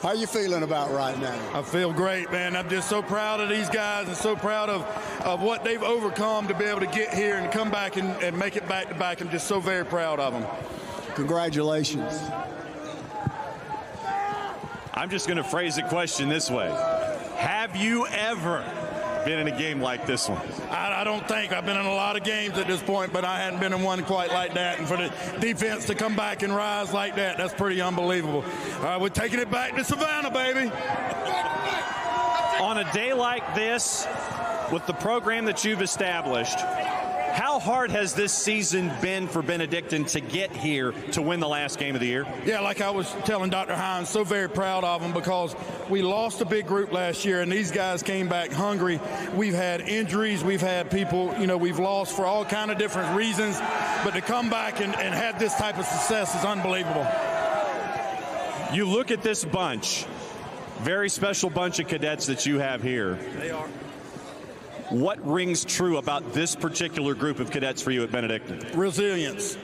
How you feeling about right now? I feel great, man. I'm just so proud of these guys and so proud of what they've overcome to be able to get here and come back and make it back-to-back. I'm just so very proud of them. Congratulations. I'm just going to phrase the question this way. Have you ever been in a game like this one? I don't think. I've been in a lot of games at this point, but I hadn't been in one quite like that. And for the defense to come back and rise like that, that's pretty unbelievable. All right, we're taking it back to Savannah, baby. On a day like this, with the program that you've established, how hard has this season been for Benedictine to get here to win the last game of the year? Yeah, like I was telling Dr. Hines, so very proud of them because we lost a big group last year, and these guys came back hungry. We've had injuries. We've had people, you know, we've lost for all kind of different reasons. But to come back and have this type of success is unbelievable. You look at this bunch, very special bunch of cadets that you have here. They are. What rings true about this particular group of cadets for you at Benedictine? Resilience.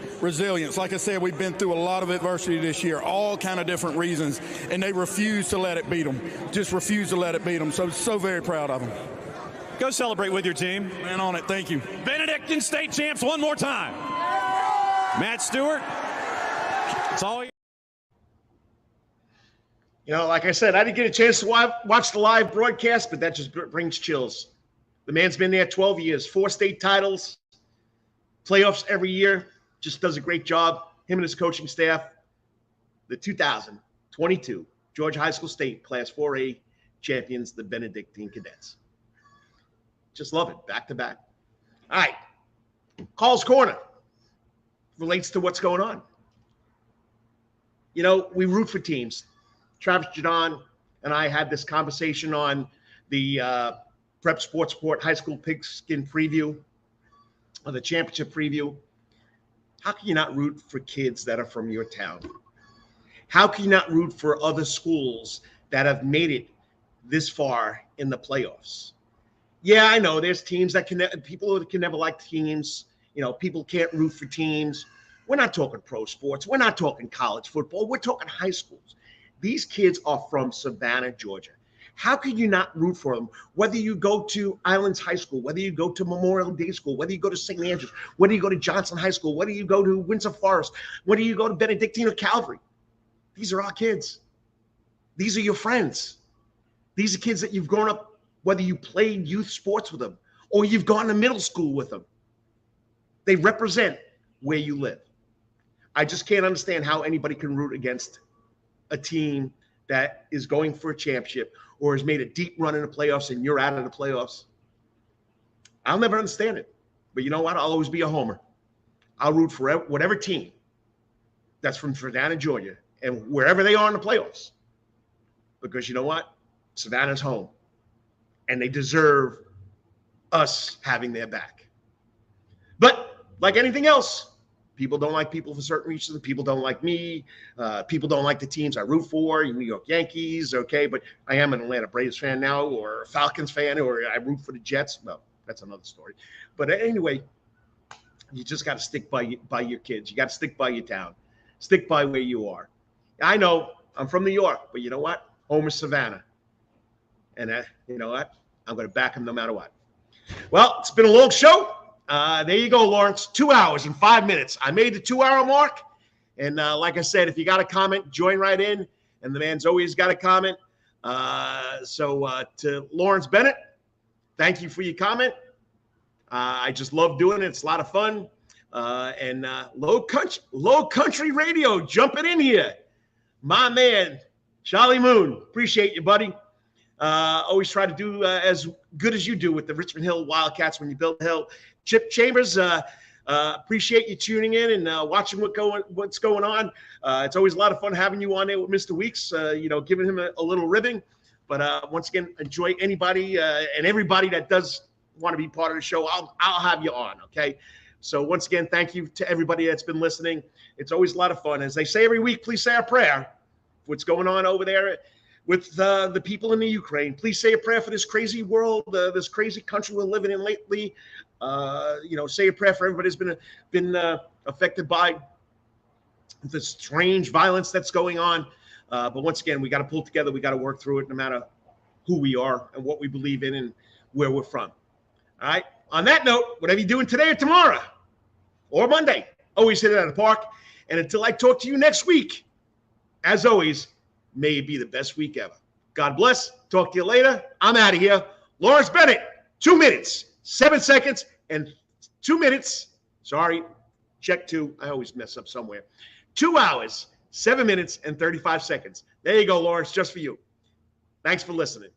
Like I said, we've been through a lot of adversity this year, all kind of different reasons, and they refuse to let it beat them. Just refuse to let it beat them. So very proud of them. Go celebrate with your team. Man on it. Thank you. Benedictine state champs one more time. Matt Stewart, it's all you. You know, like I said, I didn't get a chance to watch the live broadcast, but that just brings chills. The man's been there 12 years, 4 state titles, playoffs every year, just does a great job. Him and his coaching staff. The 2022 Georgia High School State Class 4A champions, the Benedictine Cadets. Just love it, back to back. All right, Carl's Corner relates to what's going on. You know, we root for teams. Travis Jadon and I had this conversation on the Prep Sports Report High School Pigskin Preview, or the championship preview. How can you not root for kids that are from your town? How can you not root for other schools that have made it this far in the playoffs? Yeah, I know there's teams that people can never like teams. You know, people can't root for teams. We're not talking pro sports. We're not talking college football. We're talking high schools. These kids are from Savannah, Georgia. How could you not root for them? Whether you go to Islands High School, whether you go to Memorial Day School, whether you go to St. Andrews, whether you go to Johnson High School, whether you go to Windsor Forest, whether you go to Benedictine or Calvary. These are our kids. These are your friends. These are kids that you've grown up, whether you played youth sports with them or you've gone to middle school with them. They represent where you live. I just can't understand how anybody can root against a team that is going for a championship or has made a deep run in the playoffs and you're out of the playoffs. I'll never understand it. But you know what? I'll always be a homer. I'll root for whatever team that's from Savannah, Georgia, and wherever they are in the playoffs. Because you know what? Savannah's home. And they deserve us having their back. But like anything else, people don't like people for certain reasons. People don't like me. People don't like the teams I root for. New York Yankees, okay, but I am an Atlanta Braves fan now, or a Falcons fan, or I root for the Jets. Well, that's another story. But anyway, you just got to stick by your kids. You got to stick by your town. Stick by where you are. I know I'm from New York, but you know what? Home is Savannah. And you know what? I'm going to back them no matter what. Well, it's been a long show. There you go, Lawrence. 2 hours and 5 minutes. I made the 2-hour mark. And like I said, if you got a comment, join right in. And the man's always got a comment. So to Lawrence Bennett, thank you for your comment. I just love doing it. It's a lot of fun. And Low Country Radio jumping in here. My man, Charlie Moon. Appreciate you, buddy. Always try to do as good as you do with the Richmond Hill Wildcats when you build the hill. Chip Chambers, appreciate you tuning in and watching what's going on. It's always a lot of fun having you on there with Mr. Weeks, giving him a little ribbing. But once again, enjoy anybody and everybody that does want to be part of the show. I'll have you on, okay? So once again, thank you to everybody that's been listening. It's always a lot of fun. As they say every week, please say a prayer. What's going on over there with the people in the Ukraine. Please say a prayer for this crazy world, this crazy country we're living in lately. Say a prayer for everybody who's been affected by the strange violence that's going on. But once again, we got to pull together. We got to work through it no matter who we are and what we believe in and where we're from. All right. On that note, whatever you're doing today or tomorrow or Monday, always hit it out of the park. And until I talk to you next week, as always, may it be the best week ever. God bless. Talk to you later. I'm out of here. Lawrence Bennett, 2 minutes, 7 seconds, and 2 minutes. Sorry, check 2. I always mess up somewhere. 2 hours, 7 minutes, and 35 seconds. There you go, Lawrence, just for you. Thanks for listening.